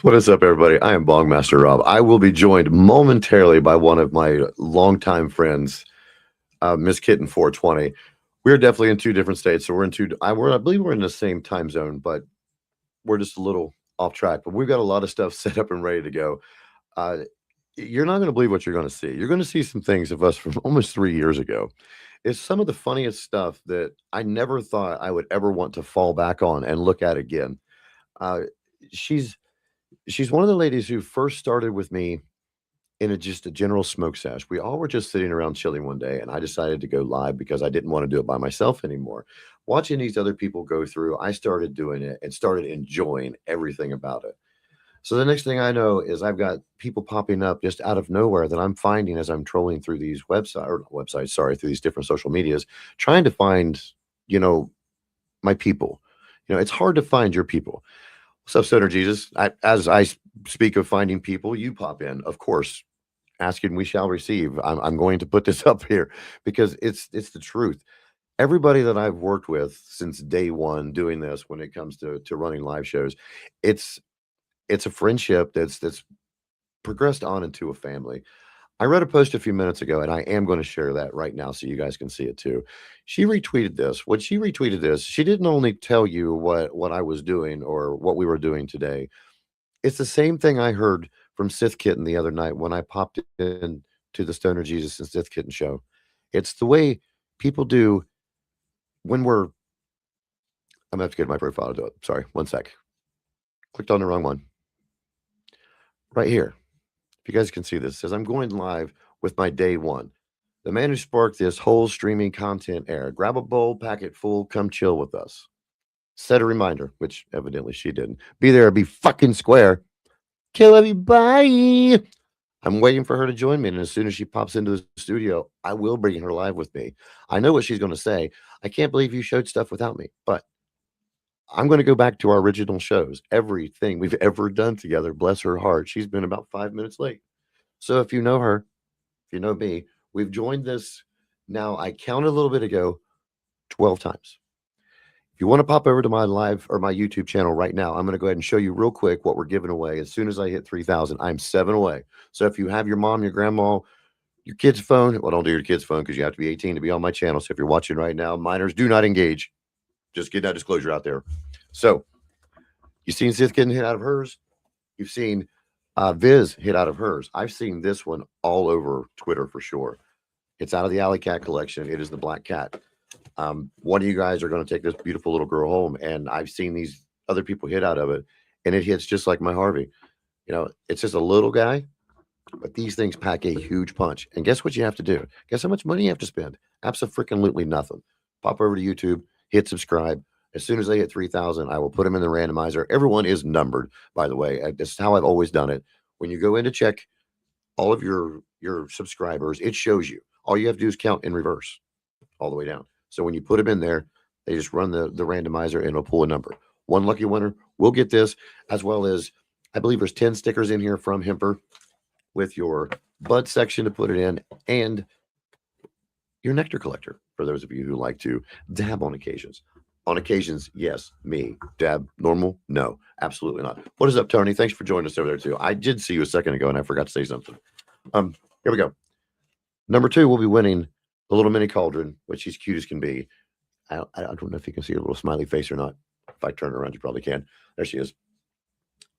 What is up, everybody? I am Bongmaster Rob. I will be joined momentarily by one of my longtime friends, Miss Kitten 420. We're definitely in two different states, so we're in two. I believe we're in the same time zone, but we're just a little off track. But we've got a lot of stuff set up and ready to go. Uh, you're not going to believe what you're going to see. You're going to see some things of us from almost 3 years ago. It's some of the funniest stuff that I never thought I would ever want to fall back on and look at again. Uh, she's she's one of the ladies who first started with me in just a general smoke sesh. We all were just sitting around chilling one day, and I decided to go live because I didn't want to do it by myself anymore. Watching these other people go through, I started doing it and started enjoying everything about it. So the next thing I know is I've got people popping up just out of nowhere that I'm finding as I'm trolling through these websites, sorry, through these different social medias, trying to find, you know, my people. It's hard to find your people. What's up, Stoner Jesus? As I speak of finding people, you pop in, of course, asking we shall receive. I'm going to put this up here because it's the truth. Everybody that I've worked with since day one doing this, when it comes to running live shows, it's it's a friendship that's progressed on into a family. I read a post a few minutes ago, and I am going to share that right now so you guys can see it too. She retweeted this. When she retweeted this, she didn't only tell you what I was doing or what we were doing today. It's the same thing I heard from Sith Kitten the other night when I popped in to the Stoner Jesus and Sith Kitten show. It's the way people do when we're. I'm gonna have to get my profile to do it. Sorry, one sec. Clicked on the wrong one. Right here. If you guys can see this, it says I'm going live with my day one. The man who sparked this whole streaming content era. Grab a bowl, pack it full, come chill with us. Set a reminder, which evidently she didn't. Be there or be fucking square. Kill everybody. I'm waiting for her to join me, and as soon as she pops into the studio, I will bring her live with me. I know what she's going to say. I can't believe you showed stuff without me, but I'm going to go back to our original shows. Everything we've ever done together, bless her heart, she's been about 5 minutes late. So if you know her, if you know me, we've joined this now. I counted a little bit ago, 12 times. If you want to pop over to my live or my YouTube channel right now, I'm going to go ahead and show you real quick what we're giving away. As soon as I hit 3,000, I'm 7 away. So if you have your mom, your grandma, your kid's phone, well, don't do your kid's phone because you have to be 18 to be on my channel. So if you're watching right now, minors do not engage. Just get that disclosure out there. So you've seen Sith getting hit out of hers. You've seen Viz hit out of hers. I've seen this one all over Twitter for sure. It's out of the Alley Cat collection. It is the Black Cat. One of you guys are going to take this beautiful little girl home, and I've seen these other people hit out of it, and it hits just like my Harvey. It's just a little guy, but these things pack a huge punch. And guess what you have to do? Guess how much money you have to spend? Absolutely nothing. Pop over to YouTube, hit subscribe. As soon as they hit 3,000, I will put them in the randomizer. Everyone is numbered, by the way. This is how I've always done it. When you go in to check all of your subscribers, it shows you. All you have to do is count in reverse all the way down. So when you put them in there, they just run the randomizer and it'll pull a number. One lucky winner will get this, as well as I believe there's 10 stickers in here from Hemper with your bud section to put it in and your nectar collector for those of you who like to dab on occasions. On occasions, yes, me. Dab, normal? No, absolutely not. What is up, Tony? Thanks for joining us over there, too. I did see you a second ago, and I forgot to say something. Here we go. Number 2 will be winning the little mini cauldron, which she's cute as can be. I don't know if you can see her little smiley face or not. If I turn around, you probably can. There she is.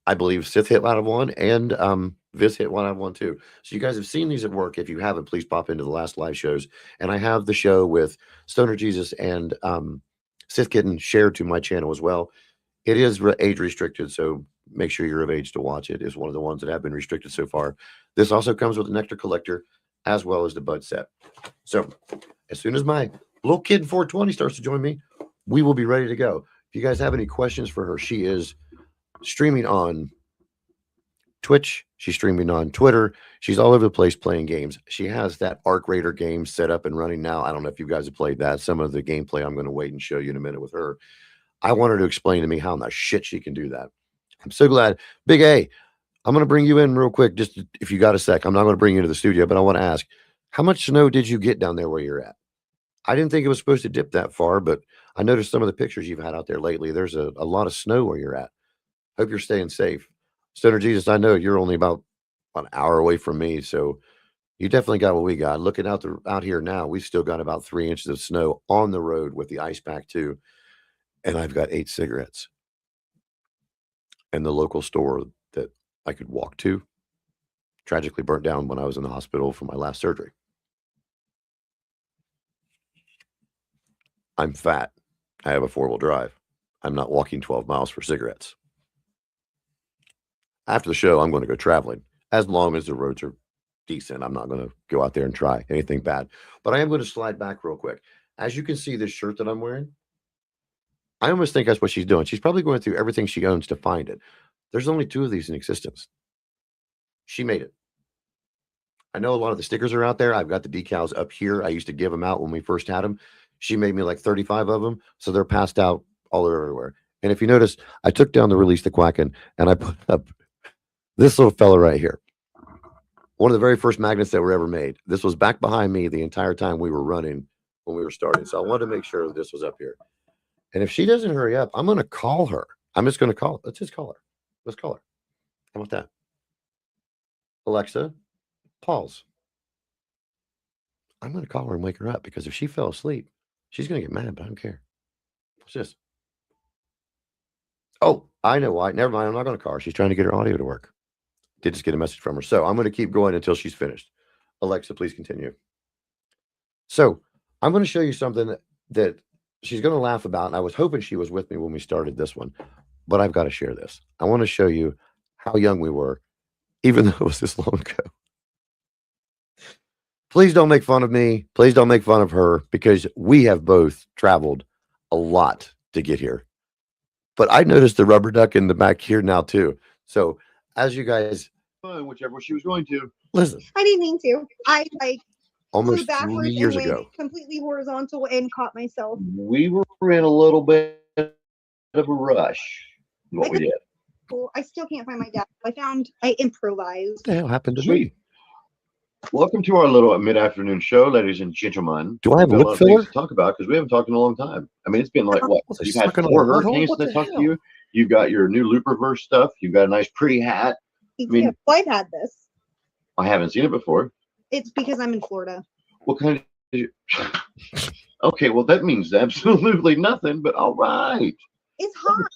I believe Sith hit one out of one, and Viz hit one out of one, too. So you guys have seen these at work. If you haven't, please pop into the last live shows. And I have the show with Stoner Jesus and Sith Kitten shared to my channel as well. It is age restricted, so make sure you're of age to watch it. It's one of the ones that have been restricted so far. This also comes with a nectar collector as well as the bud set. So as soon as my little kid 420 starts to join me, we will be ready to go. If you guys have any questions for her, she is streaming on Twitch. She's streaming on Twitter. She's all over the place playing games. She has that Arc Raider game set up and running now. I don't know if you guys have played that. Some of the gameplay I'm going to wait and show you in a minute with her. I want her to explain to me how in the shit she can do that. I'm so glad. Big A, I'm going to bring you in real quick, just if you got a sec. I'm not going to bring you into the studio, but I want to ask, how much snow did you get down there where you're at? I didn't think it was supposed to dip that far, but I noticed some of the pictures you've had out there lately. There's a lot of snow where you're at. Hope you're staying safe. Stoner Jesus, I know you're only about an hour away from me, so you definitely got what we got. Looking out here now, we've still got about 3 inches of snow on the road with the ice pack too, and I've got 8 cigarettes. And the local store that I could walk to tragically burnt down when I was in the hospital for my last surgery. I'm fat. I have a 4-wheel drive. I'm not walking 12 miles for cigarettes. After the show, I'm going to go traveling as long as the roads are decent. I'm not going to go out there and try anything bad. But I am going to slide back real quick. As you can see, this shirt that I'm wearing, I almost think that's what she's doing. She's probably going through everything she owns to find it. There's only 2 of these in existence. She made it. I know a lot of the stickers are out there. I've got the decals up here. I used to give them out when we first had them. She made me like 35 of them, so they're passed out all everywhere. And if you notice, I took down the Release the Quacken and I put up this little fella right here. One of the very first magnets that were ever made. This was back behind me the entire time we were running when we were starting. So I wanted to make sure that this was up here. And if she doesn't hurry up, I'm going to call her. I'm just going to call. Let's just call her. Let's call her. How about that? Alexa, pause. I'm going to call her and wake her up because if she fell asleep, she's going to get mad, but I don't care. What's this? Oh, I know why. Never mind. I'm not going to call her. She's trying to get her audio to work. Did just get a message from her. So I'm going to keep going until she's finished. Alexa, please continue. So I'm going to show you something that she's going to laugh about. And I was hoping she was with me when we started this one, but I've got to share this. I want to show you how young we were, even though it was this long ago. Please don't make fun of me. Please don't make fun of her because we have both traveled a lot to get here. But I noticed the rubber duck in the back here now too. So as you guys, whichever she was going to listen, I didn't mean to. I flew almost backwards 3 and years went ago, completely horizontal and caught myself. We were in a little bit of a rush. What we did. Cool. I still can't find my dad. I improvised. what the hell happened to Sweet. me? Welcome to our little mid-afternoon show, ladies and gentlemen. Do I have We've got a lip lot of things filler? to talk about because we haven't talked in a long time. I mean, it's been like what? Was I You've had sucking on 4 a butthole? hurricanes What that the talked to hell? you. You've got your new Looperverse stuff. You've got a nice, pretty hat. Me mean- too. Well, I've had this. I haven't seen it before. It's because I'm in Florida. What kind of? Okay, well that means absolutely nothing. But all right. It's hot.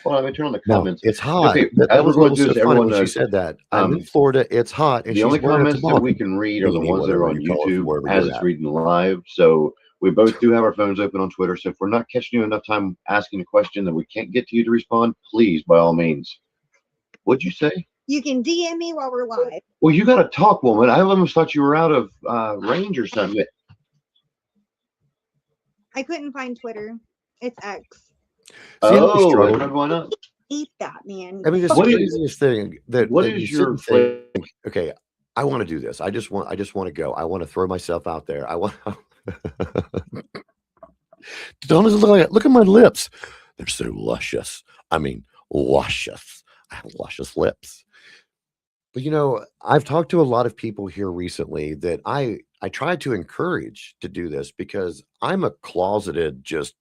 Well, let me turn on the No, comments. it's hot. Okay, That as was we're what going was to do so is funny everyone when she knows. said that. I'm in Florida. It's hot, and The she's only wearing a comments that we toboggan. can read are the Beanie, ones that are whatever on you call it, YouTube wherever as you're it's at. reading live. So we both do have our phones open on Twitter. So if we're not catching you enough time asking a question that we can't get to you to respond, please, by all means. What'd you say? You can DM me while we're live. Well, you got to talk, woman. I almost thought you were out of range or something. I couldn't find Twitter. It's X. See, I was Oh, struggling. why not? Eat that, man. I mean, it's the What is- craziest thing that what that is you sit your and think, okay, I want to do this. I just want to go. I want to throw myself out there. I want. Don't look at my lips. They're so luscious. I mean, luscious. I have luscious lips. But I've talked to a lot of people here recently that I try to encourage to do this because I'm a closeted just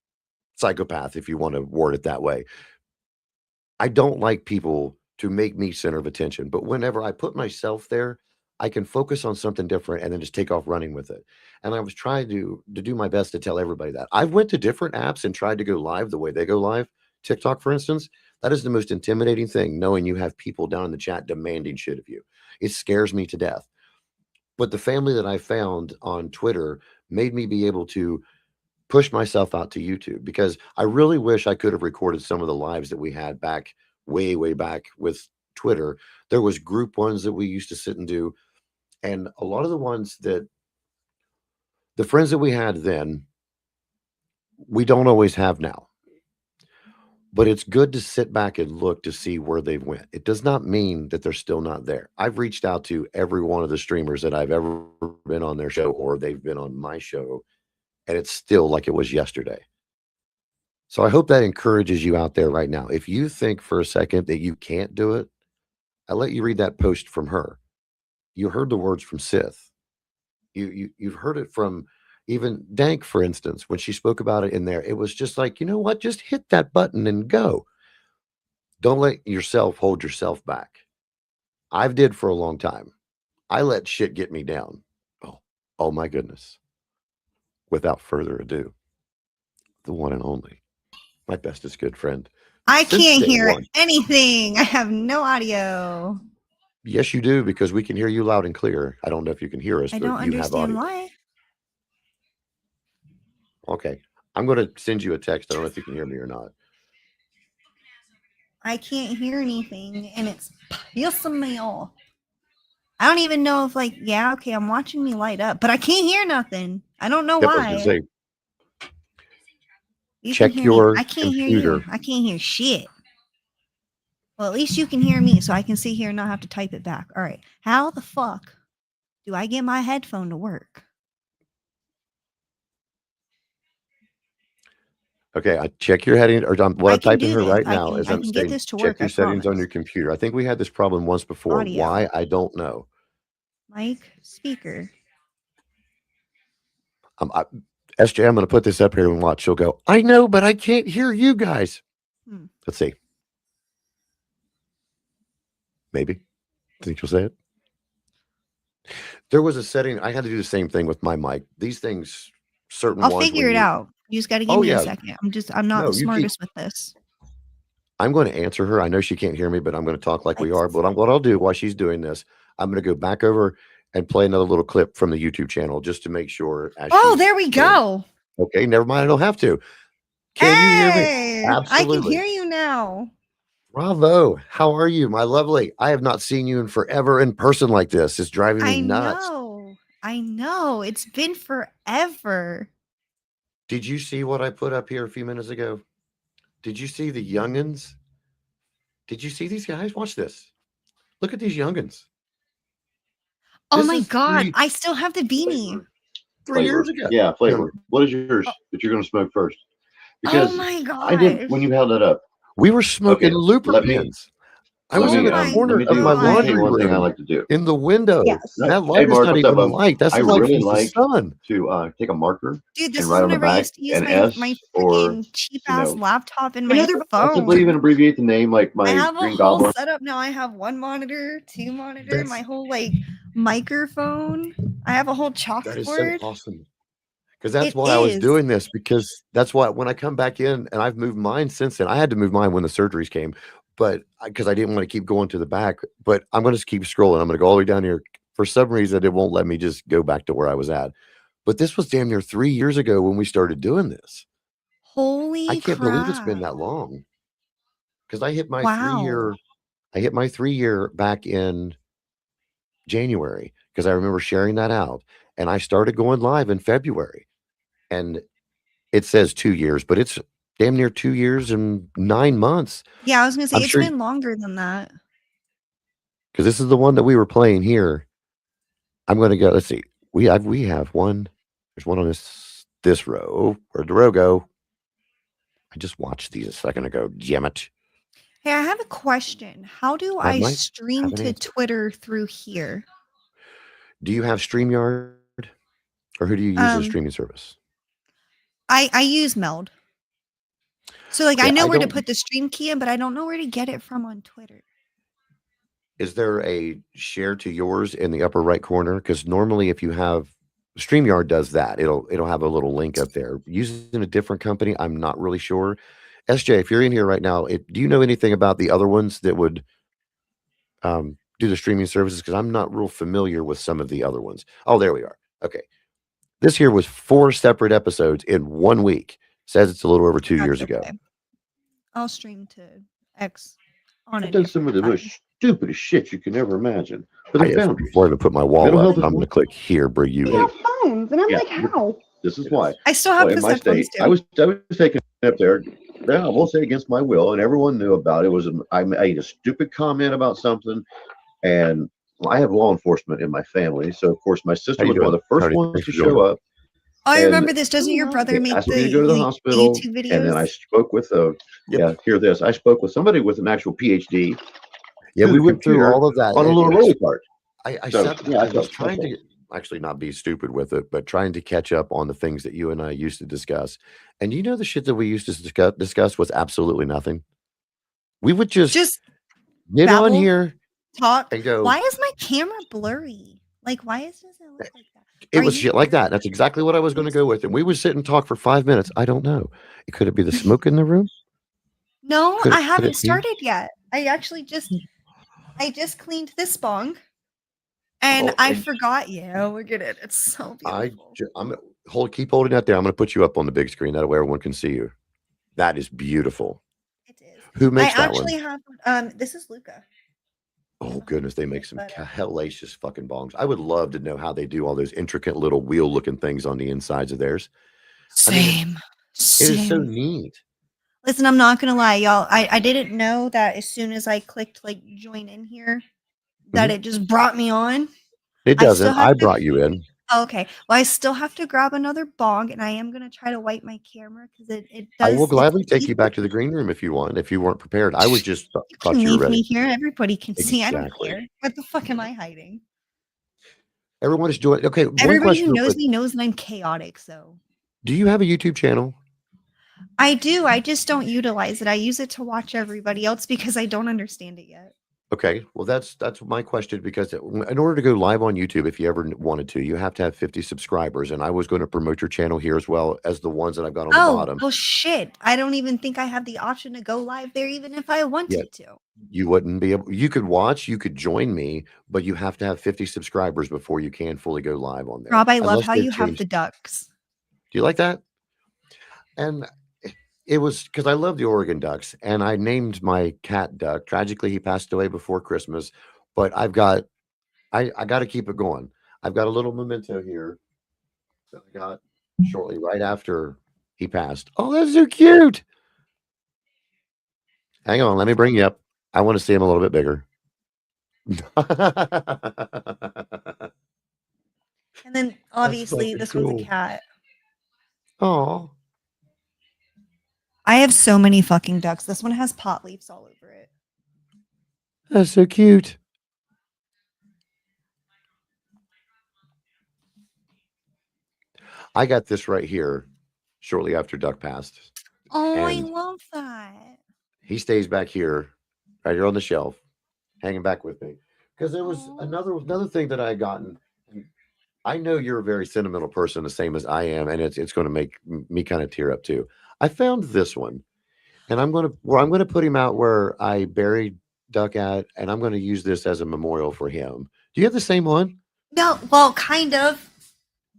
psychopath, if you want to word it that way. I don't like people to make me center of attention, but whenever I put myself there, I can focus on something different and then just take off running with it. And I was trying to do my best to tell everybody that. I've went to different apps and tried to go live the way they go live. TikTok, for instance, that is the most intimidating thing, knowing you have people down in the chat demanding shit of you. It scares me to death. But the family that I found on Twitter made me be able to push myself out to YouTube because I really wish I could have recorded some of the lives that we had back way back with Twitter. There was group ones that we used to sit and do. And a lot of the ones that the friends that we had then, we don't always have now. But it's good to sit back and look to see where they went. It does not mean that they're still not there. I've reached out to every one of the streamers that I've ever been on their show or they've been on my show, and it's still like it was yesterday. So I hope that encourages you out there right now. If you think for a second that you can't do it, I let you read that post from her. You heard the words from Sith. You've heard it from even Dank, for instance, when she spoke about it in there. It was just like, you know what? Just hit that button and go. Don't let yourself hold yourself back. I've did for a long time. I let shit get me down. Oh my goodness. Without further ado, the one and only, my bestest good friend. I Since can't day hear one. anything. I have no audio. Yes, you do, because we can hear you loud and clear. I don't know if you can hear us, I but don't you have understand audio. why. Okay. I'm going to send you a text. I don't know if you can hear me or not. I can't hear anything, and it's pissing me off. I don't even know if, like, yeah, okay, I'm watching me light up, but I can't hear nothing. I don't know Yep, I was gonna why. say, You check can hear me. your I can't hear computer. you. I can't hear shit. Well, at least you can hear me, so I can sit here and not have to type it back. All right. How the fuck do I get my headphone to work? Okay, I check your heading, or what I I'm can typing do here this. right now is I I'm can get saying this to check work. I your settings on your promise. computer. I think we had this problem once before. Audio. Why? I don't know. Mic, speaker. SJ, I'm going to put this up here and watch. She'll go, I know, but I can't hear you guys. Let's see. Maybe. Think you'll say it? There was a setting. I had to do the same thing with my mic. These things, certain I'll ones, figure when it you, out. You just got to give oh me a yeah, second. I'm not no, the you keep. smartest with this. I'm going to answer her. I know she can't hear me, but I'm going to talk like we Like, are. But what I'll do while she's doing this, I'm going to go back over and play another little clip from the YouTube channel just to make sure. As oh, she's there we doing. go. Okay, never mind. I don't have to. Can you hear me? Hey, I can Absolutely. hear you now. Bravo. How are you, my lovely? I have not seen you in forever in person like this. It's driving me nuts. I know. It's been forever. Did you see what I put up here a few minutes ago? Did you see the youngins? Did you see these guys? Watch this. Look at these youngins. Oh This my is God. I still have the beanie. 3 years ago. Yeah, flavor. What is yours that you're going to smoke first? Because Oh my I did gosh. when you held that up. We were smoking Okay, looper let me pens. I was Oh in a my corner of my let me tell you laundry one thing I room like to do. in the window. Yes. No, That hey light is Mark, not what's up, even a bub? light. That's I the light really from the like sun. to take a marker Dude, this and is write on the whenever I back used to use an my S or freaking cheap you ass know, laptop and my Another possibly phone. even abbreviate the name like I my have a Green whole Goblin. setup now. I have one monitor, two monitor, That's- my whole like microphone. I have a whole That is so chalkboard. awesome. Because that's It why I was is. doing this, because that's why when I come back in, and I've moved mine since then. I had to move mine when the surgeries came, but because I didn't want to keep going to the back. But I'm going to keep scrolling. I'm going to go all the way down here. For some reason, it won't let me just go back to where I was at. But this was damn near 3 years ago when we started doing this. Holy I can't believe it's been crap. that long. Because I hit my Wow. 3 year back in January, because I remember sharing that out. And I started going live in February. And it says 2 years, but it's damn near 2 years and 9 months. Yeah, I was gonna say I'm it's sure, been longer than that. because this is the one that we were playing here. I'm gonna go. Let's see. We have one. There's one on this row. Where'd the row go? I just watched these a second ago. Damn it! Hey, I have a question. How do I I might stream have an to answer. Twitter through here? Do you have StreamYard, or who do you use as a Um, streaming service? I use Meld. So like I Okay, know I where to don't. put the stream key in, but I don't know where to get it from on Twitter. Is there a share to yours in the upper right corner? Because normally, if you have StreamYard does that, it'll have a little link up there. Using a different company, I'm not really sure. SJ, if you're in here right now, do you know anything about the other ones that would do the streaming services? Because I'm not real familiar with some of the other ones. Oh, there we are. Okay, this here was 4 separate episodes in 1 week. Says it's a little over 2 years Gotcha, ago. okay. I'll stream to X on a I've done some of different the time. most stupidest shit you can ever imagine. But there's boundaries. Before I even put my wall Mental up, health is I'm going to click here, bring you We in. have phones, and I'm Yeah. like, how? This is why. I still have Well, in the my headphones state, too. I was taken up there. Yeah, I will say against my will, and everyone knew about it. I made a stupid comment about something, and I have law enforcement in my family, so of course my sister How you was one of doing, the first Tony? ones Thanks to for joining. show up. Oh, I And remember this. Doesn't your brother they make asked the, me to go to the the hospital, YouTube videos? and then I spoke with yeah, hear this. I spoke with somebody with an actual PhD. Yeah, we through the went through computer all of that on a little rolly cart. I So, sat yeah, I was that's trying to actually not be stupid with it, but trying to catch up on the things that you and I used to discuss. And you know the shit that we used to discuss was absolutely nothing. We would just get on babble, here talk. and go. Why is my camera blurry? Like, why does it look like that? It Are was you shit like that. That's exactly what I was going to go with. And we would sit and talk for 5 minutes. I don't know. Could it be the smoke in the room? No, Could I it haven't be? started yet. I just cleaned this bong, and Oh, I and forgot. Yeah, look at it. It's so beautiful. I'm keep holding that there. I'm going to put you up on the big screen. That way everyone can see you. That is beautiful. It is. Who I makes that one? actually have. This is Luca. Oh goodness, they make some But, hellacious fucking bongs. I would love to know how they do all those intricate little wheel-looking things on the insides of theirs. I mean, it is so Same. neat. Listen, I'm not gonna lie, y'all. I didn't know that as soon as I clicked like join in here, that Mhm. it just brought me on. It I still doesn't. have I to. brought you in. Okay. Well, I still have to grab another bong, and I am gonna try to wipe my camera because it I will does. It's gladly take you back to the green room if you want. If you weren't prepared, I was just You can thought you were leave me ready. here. Everybody can see. I don't Exactly. care. What the fuck am I hiding? Everyone is doing okay. One Everybody question, who real knows quick. me knows that I'm chaotic. So Do you have a YouTube channel? I do. I just don't utilize it. I use it to watch everybody else because I don't understand it yet. Okay, well, that's my question because in order to go live on YouTube, if you ever wanted to, you have to have 50 subscribers. And I was going to promote your channel here as well as the ones that I've got on the bottom. Oh shit. I don't even think I have the option to go live there even if I Yet wanted to. you wouldn't be able. You could watch, you could join me, but you have to have 50 subscribers before you can fully go live on there. Rob, I love Unless how they've you have changed. the ducks. Do you like that? And it was because I love the Oregon Ducks, and I named my cat Duck. Tragically, he passed away before Christmas, but I got to keep it going. I've got a little memento here that I got shortly right after he passed. Oh, that's so cute. Hang on, let me bring you up. I want to see him a little bit bigger. And then obviously this one's a cat. Oh, I have so many fucking ducks. This one has pot leaves all over it. that's so cute. I got this right here shortly after Duck passed. Oh, I And love that. he stays back here, right here on the shelf, hanging back with me. Because there was Aw. another thing that I had gotten. I know you're a very sentimental person, the same as I am, and it's going to make me kind of tear up too. I found this one, and I'm going to put him out where I buried Duck at, and I'm going to use this as a memorial for him. Do you have the same one? No, well, kind of.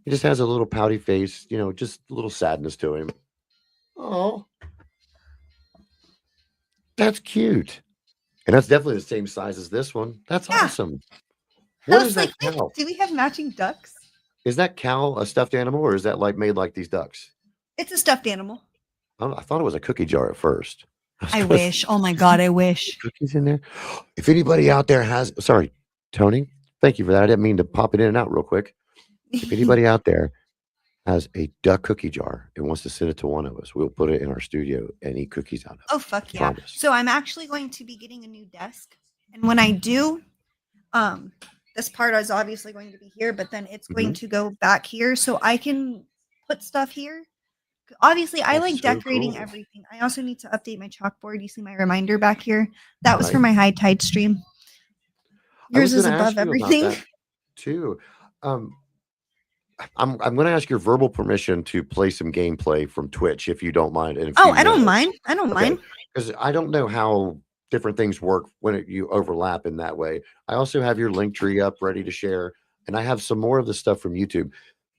He just has a little pouty face, just a little sadness to him. Oh, that's cute. And that's definitely the same size as this one. That's Yeah. awesome. I What was is that like, cow? do we have matching ducks? Is that cow a stuffed animal, or is that like made like these ducks? It's a stuffed animal. I thought it was a cookie jar at first. I wish. Oh my God, I wish. Cookies in there. If anybody out there sorry, Tony, thank you for that. I didn't mean to pop it in and out real quick. If anybody out there has a duck cookie jar and wants to send it to one of us, we'll put it in our studio and eat cookies out of it. Oh, fuck yeah. Promise. So I'm actually going to be getting a new desk. And when I do, this part is obviously going to be here, but then it's going to go back here so I can put stuff here. Obviously, I That's like so decorating cool. everything. I also need to update my chalkboard. You see my reminder back here? That was for Right. my high tide stream. I was Yours is gonna ask above you about everything. that too. I'm going to ask your verbal permission to play some gameplay from Twitch if you don't mind. In a Oh, few I don't minutes. mind. I don't Okay, mind. because I don't know how different things work when you overlap in that way. I also have your link tree up ready to share, and I have some more of the stuff from YouTube.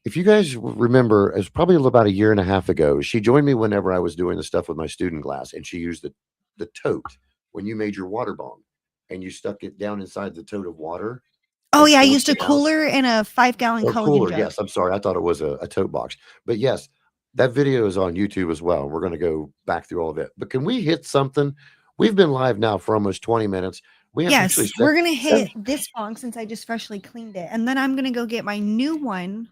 If you guys remember, it was probably about a year and a half ago. She joined me whenever I was doing the stuff with my student glass, and she used the tote when you made your water bong, and you stuck it down inside the tote of water. Oh, and yeah. I forced used a it out. cooler and a 5-gallon Or Culligan cooler, jug. yes. I'm sorry. I thought it was a tote box. But yes, that video is on YouTube as well. We're going to go back through all of it. But can we hit something? We've been live now for almost 20 minutes. We have actually Yes, we're going to hit this bong since I just freshly cleaned it. And then I'm going to go get my new one.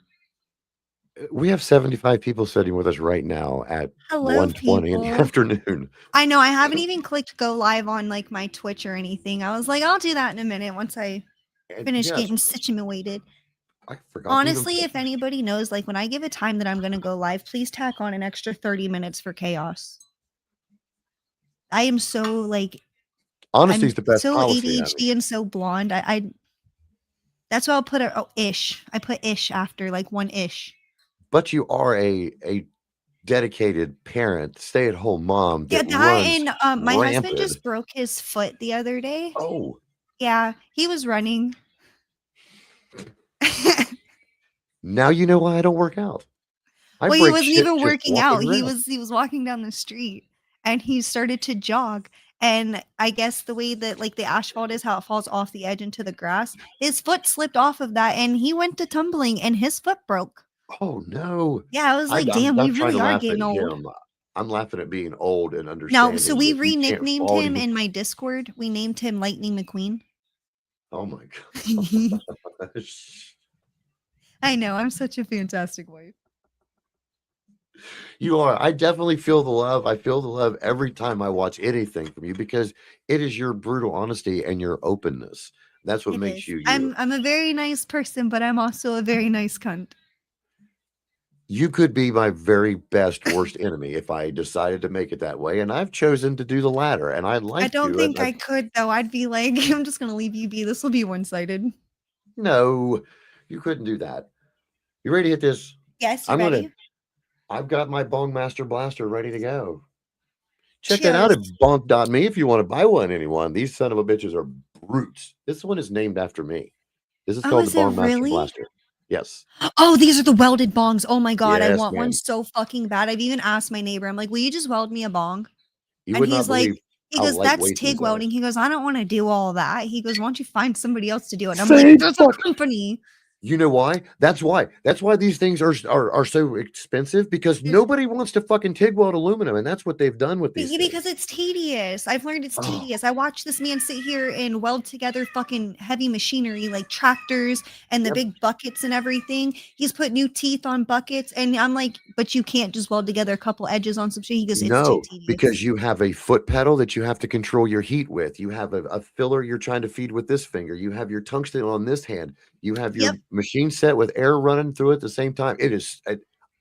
we have 75 people sitting with us right now at Hello, 1:20 in the people. afternoon. I know. I haven't even clicked go live on like my Twitch or anything. I was like, I'll do that in a minute once I And finish yes, getting situated. I forgot to even Honestly, if anybody knows, like when I give a time that I'm going to go live, please tack on an extra 30 minutes for chaos. I am so like Honesty's I'm the best so policy. I ADHD mean. and so blonde. I that's why I'll put a ish. I put ish after like one ish. But you are a dedicated parent, stay-at-home mom Yeah, that that runs and my husband rampant. just broke his foot the other day. Oh, Yeah, he was running. now you know why I don't work out. I Well, he break wasn't shit even just working out. walking around. He was walking down the street and he started to jog. And I guess the way that like the asphalt is, how it falls off the edge into the grass, his foot slipped off of that and he went to tumbling and his foot broke. Oh no. Yeah, I was like, I'm damn, we not trying to really are laugh at getting old. him. I'm laughing at being old and No, so understanding we that you can't re-nicknamed fall. him in my Discord. We named him Lightning McQueen. Oh my gosh. I know, I'm such a fantastic wife. You are. I definitely feel the love. I feel the love every time I watch anything from you because it is your brutal honesty and your openness. That's what It makes is. you you. I'm a very nice person, but I'm also a very nice cunt. You could be my very best worst enemy if I decided to make it that way, and I've chosen to do the latter, and I I like don't to. And think I could though. I'd be like, I'm just gonna leave you be. This will be one-sided. no, you couldn't do that. You ready to hit this? Yes, you I'm gonna. ready? I've got my Bong Master Blaster ready to go. Check that out Cheers. at bonk.me if you want to buy one, anyone. These son of a bitches are brutes. This one is named after me. This is Oh, called the is it Bong Master really? Blaster. Yes. Oh, these are the welded bongs. Oh my god, I Yes, want one man. so fucking bad. I've even asked my neighbor. I'm like, "Will you just weld me a bong?" You And would not he's like, believe he how goes, "That's lightweight TIG these are. welding." He goes, "I don't want to do all that." He goes, "Why don't you find somebody else to do it?" And I'm like, Same "There's a fuck. company." You know why? That's why. That's why these things are so expensive because Mm. nobody wants to fucking TIG weld aluminum, and that's what they've done with these Because things. it's tedious. I've learned it's Oh, tedious. I watched this man sit here and weld together fucking heavy machinery like tractors and the yep. big buckets and everything. He's put new teeth on buckets, and I'm like, but you can't just weld together a couple edges on some shit. He goes, it's too No, tedious. because you have a foot pedal that you have to control your heat with. You have a filler you're trying to feed with this finger. You have your tungsten on this hand. You have Yep. your machine set with air running through it at the same time. It is.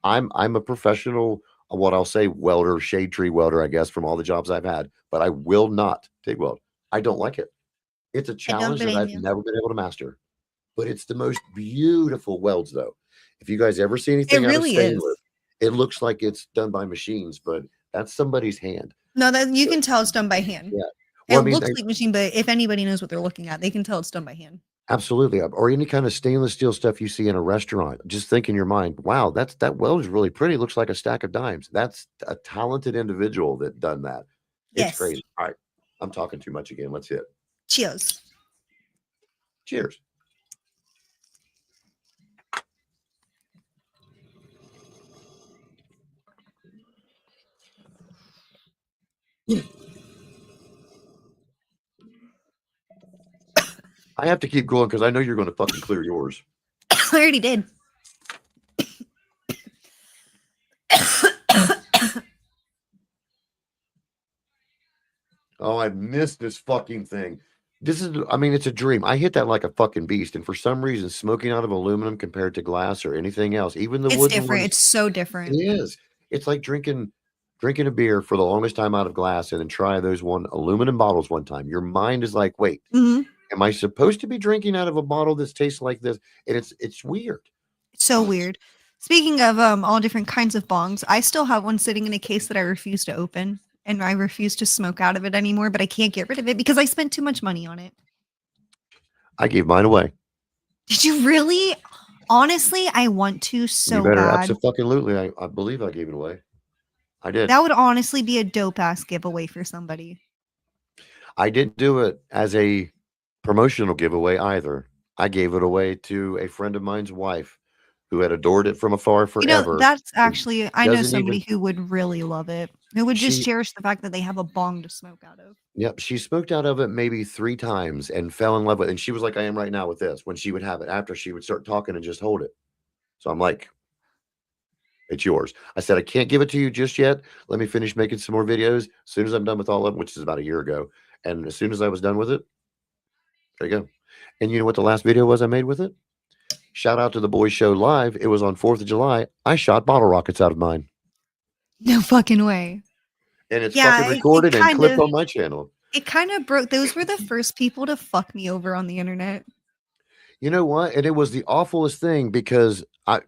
I'm a professional, what I'll say, welder, shade tree welder, I guess, from all the jobs I've had. But I will not TIG weld. I don't like it. It's a I don't challenge that blame I've you. never been able to master. But it's the most beautiful welds, though. If you guys ever see It anything out of really is. stainless, it looks like it's done by machines, but that's somebody's hand. No, that you So, can tell it's done by hand. yeah. It Well, I mean, looks like machine, but if anybody knows what they're looking at, they can tell it's done by hand. absolutely. Or any kind of stainless steel stuff you see in a restaurant. Just think in your mind, wow, that weld is really pretty. Looks like a stack of dimes. That's a talented individual that done that. It's Yes. crazy. All right. I'm talking too much again. Let's hit. Cheers. Cheers. I have to keep going because I know you're going to fucking clear yours. I already did. Oh, I missed this fucking thing. This is, I mean, it's a dream. I hit that like a fucking beast. And for some reason, smoking out of aluminum compared to glass or anything else, even the It's wooden different. ones, It's so it different. is. It's like drinking a beer for the longest time out of glass and then try those one aluminum bottles one time. Your mind is like, wait, Mhm. am I supposed to be drinking out of a bottle that tastes like this? And it's weird. It's so weird. Speaking of all different kinds of bongs, I still have one sitting in a case that I refuse to open, and I refuse to smoke out of it anymore. But I can't get rid of it because I spent too much money on it. I gave mine away. Did you really? Honestly, I want to You so better bad. absolutely. I believe I gave it away. I did. That would honestly be a dope ass giveaway for somebody. I didn't do it as a promotional giveaway either. I gave it away to a friend of mine's wife who had adored it from afar You know, forever. that's and actually I know doesn't even somebody who would really love it. Who would just she cherish the fact that they have a bong to smoke out of. yep, she smoked out of it maybe 3 times and fell in love with it. And she was like, I am right now with this when she would have it after she would start talking and just hold it. So I'm like, it's yours. I said, I can't give it to you just yet. Let me finish making some more videos. As soon as I'm done with all of them, which is about a year ago. And as soon as I was done with it, there you go. And you know what the last video was I made with it? Shout out to the Boys Show Live. It was on 4th of July. I shot bottle rockets out of mine. No fucking way. And it's Yeah, fucking it recorded and kind clipped of on my channel. It kind of broke. Those were the first people to fuck me over on the internet. You know what? And it was the awfulest thing because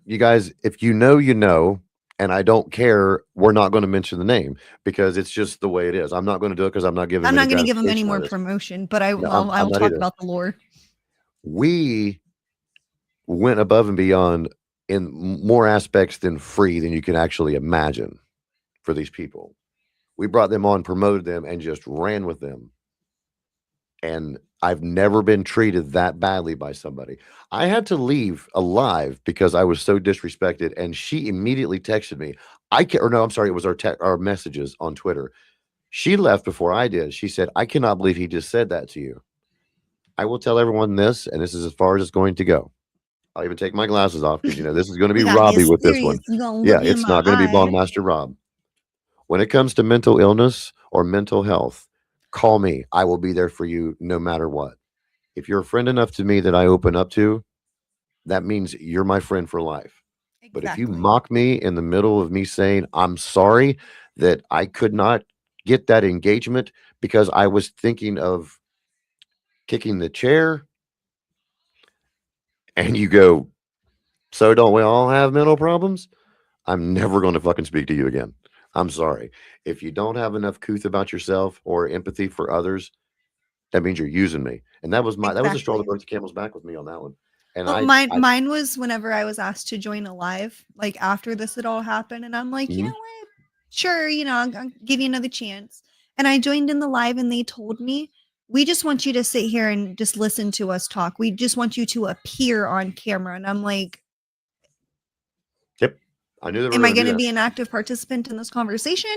you guys, if you know, you know, and I don't care. We're not going to mention the name because it's just the way it is. I'm not going to do it because I'm not giving I'm them any not going to give them any gratification out more of this. promotion, but No, I I'm will not talk either. about the lore. We went above and beyond in more aspects than free than you can actually imagine for these people. We brought them on, promoted them, and just ran with them. And I've never been treated that badly by somebody. I had to leave alive because I was so disrespected, and she immediately texted me. I can or no, I'm sorry, it was our messages on Twitter. She left before I did. She said, "I cannot believe he just said that to you." I will tell everyone this, and this is as far as it's going to go. I'll even take my glasses off because this is going to be We got Robbie this with this serious. one. You gonna Yeah, look in it's my not going to be eye? Bongmaster Rob. When it comes to mental illness or mental health, call me. I will be there for you no matter what. If you're a friend enough to me that I open up to, that means you're my friend for life. But if you Exactly. mock me in the middle of me saying, I'm sorry that I could not get that engagement because I was thinking of kicking the chair, and you go, so don't we all have mental problems? I'm never going to fucking speak to you again. I'm sorry. If you don't have enough couth about yourself or empathy for others, that means you're using me. And that was the straw that Exactly. broke the camel's back with me on that one. And Well, I, I mine was whenever I was asked to join a live, like after this had all happened, and I'm like, you know mhm. what? Sure, I'll give you another chance. And I joined in the live, and they told me, we just want you to sit here and just listen to us talk. We just want you to appear on camera. And I'm like, Yep. I knew they were am I going to going do to that. be an active participant in this conversation?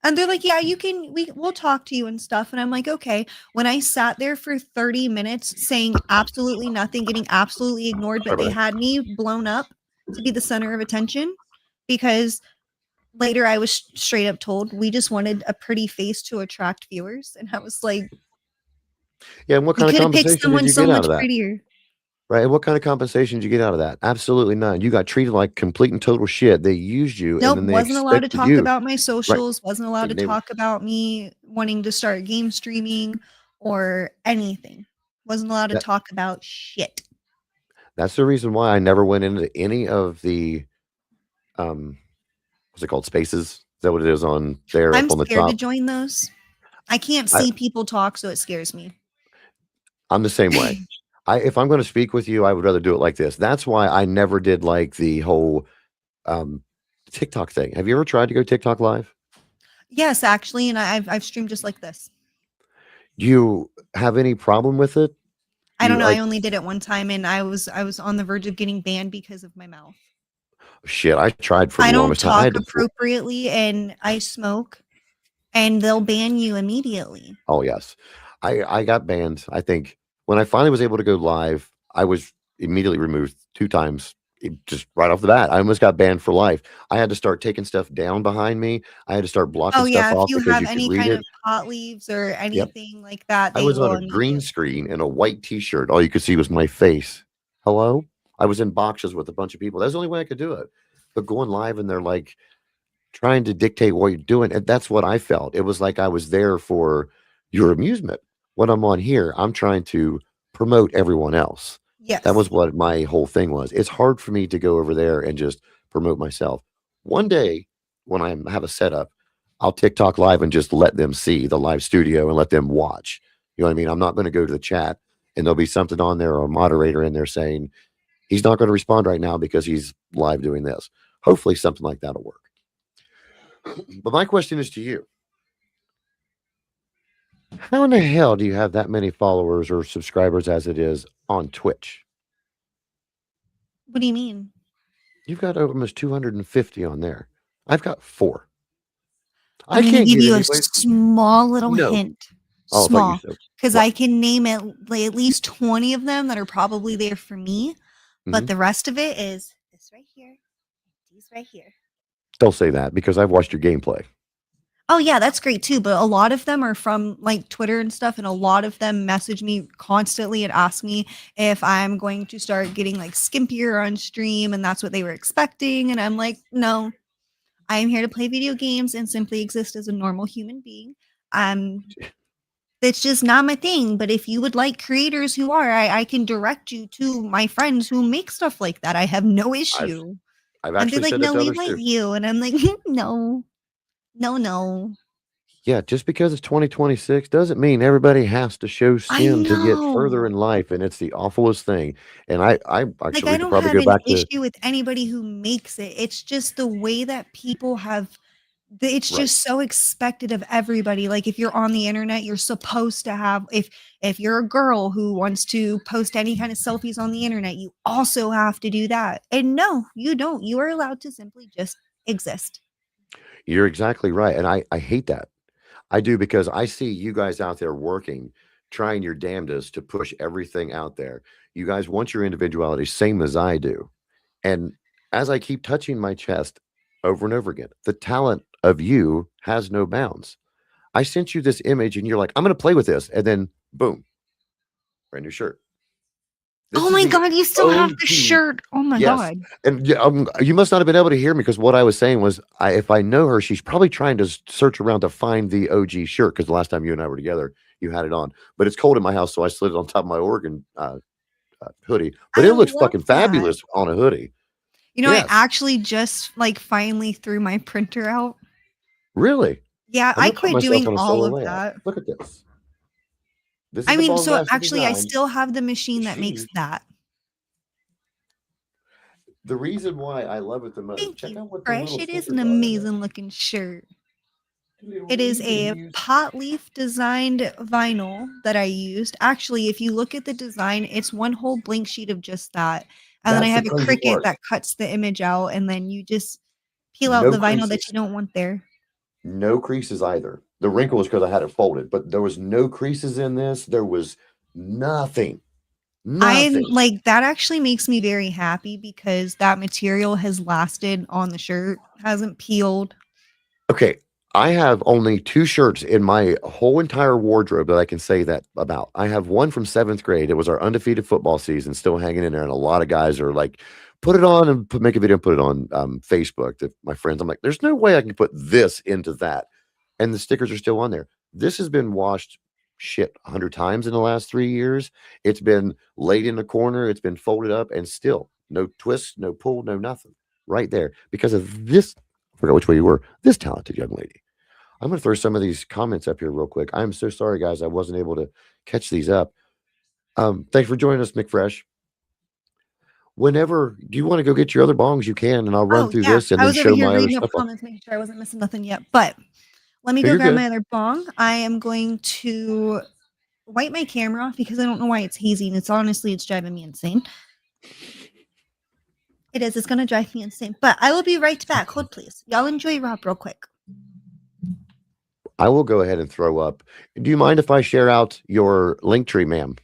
And they're like, yeah, you can, we'll talk to you and stuff. And I'm like, okay. When I sat there for 30 minutes saying absolutely nothing, getting absolutely ignored, Sorry but about they that. had me blown up to be the center of attention because later I was straight up told we just wanted a pretty face to attract viewers. And I was like, Yeah. And what you kind of could have picked compensation did someone you so get out much of that? prettier. Right. And what kind of compensation did you get out of that? Absolutely none. You got treated like complete and total shit. They used you and Nope, then they wasn't allowed to expected talk you. about my Right. socials, wasn't allowed to And they, talk about me wanting to start game streaming or anything. Wasn't allowed to that, talk about shit. that's the reason why I never went into any of the, um, what's it called? Spaces. Is that what it is on there I'm up on the scared to top? join those. I can't I, see people talk, so it scares me. I'm the same way. If I'm going to speak with you, I would rather do it like this. That's why I never did like the whole um, TikTok thing. Have you ever tried to go TikTok live? Yes, actually, and I've streamed just like this. Do you have any problem with it? Do I don't you know. I like only did it one time, and I was on the verge of getting banned because of my mouth. shit? I tried for the I don't longest time. I talk had to. appropriately, and I smoke, and they'll ban you immediately. Oh yes, I got banned. I think when I finally was able to go live, I was immediately removed 2 times. Just right off the bat, I almost got banned for life. I had to start taking stuff down behind me. I had to start blocking Oh, stuff yeah, if off you because have you could any read kind it. of hot leaves or Yep. anything like that, I they was on will a green immediately. screen in a white T-shirt. All you could see was my face. Hello? I was in boxes with a bunch of people. That's the only way I could do it. But going live and they're like trying to dictate what you're doing, and that's what I felt. It was like I was there for your amusement. When I'm on here, I'm trying to promote everyone else. That Yes. was what my whole thing was. It's hard for me to go over there and just promote myself. One day when I have a setup, I'll TikTok live and just let them see the live studio and let them watch. You know what I mean? I'm not going to go to the chat and there'll be something on there or a moderator in there saying he's not going to respond right now because he's live doing this. Hopefully something like that'll work. But my question is to you. How in the hell do you have that many followers or subscribers as it is on Twitch? What do you mean? You've got almost 250 on there. I've got 4. I I'm gonna can't give get you a anyways. small little No. hint. Oh, I thought you Small, said because what? I can name at least 20 of them that are probably there for me, Hmm. but the rest of it is this right here, these right here. Don't say that because I've watched your gameplay. Oh yeah, that's great too, but a lot of them are from like Twitter and stuff, and a lot of them message me constantly and ask me if I'm going to start getting like skimpier on stream, and that's what they were expecting, and I'm like, no, I am here to play video games and simply exist as a normal human being. Um, That's just not my thing. But if you would like creators who are, I can direct you to my friends who make stuff like that. I have no I've issue. I've And they're actually like, said that no, to we others like too. you. And I'm like, no, no, no. Yeah, just because it's 2026 doesn't mean everybody has to show I skin to get further know. in life, and it's the awfulest thing. And I Like, actually I we could don't probably have go an back to issue with anybody who makes it. It's just the way that people have it's right. just so expected of everybody. Like if you're on the internet, you're supposed to have if you're a girl who wants to post any kind of selfies on the internet, you also have to do that. And no, you don't. You are allowed to simply just exist. You're exactly right, and I hate that. I do because I see you guys out there working, trying your damnedest to push everything out there. You guys want your individuality, same as I do. And as I keep touching my chest over and over again, the talent of you has no bounds. I sent you this image and you're like, I'm going to play with this. And then boom, brand new shirt. This Oh is my the god, you still have the OG. shirt. Oh my Yes. god. And you must not have been able to hear me because what I was saying was, if I know her, she's probably trying to search around to find the OG shirt because the last time you and I were together, you had it on. But it's cold in my house, so I slid it on top of my Oregon hoodie. But I it looks love fucking that. fabulous on a hoodie. You know, I Yes. actually just like finally threw my printer out. Really? Yeah, I'm I gonna put quit myself doing on a all solo of layout. that. Look at this. This is I the mean, Bong so Master actually I design. still have the machine that makes She's that. the reason why I love it the most. Thank Check you, out what the Fresh. little It is stickers an are in there. amazing looking shirt. It is You can a use pot leaf designed vinyl that I used. Actually, if you look at the design, it's one whole blank sheet of just that. And then I that's the have a crazy Cricut part. that cuts the image out, and then you just peel out No the vinyl that you creases. don't want there. No creases either. The wrinkle was because I had it folded, but there was no creases in this. There was nothing. I'm Nothing. like, that actually makes me very happy because that material has lasted on the shirt, hasn't peeled. Okay, I have only 2 shirts in my whole entire wardrobe that I can say that about. I have one from 7th grade. It was our undefeated football season, still hanging in there, and a lot of guys are like, "Put it on and make a video and put it on, Facebook." That my friends, I'm like, "There's no way I can put this into that," and the stickers are still on there. This has been washed, shit, 100 times in the last 3 years. It's been laid in the corner, it's been folded up, and still no twist, no pull, no nothing. Right there because of this I forgot which way you were. This talented young lady. I'm going to throw some of these comments up here real quick. I'm so sorry, guys. I wasn't able to catch these up. Thanks for joining us, McFresh. Whenever do you want to go get your other bongs, you can, and I'll run Oh, through yeah. this and I then was over show here my other reading up stuff off. comments, making sure I wasn't missing nothing yet. But let me No, go you're grab good. my other bong. I am going to wipe my camera off because I don't know why it's hazy, and it's driving me insane. It is. It's gonna drive me insane. But I will be right back. Hold please. Y'all enjoy Rob real quick. I will go ahead and throw up. Do you mind if I share out your link tree, ma'am?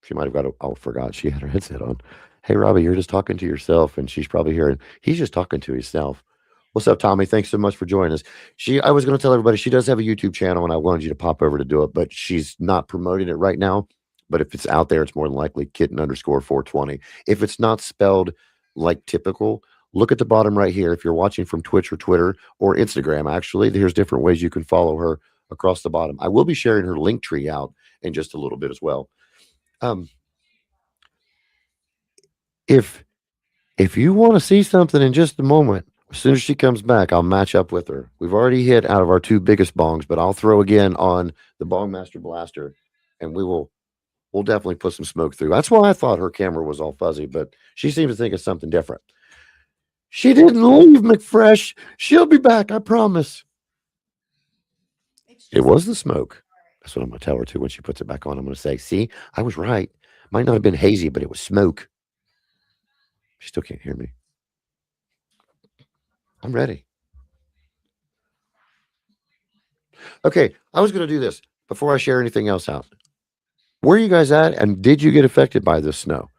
She might have got a oh, forgot she had her headset on. Hey, Robbie, you're just talking to yourself, and she's probably hearing he's just talking to himself. What's up, Tommy? Thanks so much for joining us. I was going to tell everybody she does have a YouTube channel, and I wanted you to pop over to do it, but she's not promoting it right now. But if it's out there, it's more than likely kitten underscore 420. If it's not spelled like typical, look at the bottom right here. If you're watching from Twitch or Twitter or Instagram, actually, there's different ways you can follow her across the bottom. I will be sharing her link tree out in just a little bit as well. Um, if if you want to see something in just a moment, as soon as she comes back, I'll match up with her. We've already hit out of our 2 biggest bongs, but I'll throw again on the Bong Master Blaster, and we'll definitely put some smoke through. That's why I thought her camera was all fuzzy, but she seems to think it's something different. She didn't leave, McFresh. She'll be back, I promise. It was the smoke. That's what I'm going to tell her too when she puts it back on. I'm going to say, see, I was right. Might not have been hazy, but it was smoke. She still can't hear me. I'm ready. Okay, I was going to do this before I share anything else out. Where are you guys at, and did you get affected by this snow?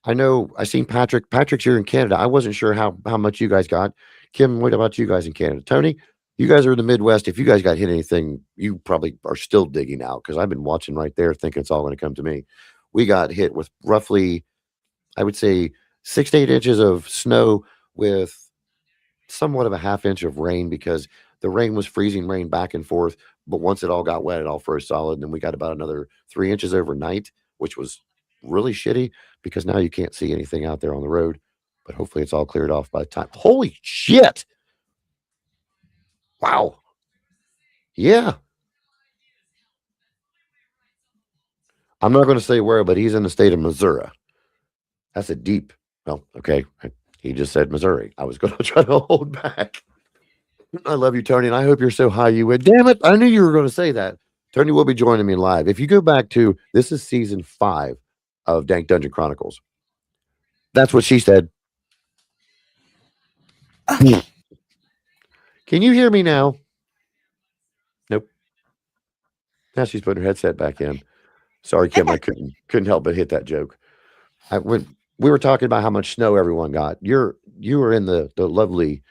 I know I seen Patrick. Patrick's here in Canada. I wasn't sure how much you guys got. Kim, what about you guys in Canada? Tony, you guys are in the Midwest. If you guys got hit anything, you probably are still digging out because I've been watching right there, thinking it's all going to come to me. We got hit with roughly, I would say, 6 to 8 inches of snow with somewhat of a half inch of rain because the rain was freezing rain back and forth. But once it all got wet, it all froze solid. And then we got about another 3 inches overnight, which was really shitty because now you can't see anything out there on the road. But hopefully it's all cleared off by the time. Holy shit! Wow. Yeah. I'm not going to say where, but he's in the state of Missouri. That's a deep. Well, okay. He just said Missouri. I was going to try to hold back. I love you, Tony, and I hope you're so high you would. Damn it. I knew you were going to say that. Tony will be joining me live. If you go back to, this is season 5 of Dank Dungeon Chronicles. That's what she said. Okay. Can you hear me now? Nope. Now she's putting her headset back in. Sorry, Kim, I couldn't help but hit that joke. When we were talking about how much snow everyone got, you were in the lovely.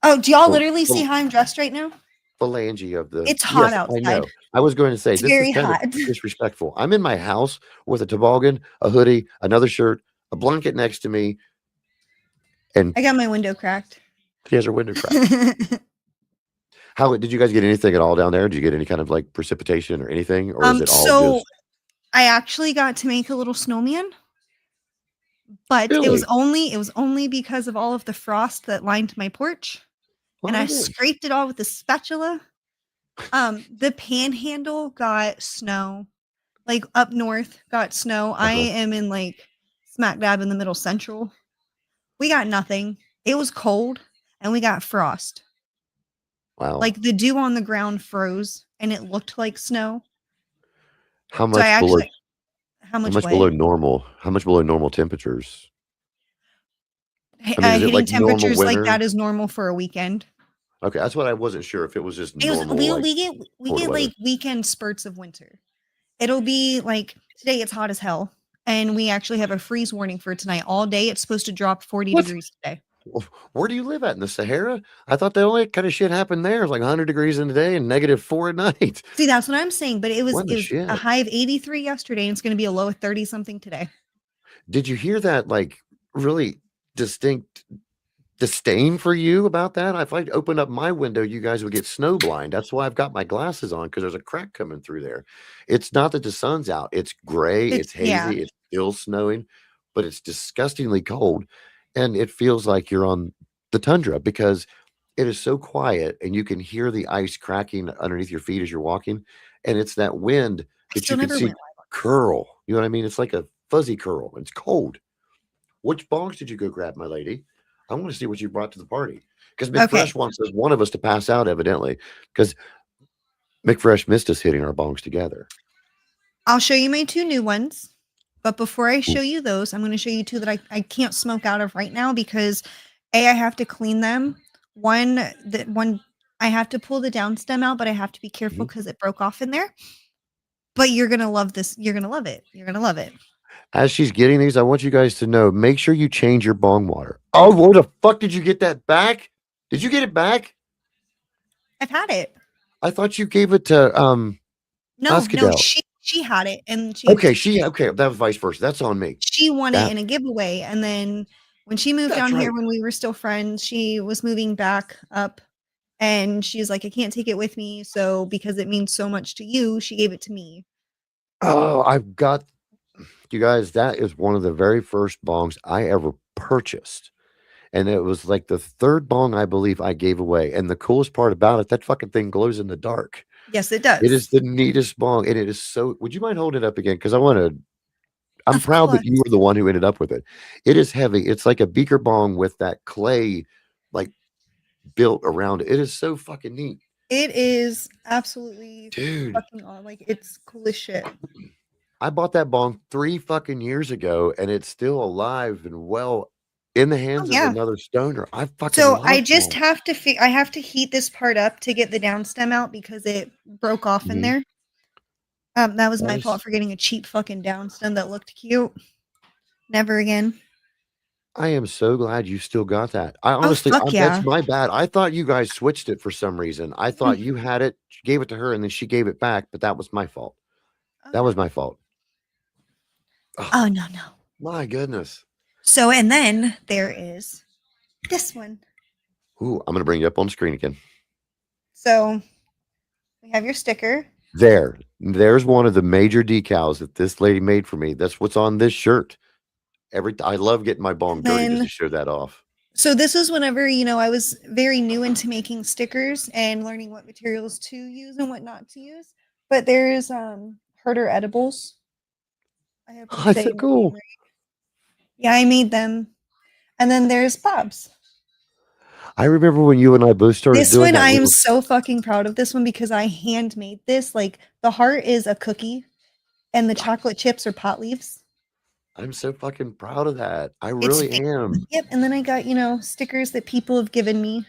Oh, do y'all literally see how I'm dressed right now? Phalange of the. It's hot Yes, outside. I know. I was going to say It's this very is kind hot. of disrespectful. I'm in my house with a toboggan, a hoodie, another shirt, a blanket next to me, and I got my window cracked. she has her window cracked. How did you guys get anything at all down there? Did you get any kind of like precipitation or anything, or is it all so just? I actually got to make a little snowman, but Really? it was only because of all of the frost that lined my porch, and I scraped it all with a spatula. The Panhandle got snow, like up north got snow. I am in like smack dab in the middle central. We got nothing. It was cold, and we got frost. Wow. Like the dew on the ground froze, and it looked like snow. How much below? How much below normal? How much below normal temperatures? I mean, is it hitting like normal temperatures like winter? that is normal for a weekend. Okay, that's what I wasn't sure if it was just It was, normal. we get weather. like weekend spurts of winter. It'll be like today it's hot as hell, and we actually have a freeze warning for tonight all day. It's supposed to drop 40 degrees today. Where do you live at, in the Sahara? I thought the only kind of shit happened there. It was like 100 degrees in the day and -4 at night. See, that's what I'm saying. But it was shit? a high of 83 yesterday, and it's going to be a low of 30 something today. Did you hear that? Like really distinct disdain for you about that? If I opened up my window, you guys would get snow blind. That's why I've got my glasses on, because there's a crack coming through there. It's not that the sun's out. It's gray. It's hazy. Yeah. It's still snowing, but it's disgustingly cold. And it feels like you're on the tundra because it is so quiet and you can hear the ice cracking underneath your feet as you're walking. And it's that wind that you can see curl. You know what I mean? It's like a fuzzy curl. It's cold. Which bongs did you go grab, my lady? I want to see what you brought to the party. Because McFresh wants one of us to pass out, evidently. Because McFresh missed us hitting our bongs together. I'll show you my 2 new ones. But before I show you those, I'm going to show you 2 that I can't smoke out of right now because I have to clean them. One, I have to pull the down stem out, but I have to be careful because it broke off in there. But you're going to love this. You're going to love it. You're going to love it. As she's getting these, I want you guys to know, make sure you change your bong water. Oh, where the fuck did you get that back? Did you get it back? I've had it. I thought you gave it to No, she had it, and that was vice versa. That's on me. She won it in a giveaway, and then when she moved down here, when we were still friends, she was moving back up, and she's like, I can't take it with me, so because it means so much to you, she gave it to me. Oh, I've got you guys. That is one of the very first bongs I ever purchased. And it was like the 3rd bong I believe I gave away. And the coolest part about it, that fucking thing glows in the dark. Yes, it does. It is the neatest bong. And it is so, would you mind holding it up again? Because I'm proud that you were the one who ended up with it. It is heavy. It's like a beaker bong with that clay like built around it. It is so fucking neat. It is absolutely fucking like it's cool as shit. I bought that bong 3 fucking years ago, and it's still alive and well in the hands of another stoner. I just have to I have to heat this part up to get the down stem out because it broke off in there. That was my fault for getting a cheap fucking down stem that looked cute. Never again. I am so glad you still got that. I honestly, that's my bad. I thought you guys switched it for some reason. I thought you had it, gave it to her, and then she gave it back, but that was my fault. That was my fault. Oh, no. My goodness. So, and then there is this one. Ooh, I'm going to bring you up on the screen again. So, We have your sticker. There's one of the major decals that this lady made for me. That's what's on this shirt. I love getting my bong And dirty just then- to show that off. So this is whenever, I was very new into making stickers and learning what materials to use and what not to use. But there's herder edibles. I hope I'm That's so saying the name cool. right. Yeah, I made them. And then there's Bob's. I remember when you and I both started This doing one, that. I am so fucking proud of this one because I handmade this. Like the heart is a cookie and the chocolate chips are pot leaves. I'm so fucking proud of that. I It's really big. am. Yep. And then I got, stickers that people have given me.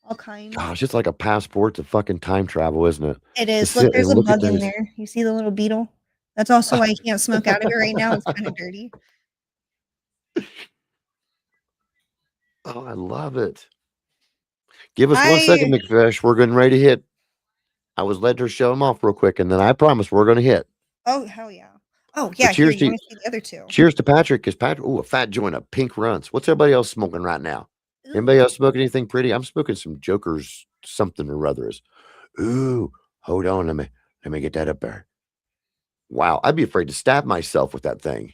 All kinds. Gosh, it's like a passport to fucking time travel, isn't it? It To is. sit Look, there's and a look at bug in those. there. You see the little beetle? That's also why I can't smoke out of it right now. It's kind of dirty. Oh, I love it. Give us 1 second, McFish. We're getting ready to hit. I was letting her show them off real quick, and then I promise we're going to hit. Oh, hell yeah. Oh, yeah. Here, cheers you to- want to see the other two? Cheers to Patrick, because Patrick, a fat joint of pink runts. What's everybody else smoking right now? Anybody else smoking anything pretty? I'm smoking some Joker's something or others. Ooh, hold on, let me get that up there. Wow, I'd be afraid to stab myself with that thing.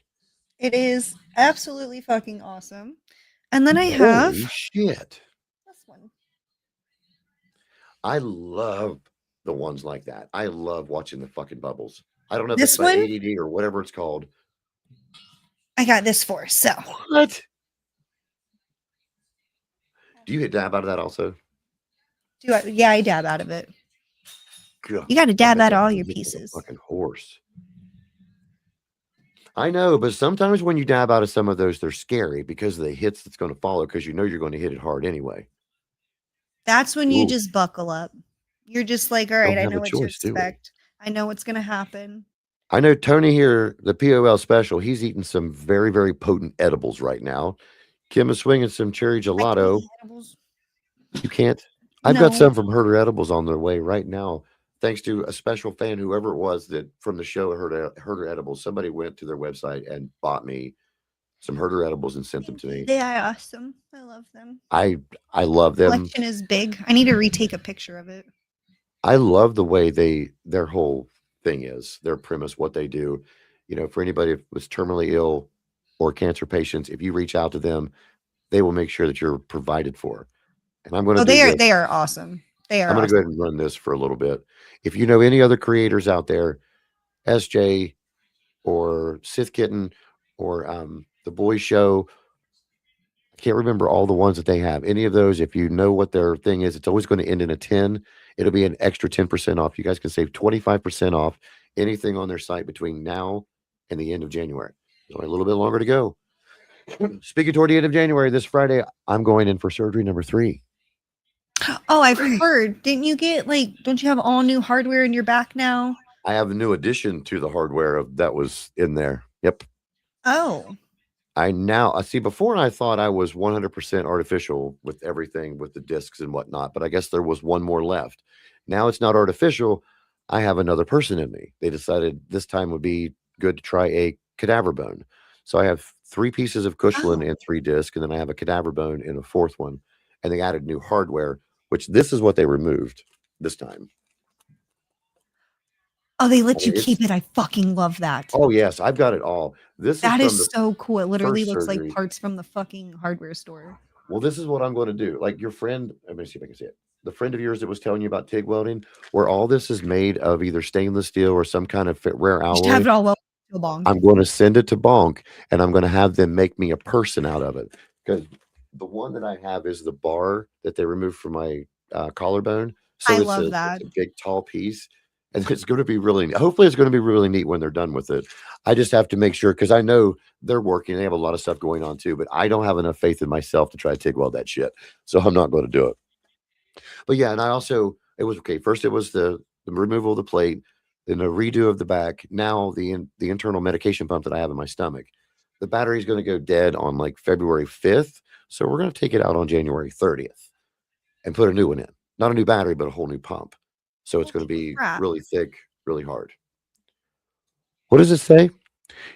It is absolutely fucking awesome. And then I have Holy shit. this one. I love the ones like that. I love watching the fucking bubbles. I don't know if This it's my one? ADD or whatever it's called. I got this for. So What? Do you hit dab out of that also? yeah, I dab out of it. God, You got to dab I bet out all you your hit like a pieces. fucking horse. I know, but sometimes when you dab out of some of those, they're scary because of the hits that's going to follow because you know you're going to hit it hard anyway. That's when you Ooh. just buckle up. You're just like, all right, Don't I have know a what choice, to do we? expect. I know what's going to happen. I know Tony here, the POL special, he's eating some very, very potent edibles right now. Kim is swinging some cherry I can't gelato. eat edibles. You can't? I've got No. some from Herder Edibles on their way right now. Thanks to a special fan, whoever it was that from the show Herder Edibles, somebody went to their website and bought me some Herder Edibles and sent them to me. They are awesome. I love them. I love them. Collection is big. I need to retake a picture of it. I love the way their whole thing is, their premise, what they do. You know, for anybody who's terminally ill or cancer patients, if you reach out to them, they will make sure that you're provided for. And I'm going to they are awesome. They are I'm going to awesome. go ahead and run this for a little bit. If you know any other creators out there, SJ or Sith Kitten or The Boy Show, I can't remember all the ones that they have. Any of those, if you know what their thing is, it's always going to end in a 10. It'll be an extra 10% off. You guys can save 25% off anything on their site between now and the end of January. There's only a little bit longer to go. Speaking toward the end of January, this Friday, I'm going in for surgery number 3. Oh, I've heard. Didn't you get don't you have all new hardware in your back now? I have a new addition to the hardware of that was in there. Yep. Oh. I see. Before I thought I was 100% artificial with everything with the discs and whatnot, but I guess there was one more left. Now it's not artificial. I have another person in me. They decided this time would be good to try a cadaver bone. So I have 3 pieces of Cushland and 3 discs, and then I have a cadaver bone in a 4th one. And they added new hardware, which this is what they removed this time. Oh, they let you keep it. I fucking love that. Oh yes, I've got it all. That is is so cool. It literally first looks surgery. like parts from the fucking hardware store. Well, this is what I'm going to do. Like your friend, let me see if I can see it. The friend of yours that was telling you about TIG welding, where all this is made of either stainless steel or some kind of rare You alloy. should have it all well to a bong. I'm going to send it to Bonk, and I'm going to have them make me a person out of it. Because the one that I have is the bar that they removed from my collarbone. So I it's love that. It's a big, tall piece. And it's going to be really, hopefully it's going to be really neat when they're done with it. I just have to make sure, because I know they're working. They have a lot of stuff going on too, but I don't have enough faith in myself to try to TIG weld that shit. So I'm not going to do it. But yeah, and I also, it was okay. First, it was the removal of the plate, then the redo of the back. Now the internal medication pump that I have in my stomach. The battery is going to go dead on like February 5th. So we're going to take it out on January 30th and put a new one in. Not a new battery, but a whole new pump. So it's going to be really thick, really hard. What does it say?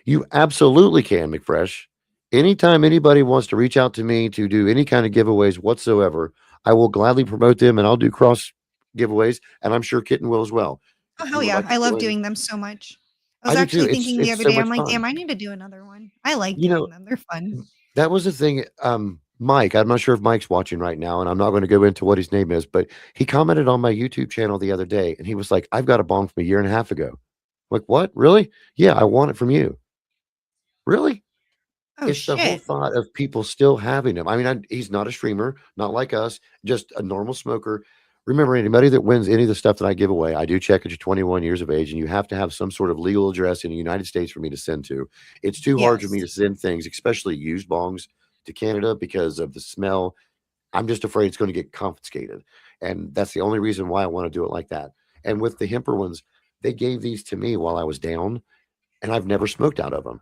You absolutely can, McFresh. Anytime anybody wants to reach out to me to do any kind of giveaways whatsoever, I will gladly promote them, and I'll do cross giveaways, and I'm sure Kitten will as well. Oh, If you hell would yeah. like to I love join, doing them so much. I I was do too. actually thinking the It's other so day, much I'm like, fun. damn, I need to do another one. I like You know, doing them. They're fun. that was the thing. Mike, I'm not sure if Mike's watching right now, and I'm not going to go into what his name is, but he commented on my YouTube channel the other day, and he was like, "I've got a bong from a year and a half ago." I'm like, what? Really? Yeah, I want it from you. Really? Oh, It's the whole shit. thought of people still having them. I mean, he's not a streamer, not like us, just a normal smoker. Remember, anybody that wins any of the stuff that I give away, I do check that you're 21 years of age and you have to have some sort of legal address in the United States for me to send to. It's too hard for me Yes. to send things, especially used bongs, to Canada because of the smell. I'm just afraid it's going to get confiscated. And that's the only reason why I want to do it like that. And with the Hemper ones, they gave these to me while I was down, and I've never smoked out of them.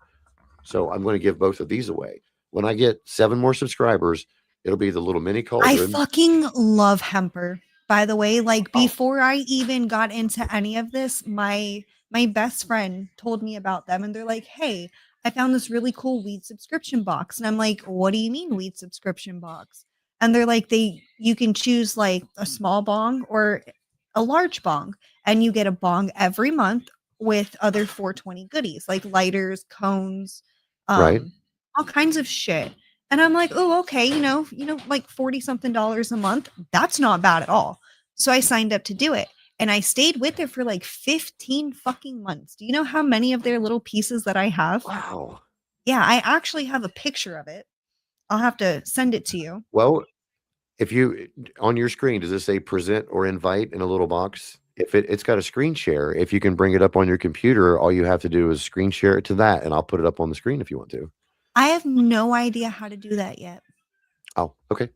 So I'm going to give both of these away. When I get 7 more subscribers, it'll be the little mini I cauldron. fucking love Hemper. By the way, like Oh, before I even got into any of this, my best friend told me about them and they're like, "Hey, I found this really cool weed subscription box." And I'm like, "What do you mean weed subscription box?" And they're like, "They you can choose like a small bong or a large bong and you get a bong every month with other 420 goodies like lighters, cones, right. um all kinds of shit." And I'm like, "Oh, okay, like 40 something dollars a month. That's not bad at all." So I signed up to do it. And I stayed with it for like 15 fucking months. Do you know how many of their little pieces that I have? Wow. Yeah, I actually have a picture of it. I'll have to send it to you. Well, if you on your screen, does it say present or invite in a little box? If it's got a screen share, if you can bring it up on your computer, all you have to do is screen share it to that, and I'll put it up on the screen if you want to. I have no idea how to do that yet. Oh, okay.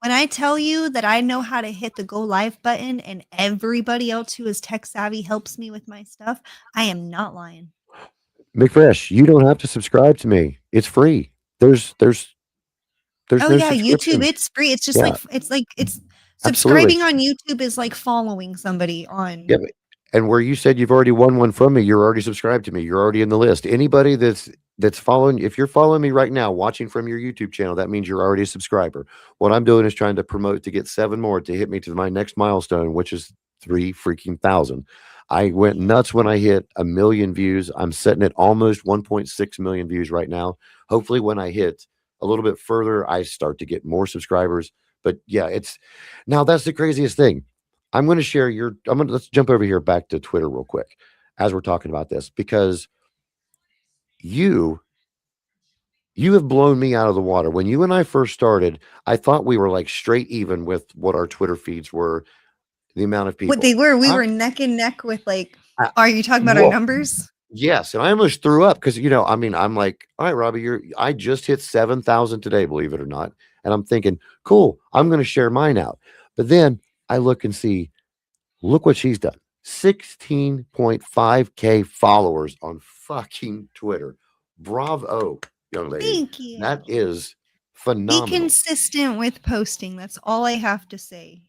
When I tell you that I know how to hit the go live button and everybody else who is tech savvy helps me with my stuff, I am not lying. McFresh, you don't have to subscribe to me. It's free. There's Oh no yeah, YouTube, subscription. it's free. It's just Yeah, it's absolutely. subscribing on YouTube is like following somebody Yeah, on. and where you said you've already won one from me, you're already subscribed to me. You're already in the list. Anybody that's following, if you're following me right now, watching from your YouTube channel, that means you're already a subscriber. What I'm doing is trying to promote to get 7 more to hit me to my next milestone, which is 3 freaking thousand. I went nuts when I hit 1 million views. I'm sitting at almost 1.6 million views right now. Hopefully, when I hit a little bit further, I start to get more subscribers. But yeah, it's now that's the craziest thing. I'm going to share your. Let's jump over here back to Twitter real quick as we're talking about this because you you have blown me out of the water. When you and I first started, I thought we were like straight even with what our Twitter feeds were, the amount of What people. they were, we I, were neck and neck with like. I Are you talking about our whoa, numbers? yes, and I almost threw up because I mean, I'm like, all right, Robbie, I just hit 7,000 today, believe it or not, and I'm thinking, cool, I'm going to share mine out, but then I look and see. Look what she's done. 16.5K followers on fucking Twitter. Bravo, young lady. Thank you. That is Be phenomenal. consistent with posting. That's all I have to say.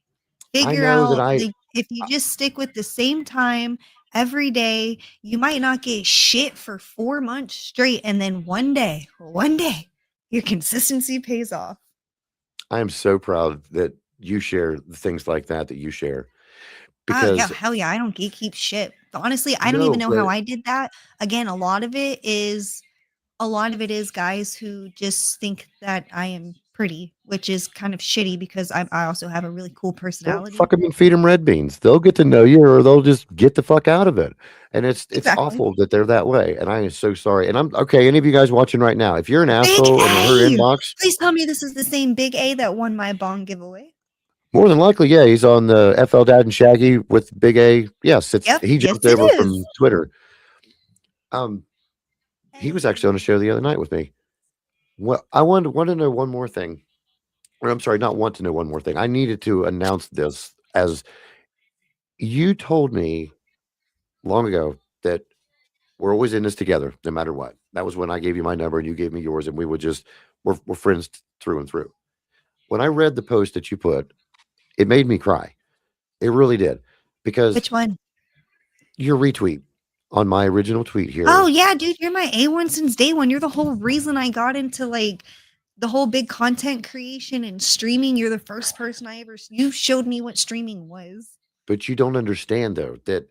I Figure know that out like if you just stick with the same time every day, you might not get shit for 4 months straight and then one day your consistency pays off. I am so proud that you share the things like that you share Oh yeah, because hell yeah, I don't gatekeep shit. Honestly, I don't even no, know how but I did that. Again, a lot of it is guys who just think that I am pretty, which is kind of shitty because I also have a really cool well, personality. fuck them and feed them red beans. They'll get to know you or they'll just get the fuck out of it. And it's Exactly. awful that they're that way. And I am so sorry. And I'm okay. Any of you guys watching right now, if you're an Big asshole in her A! inbox, Please tell me this is the same Big A that won my bong giveaway. more than likely, yeah, he's on the FL Dad and Shaggy with Big A. Yes, Yep, he yes jumped it over is. from Twitter. Um, he was actually on a And show the other night with me. Well, I want to know one more thing. Or I'm sorry, not want to know one more thing. I needed to announce this as you told me long ago that we're always in this together, no matter what. That was when I gave you my number and you gave me yours, and we would just we're friends through and through. When I read the post that you put, it made me cry. It really did because which one? your retweet on my original tweet Oh here. yeah, dude, you're my A1 since day one. You're the whole reason I got into like the whole big content creation and streaming. You're the first person you showed me what streaming was. But you don't understand though that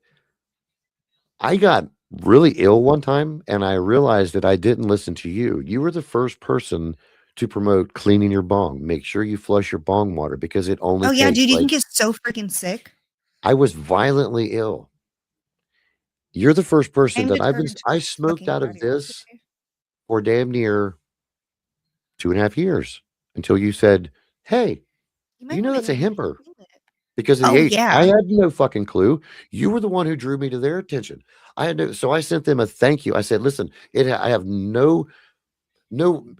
I got really ill one time and I realized that I didn't listen to you. You were the first person to promote cleaning your bong. Make sure you flush your bong water because it only Oh yeah, takes dude, you can like get so freaking sick. I was violently ill. You're the first person I'm that determined to I smoked fucking out get out of of here this today. for damn near 2.5 years until you said, "Hey, You you might know want to that's a go ahead and hemper clean it. because of the Oh H." I yeah. had no fucking clue. You were the one who drew me to their attention. I had no, so I sent them a thank you. I said, "Listen, I have no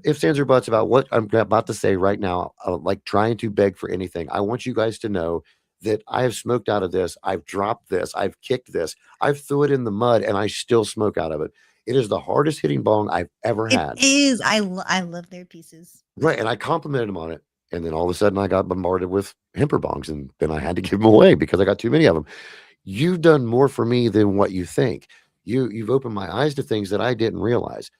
ifs, ands, or buts about what I'm about to say right now, like trying to beg for anything. I want you guys to know that I have smoked out of this. I've dropped this. I've kicked this. I've threw it in the mud and I still smoke out of it. It is the hardest hitting bong I've ever It had." is. I love their pieces. Right. And I complimented him on it. And then all of a sudden I got bombarded with hemper bongs and then I had to give them away because I got too many of them. You've done more for me than what you think. You've opened my eyes to things that I didn't realize.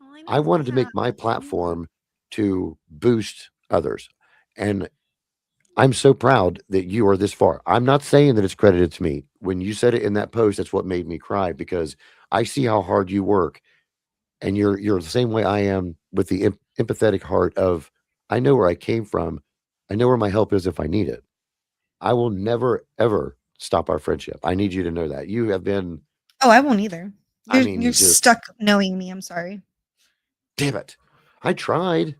Oh, I I know wanted to that. make my platform to boost others. And I'm so proud that you are this far. I'm not saying that it's credited to me. When you said it in that post, that's what made me cry because I see how hard you work. And you're the same way I am with the empathetic heart of I know where I came from. I know where my help is if I need it. I will never ever stop our friendship. I need you to know that. You have been, Oh, I won't either. I You're mean, just stuck knowing me. I'm sorry. damn it. I tried.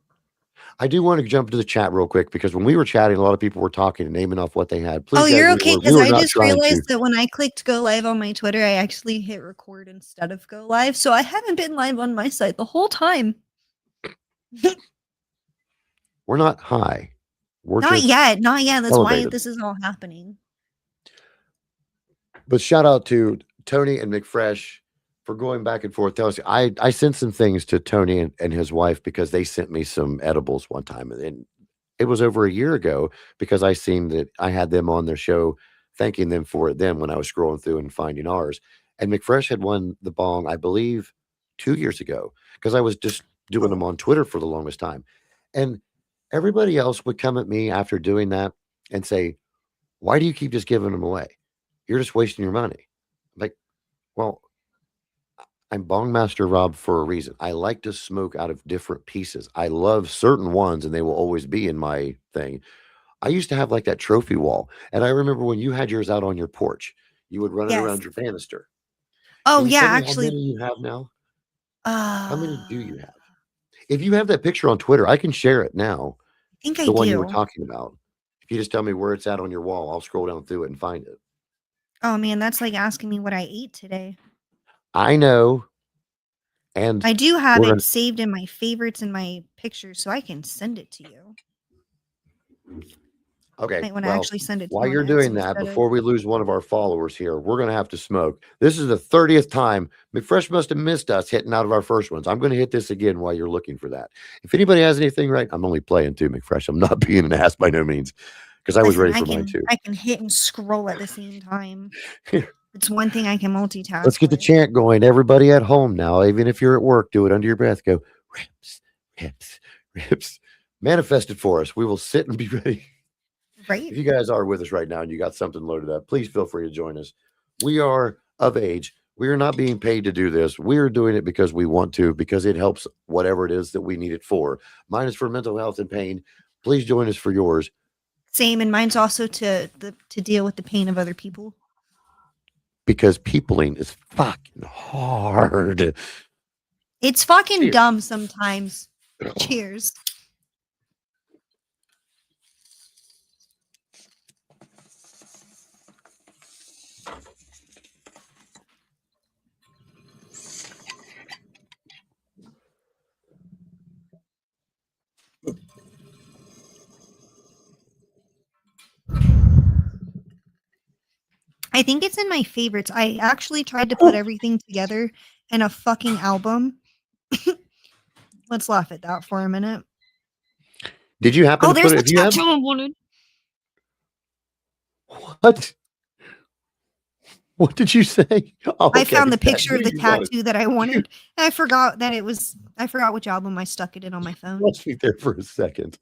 I do want to jump to the chat real quick because when we were chatting, a lot of people were talking and naming off what they had. Oh, Please, guys, you're okay we because were I not just trying to. realized that when I clicked go live on my Twitter, I actually hit record instead of go live. So I haven't been live on my site the whole time. We're not high. We're Not just yet. Not yet. That's why elevated. this is all happening. But shout out to Tony and McFresh for going back and forth. Tell us, I sent some things to Tony and his wife because they sent me some edibles one time, and it was over a year ago because I seen that I had them on their show, thanking them for it then when I was scrolling through and finding ours. And McFresh had won the bong, I believe, 2 years ago because I was just doing them Oh, on Twitter for the longest time. And everybody else would come at me after doing that and say, "Why do you keep just giving them away? You're just wasting your money." Like, well, I'm Bong Master Rob for a reason. I like to smoke out of different pieces. I love certain ones, and they will always be in my thing. I used to have like that trophy wall, and I remember when you had yours out on your porch, you would run it yes. around your banister. Oh, Can you yeah. tell me how Actually, many you have now? How many do I you have? If you have that picture on Twitter, I can share it now. think I The one you were do. talking about. If you just tell me where it's at on your wall, I'll scroll down through it and find it. Oh, man. That's like asking me what I ate today. I know, and I do have we're it gonna saved in my favorites in my pictures, so I can send it to you. okay, Might want to well, actually send it to while you on you're X doing that, instead of. before we lose one of our followers here, we're gonna have to smoke. This is the 30th time. McFresh must have missed us hitting out of our first ones. I'm gonna hit this again while you're looking for that. If anybody has anything right, I'm only playing too, McFresh. I'm not being an ass by no means, because I was Listen, ready for mine too. I can hit and scroll at the same time. Here, It's one thing I can let's multitask get the with. chant going. Everybody at home now, even if you're at work, do it under your breath. Go rips, rips, rips. Manifest it for us. We will sit and be ready. Right? If you guys are with us right now and you got something loaded up, please feel free to join us. We are of age. We are not being paid to do this. We are doing it because we want to, because it helps whatever it is that we need it for. Mine is for mental health and pain. Please join us for yours Same, and mine's also to deal with the pain of other people. because peopling is fucking hard. It's fucking Cheers. dumb sometimes. Cheers. I think it's in my favorites. I actually tried to put everything together in a fucking album. Let's laugh at that for a minute. Did you happen Oh, to put there's it? the If you have tattoo I wanted. what? What did you say? Oh, I okay. found the The picture tattoo of the you wanted. tattoo that I wanted. And I forgot that it was. I forgot which album I stuck it in on my phone. Let's be there for a second.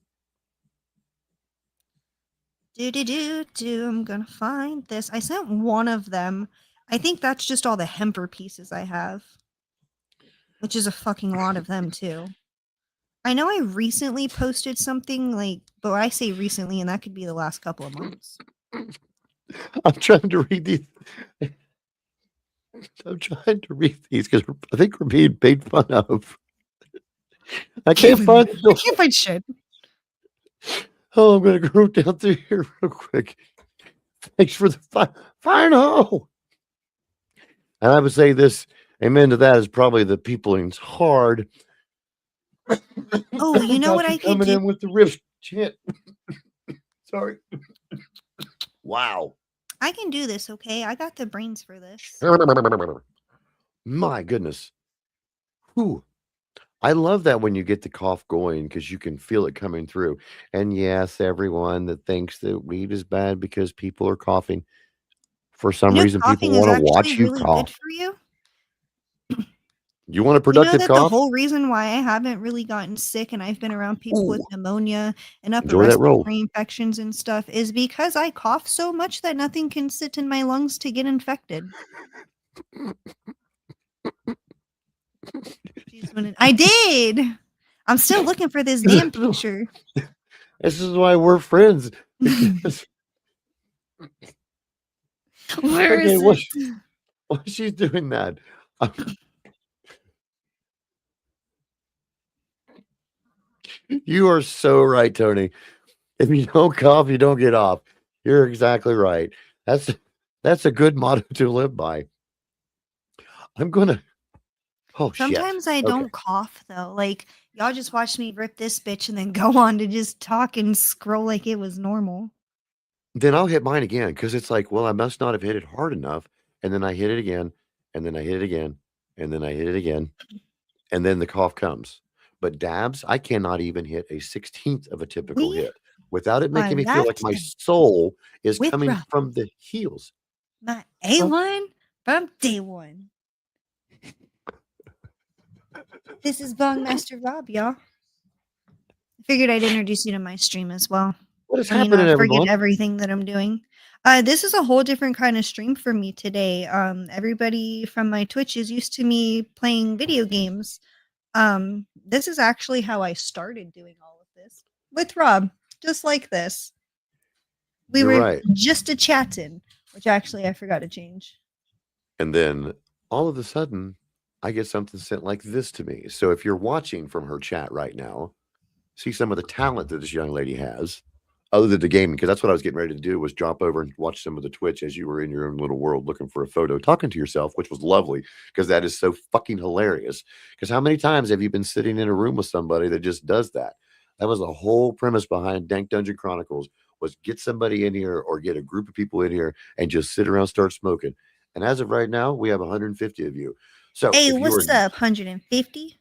I'm gonna find this. I sent one of them. I think that's just all the hemper pieces I have, which is a fucking lot of them too. I know I recently posted something like, but I say recently, and that could be the last couple of months. I'm trying to read these. I'm trying to read these because I think we're being made fun of. I can't find. I can't find shit. Oh, I'm going to go down through here real quick. Thanks for the final. And I would say this, amen to that, is probably the peopling's hard. Oh, you know what I could coming do? in with the riff chant. Sorry. Wow. I can do this, okay? I got the brains for this. My goodness. Whew. I love that when you get the cough going because you can feel it coming through. And yes, everyone that thinks that weed is bad because people are coughing, for some You know, reason, people coughing is want to actually watch you really good cough. for you. You want a You know productive that the cough? whole reason why I haven't really gotten sick and I've been around people with Ooh, pneumonia and upper enjoy that roll. respiratory infections and stuff is because I cough so much that nothing can sit in my lungs to get infected. I did. I'm still looking for this damn picture. This is why we're friends. Because Where okay, is it? why she's doing that? You are so right, Tony. If you don't cough, you don't get off. You're exactly right. That's a good motto to live by. I'm gonna. Oh shit. Sometimes I Okay. don't cough though. Like y'all just watch me rip this bitch and then go on to just talk and scroll like it was normal. Then I'll hit mine again because it's like, well, I must not have hit it hard enough. And then I hit it again, and then I hit it again, and then I hit it again, and then the cough comes. But dabs, I cannot even hit a 16th of a typical We hit without it are making me feel like that my soul is with coming Rob, from the heels. my Huh? A1 from day one. This is Bongmaster Rob, y'all. I figured I'd introduce you to my stream as well. What is Let me happening, not forget everyone? everything that I'm doing. This is a whole different kind of stream for me today. Everybody from my Twitch is used to me playing video games. This is actually how I started doing all of this with Rob, just like this. We You're were right. just a chatting, which actually I forgot to change. And then all of a sudden, I get something sent like this to me. So if you're watching from her chat right now, see some of the talent that this young lady has, other than the gaming, because that's what I was getting ready to do was drop over and watch some of the Twitch as you were in your own little world looking for a photo, talking to yourself, which was lovely because that is so fucking hilarious. Because how many times have you been sitting in a room with somebody that just does that? That was the whole premise behind Dank Dungeon Chronicles was get somebody in here or get a group of people in here and just sit around, start smoking. And as of right now, we have 150 of you. So Hey, if you are what's up, 150?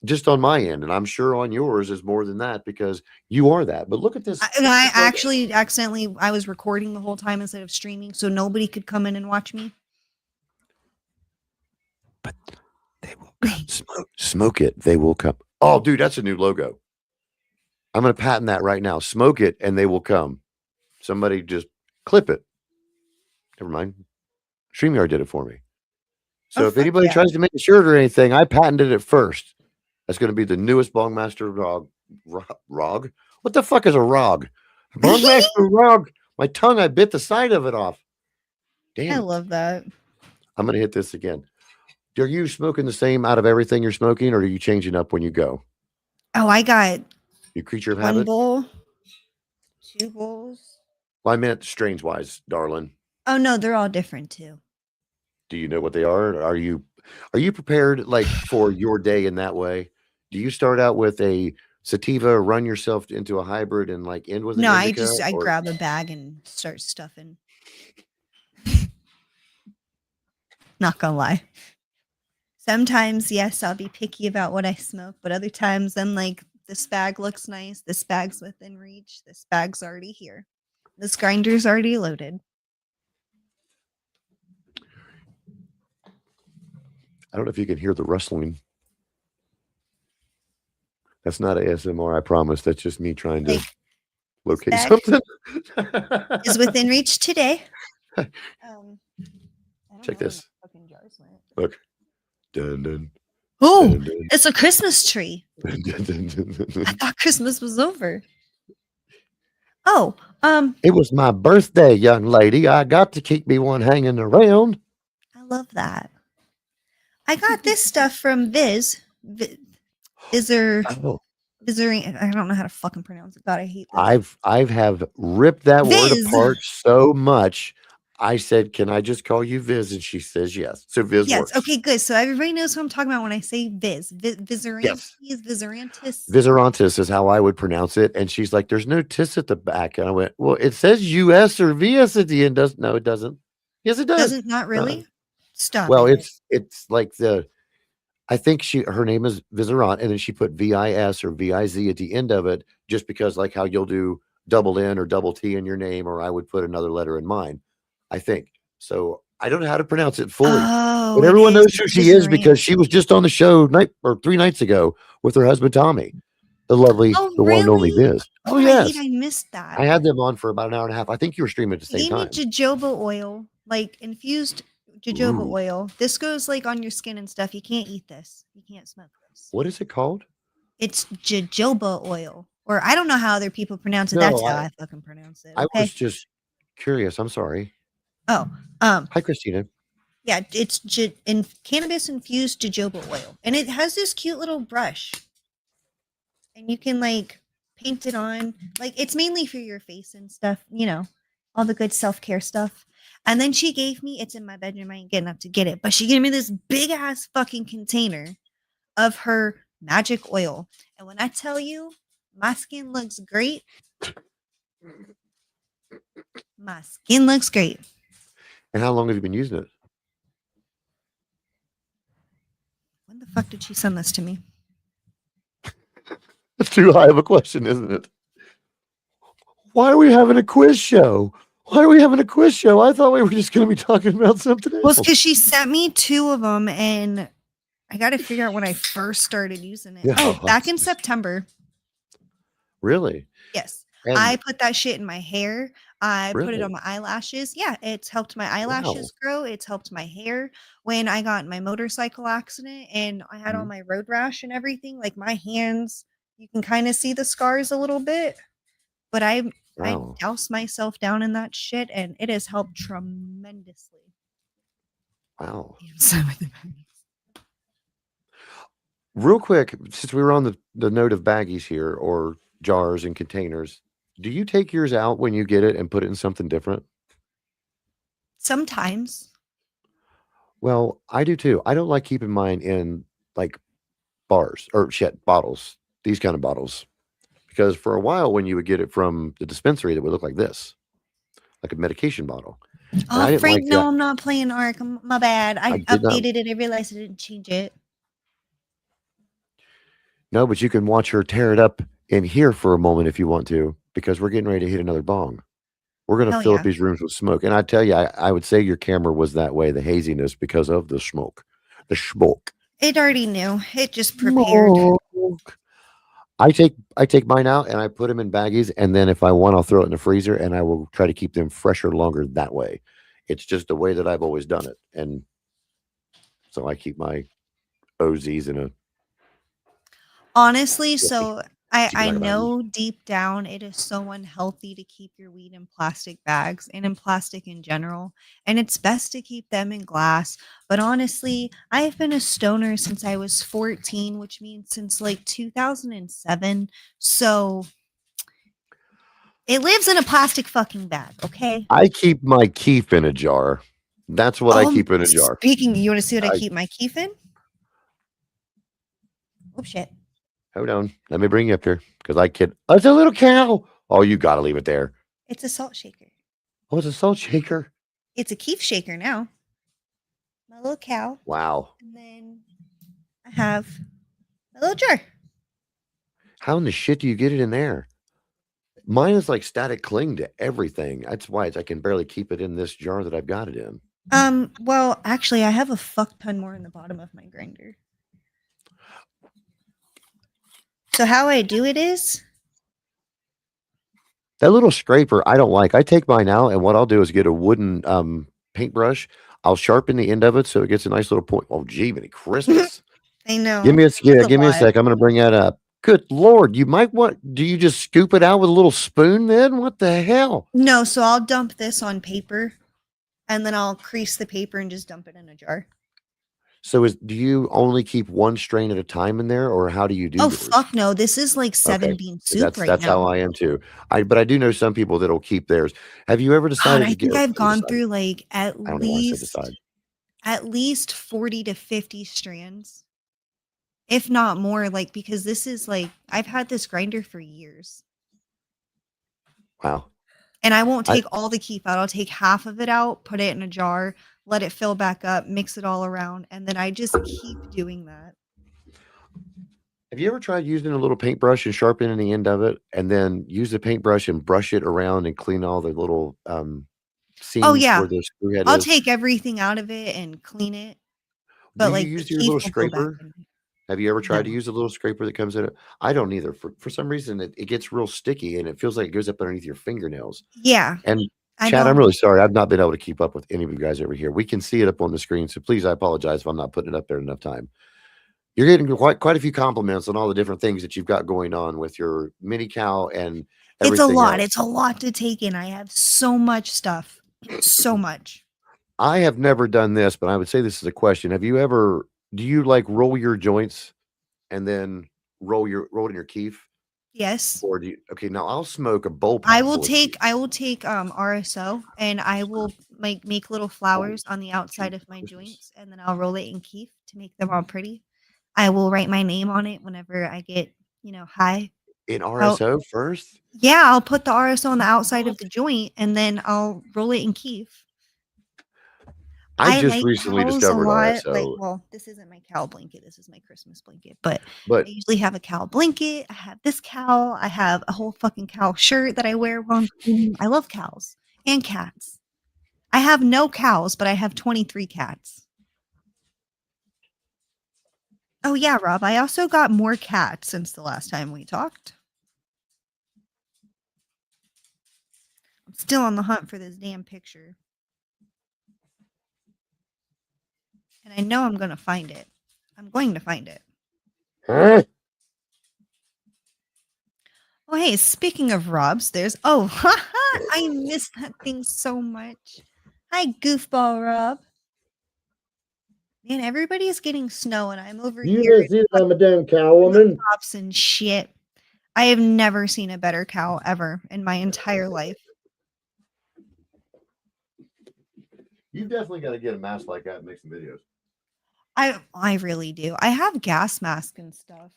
just on my end, and I'm sure on yours is more than that because you are that. But look at this. I actually accidentally I was recording the whole time instead of streaming, so nobody could come in and watch me. But they will come. Smoke it. They will come. Oh, dude, that's a new logo. I'm going to patent that right now. Smoke it and they will come. Somebody just clip it. Never mind. StreamYard did it for me. So Oh, if fuck anybody yeah. tries to make a shirt or anything, I patented it first. That's going to be the newest Bongmaster Rog. What the fuck is a Rog? Bongmaster Rog. My tongue, I bit the side of it off. Damn I it. love that. I'm going to hit this again. Are you smoking the same out of everything you're smoking, or are you changing up when you go? Oh, I got You creature of one habit? bowl, 2 bowls. Well, I meant strange wise, darling. Oh no, they're all different too. Do you know what they are? Are you prepared like for your day in that way? Do you start out with a sativa, run yourself into a hybrid, and like end with an No, indica? I Or grab a bag and start stuffing. Not gonna lie. Sometimes, yes, I'll be picky about what I smoke, but other times I'm like, this bag looks nice. This bag's within reach. This bag's already here. This grinder's already loaded. I don't know if you can hear the rustling. That's not ASMR, I promise. That's just me trying to. Like, locate bag something. is within reach today. I don't Check know where this. my fucking jars went. Look. Dun, dun, Oh, dun, dun, it's a Christmas tree. dun, dun, dun, dun, I dun. thought Christmas was over. Oh, It was my birthday, young lady. I got to keep me one hanging around. I love that. I got this stuff from Vizzer. Oh, I don't know how to fucking pronounce it. God, I hate this. I've have ripped that word Viz. apart so much. I said, "Can I just call you Viz?" And she says, "Yes." So Viz Yes. works. Okay, good. So everybody knows who I'm talking about when I say Vizerantes, Yes. Vizerantis. Vizerantis is how I would pronounce it. And she's like, "There's no tis at the back." And I went, "Well, it says US or VS at the end." Does no, it doesn't. Yes, it does. Doesn't not really? Stop Well, it. it's like I think her name is Viserant, and then she put VIS or VIZ at the end of it, just because like how you'll do double N or double T in your name, or I would put another letter in mine. I think so. I don't know how to pronounce it fully, Oh, but it everyone is knows who she is because she was just on the show 3 nights ago with her husband Tommy, the lovely, Oh, the one and only really? Viz. Oh I hate yes, I missed that. I had them on for about an hour and a half. I think you were streaming at the They same gave me time. jojoba oil, like infused jojoba Ooh. oil. This goes like on your skin and stuff. You can't eat this. You can't smoke this. What is it called? It's jojoba oil. Or I don't know how other people pronounce it. That's No, how I fucking pronounce it. I Okay. was just curious. I'm sorry. Oh, Hi, Christina. yeah, it's cannabis infused jojoba oil, and it has this cute little brush, and you can like paint it on. Like it's mainly for your face and stuff, all the good self care stuff. And then she gave me, it's in my bedroom. I ain't getting up to get it, but she gave me this big ass fucking container of her magic oil. And when I tell you, my skin looks great. My skin looks great. And how long have you been using it? When the fuck did she send this to me? That's too high of a question, isn't it? Why are we having a quiz show? Why are we having a quiz show? I thought we were just going to be talking about something else. Well, it's because she sent me 2 of them, and I got to figure out when I first started using it. Yeah. Oh, back in September. Really? Yes. And I put that shit in my hair. I put it Really? on my eyelashes. Yeah, it's helped my eyelashes grow. It's helped my hair. When I got in my motorcycle accident and I had all my road rash and everything, like my hands, you can kind of see the scars a little bit. But I wow. doused myself down in that shit, and it has helped tremendously. Wow. Same with the baggies. Real quick, since we were on the note of baggies here or jars and containers, do you take yours out when you get it and put it in something different? Sometimes. Well, I do too. I don't like keeping mine in like bars or bottles, these kind of bottles. Because for a while, when you would get it from the dispensary, that would look like this, like a medication bottle. And I Oh, didn't Frank, like no, that. I'm not playing Ark. My bad. I did not. updated it. I realized I didn't change it. No, but you can watch her tear it up in here for a moment if you want to, because we're getting ready to hit another bong. We're going to Hell fill up yeah. these rooms with smoke. And I tell you, I would say your camera was that way, the haziness, because of the smoke. The smoke. It already knew. It just prepared. Smoke. I take mine out and I put them in baggies, and then if I want, I'll throw it in the freezer, and I will try to keep them fresher longer that way. It's just the way that I've always done it, and so I keep my OZs in a. Honestly, so I Ziploc baggie. know deep down it is so unhealthy to keep your weed in plastic bags and in plastic in general. And it's best to keep them in glass. But honestly, I've been a stoner since I was 14, which means since like 2007. So it lives in a plastic fucking bag, okay? I keep my keef in a jar. That's what I keep in a jar. Speaking, you want to see what I keep my keef in? Oh shit. Hold on. Let me bring you up here because I kid. Oh, it's a little cow. Oh, you got to leave it there. It's a salt shaker. Oh, it's a salt shaker. It's a keef shaker now. My little cow. Wow. And then I have a little jar. How in the shit do you get it in there? Mine is like static cling to everything. That's why I can barely keep it in this jar that I've got it in. Well, actually, I have a fuck ton more in the bottom of my grinder. So how I do it is That little scraper, I don't like. I take mine out, and what I'll do is get a wooden paintbrush. I'll sharpen the end of it so it gets a nice little point. Oh, gee, many Christmas. I know. Give me a It's a give me a lot. sec. I'm going to bring that up. Good Lord, you might want. Do you just scoop it out with a little spoon? Then what the hell? No, so I'll dump this on paper, and then I'll crease the paper and just dump it in a jar. So do you only keep one strain at a time in there, or how do you do Oh yours? fuck no! This is like Okay, 7-bean soup right that's how now. I am too. But I do know some people that'll keep theirs. Have you ever God, decided I to get? think I've gone decided? through like I don't know why I said decide. at least 40 to 50 strands, if not more. Like because this is like I've had this grinder for years, Wow. and I won't I- take all the keef out. I'll take half of it out, put it in a jar, let it fill back up, mix it all around, and then I just keep doing that. Have you ever tried using a little paintbrush and sharpening the end of it, and then use the paintbrush and brush it around and clean all the little seams Oh yeah, where the screw head I'll is? take everything out of it and clean it, Do but you like the use your keef little will go back scraper? in it. Have you ever tried to No. use a little scraper that comes in it? I don't either. For some reason, it gets real sticky and it feels like it goes up underneath your fingernails. Yeah, And I Chad, I'm don't. really sorry. I've not been able to keep up with any of you guys over here. We can see it up on the screen, so please, I apologize if I'm not putting it up there enough time. You're getting quite a few compliments on all the different things that you've got going on with your mini cow and It's a everything lot. else. It's a lot to take in. I have so much stuff. So much. I have never done this, but I would say this is a question. Do you like roll your joints and then roll it in your keef? Yes. Or okay, now I'll smoke a bowl I pack will full of take keef. RSO and I will make little flowers on the outside of my Christmas. joints, and then I'll roll it in keef to make them all pretty. I will write my name on it whenever I get, high. In I'll RSO first? Yeah, I'll put the RSO on the outside of What? the joint and then I'll roll it in keef. I I just like recently cows a discovered lot. Like, RSO, well, this isn't my cow blanket. This is my Christmas blanket. But but I usually have a cow blanket. I have this cow. I have a whole fucking cow shirt that I wear while I'm cleaning. I love cows and cats. I have no cows, but I have 23 cats. Oh yeah, Rob. I also got more cats since the last time we talked. I'm still on the hunt for this damn picture. And I know I'm going to find it. I'm going to find it. huh? Oh, hey, speaking of Rob's, oh, I miss that thing so much. Hi, goofball Rob. Man, everybody's getting snow, and I'm over You here didn't see that I'm a damn cow woman. tops and shit. I have never seen a better cow ever in my entire life. You definitely got to get a mask like that and make some videos. I really do. I have gas mask and stuff.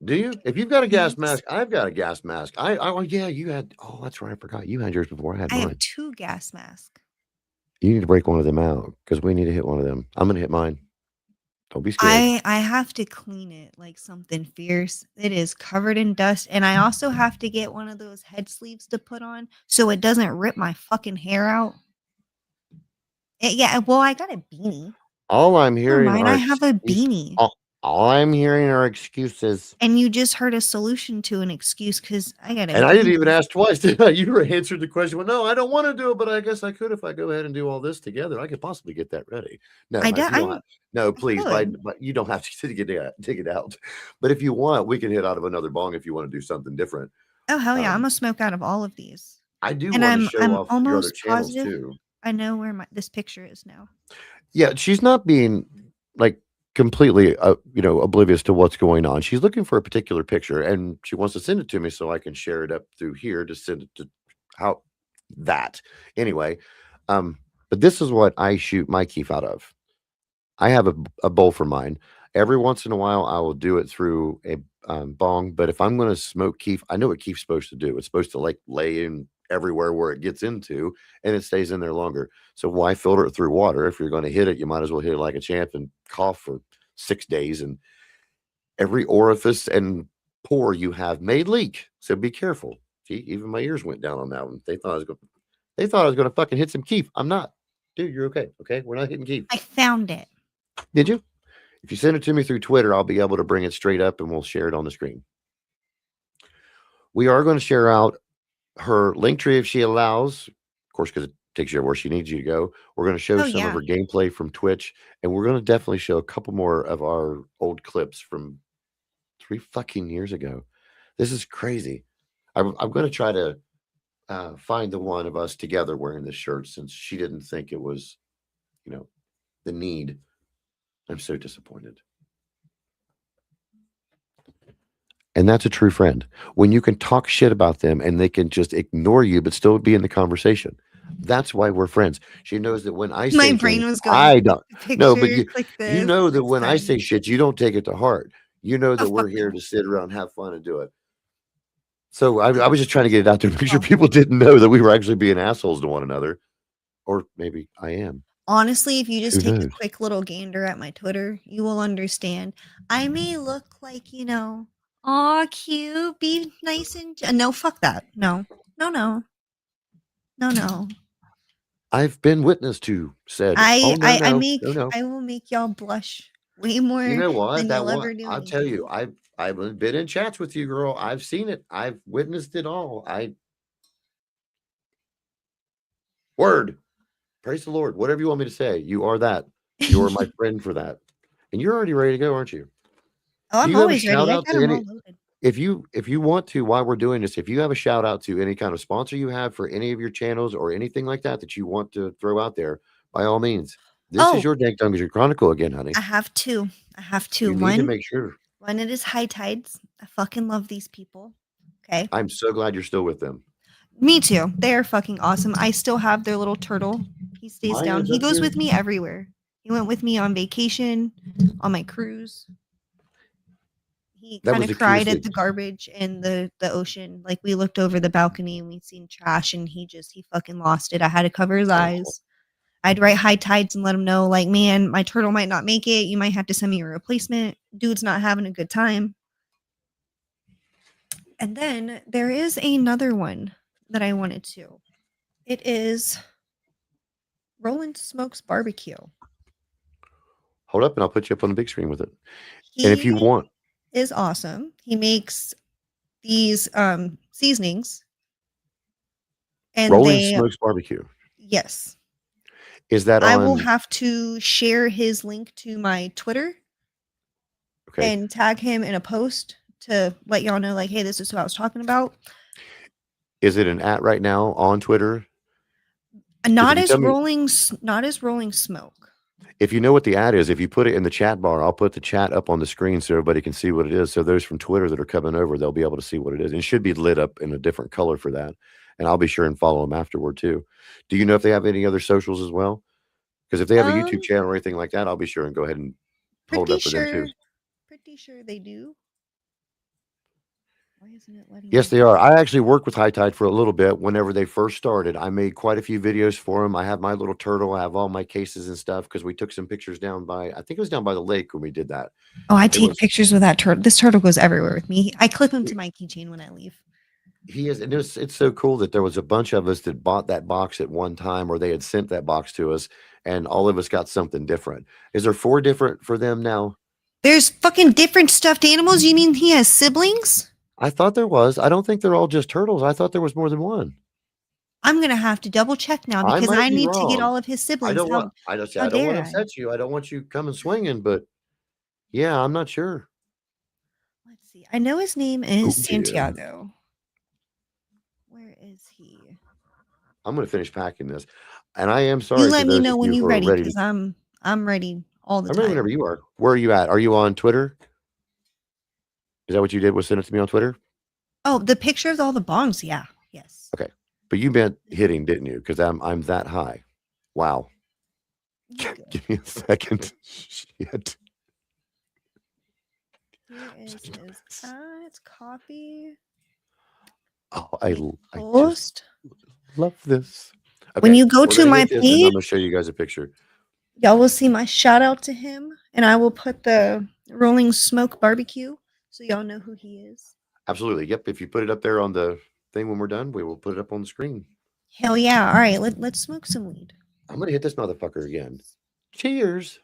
Do you? If you've got a gas Yes. mask, I've got a gas mask. Oh yeah, you had. Oh, that's right. I forgot. You had yours before I had I mine. have 2 gas masks. You need to break one of them out because we need to hit one of them. I'm gonna hit mine. Don't be scared. I have to clean it like something fierce. It is covered in dust, and I also have to get one of those head sleeves to put on so it doesn't rip my fucking hair out. Yeah, well, I got a beanie. All I'm Never hearing mind, are I have a excuses. beanie. All I'm hearing are excuses. And you just heard a solution to an excuse because I got a And I didn't even beanie. ask twice, did I? You answered the question. Well, no, I don't want to do it, but I guess I could if I go ahead and do all this together. I could possibly get that ready. No, I if you don't I have, no, please, could. but you don't have to dig it out. But if you want, we can hit out of another bong if you want to do something different. Oh, hell yeah, I'm Um, gonna smoke out of all of these. I do And want to show I'm off your other almost channels positive too. I know where this picture is now. Yeah, she's not being like completely oblivious to what's going on. She's looking for a particular picture and she wants to send it to me so I can share it up through here to send it to how that anyway. But this is what I shoot my keef out of. I have a bowl for mine. Every once in a while I will do it through a bong, but if I'm going to smoke keef, I know what keef's supposed to do. It's supposed to like lay in everywhere where it gets into and it stays in there longer. So why filter it through water? If you're going to hit it, you might as well hit it like a champ and cough for 6 days. And every orifice and pore you have may leak. So be careful. See, even my ears went down on that one. They thought I was going to fucking hit some keef. I'm not. Dude, you're okay. Okay. We're not hitting keef. I found it. Did you? If you send it to me through Twitter, I'll be able to bring it straight up and we'll share it on the screen. We are going to share out her link tree if she allows, of course, because it takes you where she needs you to go. We're going to show Oh some of yeah. her gameplay from Twitch, and we're going to definitely show a couple more of our old clips from 3 fucking years ago. This is crazy. I'm going to try to find the one of us together wearing this shirt since she didn't think it was, the need. I'm so disappointed. And that's a true friend. When you can talk shit about them and they can just ignore you but still be in the conversation. That's why we're friends. She knows that when I My say brain things, was going I like don't. the No, but picture like you this. know that It's when I fine. say shit, you don't take it to heart. You know Oh that we're fuck here no. to sit around, have fun, and do it. So I was just trying to get it out there to make sure Oh. people didn't know that we were actually being assholes to one another. Or maybe I am. Honestly, if you just Who take a knows? quick little gander at my Twitter, you will understand. I may look like, aw, cute, be nice and no, fuck that. No, no, no, no, no. I've been witness to said, oh, I, no, I, I no, make, no, no. I will make y'all blush way You more know what? than That you'll one, ever do I'll tell you, anything. I've been in chats with you, girl. I've seen it. I've witnessed it all. Word. Praise the Lord. Whatever you want me to say. You are that. You are my friend for that. And you're already ready to go, aren't you? Oh, Do I'm you have a always ready. shout I out got to them any all loaded. if you want to while we're doing this, if you have a shout out to any kind of sponsor you have for any of your channels or anything like that that you want to throw out there, by all means. This is Oh, your Dank Dungeon Chronicle again, honey. I have two. I have two. You need to make sure. One, it is High Tides. I fucking love these people. Okay. I'm so glad you're still with them. Me too. They are fucking awesome. I still have their little turtle. He stays Mine down. is He up goes here. with me everywhere. He went with me on vacation, on my cruise. He That kind was of the cutest cried at thing. the garbage in the ocean. Like we looked over the balcony and we seen trash and he fucking lost it. I had to cover his Oh, eyes. I'd write High Tides and let him know, like, man, my turtle might not make it. You might have to send me a replacement. Dude's not having a good time. And then there is another one that I wanted to. It is Roland Smokes Barbecue. hold up and I'll put you up on the big screen with it. And if you He want, is awesome. He makes these seasonings and Rolling they Smokes Barbecue. yes. Is that I will on? have to share his link to my Twitter Okay. and tag him in a post to let y'all know, like, hey, this is who I was talking about. Is it an at right now on Twitter? Not If you as tell me, rolling smoke. if you know what the ad is, if you put it in the chat bar, I'll put the chat up on the screen so everybody can see what it is. So those from Twitter that are coming over, they'll be able to see what it is. And it should be lit up in a different color for that. And I'll be sure and follow them afterward too. Do you know if they have any other socials as well? Because if they have a YouTube channel or anything like that, I'll be sure and go ahead and hold it Pretty up for them too. sure. Pretty sure they do. Why isn't it letting Yes, me? they are. I actually worked with High Tide for a little bit whenever they first started. I made quite a few videos for them. I have my little turtle. I have all my cases and stuff because we took some pictures down by, I think it was down by the lake when we did that. Oh, I It take was, pictures with that turtle. This turtle goes everywhere with me. I clip him to my keychain when I leave. he is, and it's so cool that there was a bunch of us that bought that box at one time or they had sent that box to us and all of us got something different. Is there 4 different for them now? There's fucking different stuffed animals. You mean he has siblings? I thought there was. I don't think they're all just turtles. I thought there was more than one. I'm gonna have to double check now I because might I be need to get wrong. all of his I siblings. don't want, I How don't want dare to I? upset you. I don't want you coming swinging, but yeah, I'm not sure. Let's see. I know his name Oh, is dear. Santiago. Where is he? I'm going to finish packing this. And I am You sorry to let me those know of when you you're who are ready ready to. because I'm ready all the I'm ready time. whenever you are. Where are you at? Are you on Twitter? Is that what you did? Was send it to me on Twitter? Oh, the picture of all the bongs. Yeah. Yes. Okay. But you meant hitting, didn't you? Because I'm that high. Wow. You good. Give me a second. Shit. Here is his it's copy. Oh, Link I just post. love this. When Okay. you go We're to going to my hit this and I'm page, going to show you guys a picture. y'all will see my shout out to him, and I will put the Rolling Smoke Barbecue so y'all know who he is. Absolutely. Yep. If you put it up there on the thing when we're done, we will put it up on the screen. Hell yeah! All right, let's smoke some weed. I'm going to hit this motherfucker again. Cheers.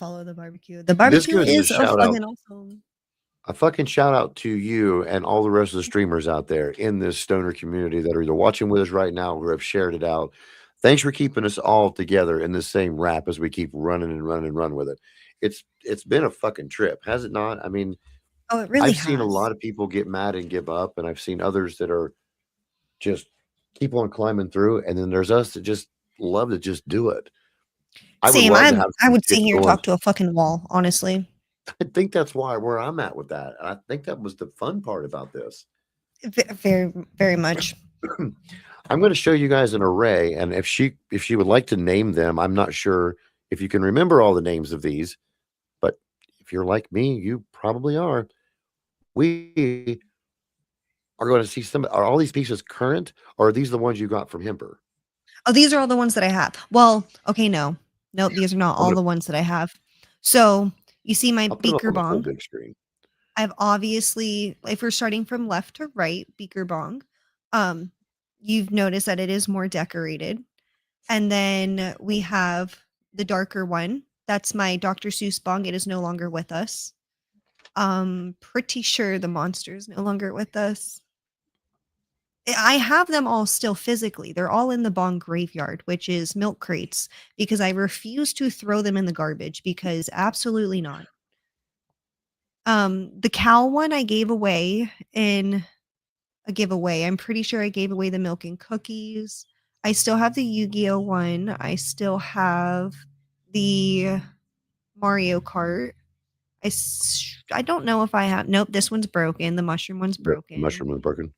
follow the barbecue. The This barbecue goes as a is shout out. fucking awesome. A fucking shout out to you and all the rest of the streamers out there in this stoner community that are either watching with us right now or have shared it out. Thanks for keeping us all together in the same rap as we keep running and running and running with it. It's been a fucking trip, has it not? I mean, Oh, it really I've seen a has. lot of people get mad and give up, and I've seen others that are just keep on climbing through, and then there's us that just love to just do it. I would Same. love to have I some would sit shit here and going. talk to a fucking wall, honestly. I think that's where I'm at with that. I think that was the fun part about this. Very, very much. I'm going to show you guys an array, and if she would like to name them, I'm not sure if you can remember all the names of these, but if you're like me, you probably are. We are going to see some. Are all these pieces current, or are these the ones you got from Hemper? Oh, these are all the ones that I have. Well, okay, no. Nope, these are not I'm all gonna the ones that I have. So you see my I'll put them up beaker on the full bong. big screen. I've obviously, if we're starting from left to right, beaker bong, you've noticed that it is more decorated. And then we have the darker one. That's my Dr. Seuss bong. It is no longer with us. Pretty sure the monster is no longer with us. I have them all still physically. They're all in the bong graveyard, which is milk crates, because I refuse to throw them in the garbage because absolutely not. The cow one I gave away in a giveaway. I'm pretty sure I gave away the milk and cookies. I still have the Yu-Gi-Oh one. I still have the Mario Kart. I don't know if I have. Nope, this one's broken. The mushroom one's The broken. mushroom is broken.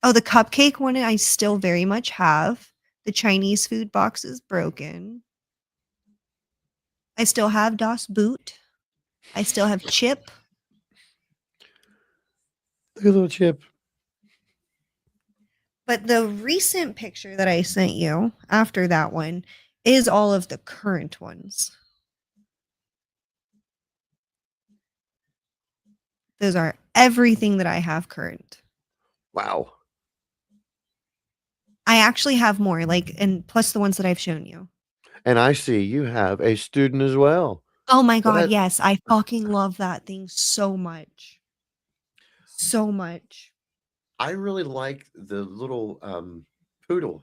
Oh, the cupcake one I still very much have. The Chinese food box is broken. I still have Das Boot. I still have Chip. Look at little Chip. But the recent picture that I sent you after that one is all of the current ones. Those are everything that I have current. Wow. I actually have more, like, and plus the ones that I've shown you. And I see you have a student as well. Oh my God, That- yes. I fucking love that thing so much. So much. I really like the little poodle.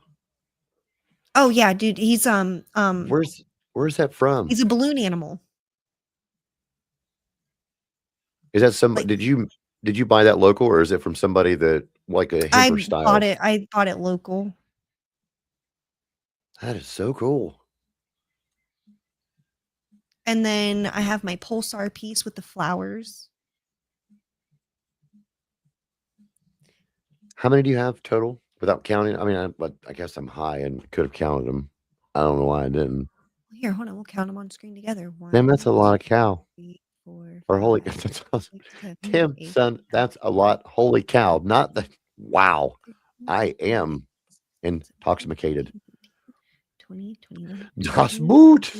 Oh yeah, dude, he's Where's that from? he's a balloon animal. Is that somebody? Like, Did you buy that local, or is it from somebody that like a I Hemper style? I bought it local. That is so cool. And then I have my pulsar piece with the flowers. How many do you have total without counting? I mean, I guess I'm high and could have counted them. I don't know why I didn't. Here, hold on, we'll count them on screen together. Damn, that's a lot of cow. 3, 4, Or holy, 5, that's awesome. 6, 7, Tim, 8, son, that's a lot. Holy cow! Not the wow. I am intoxicated. 20, 21, Das 22, Boot.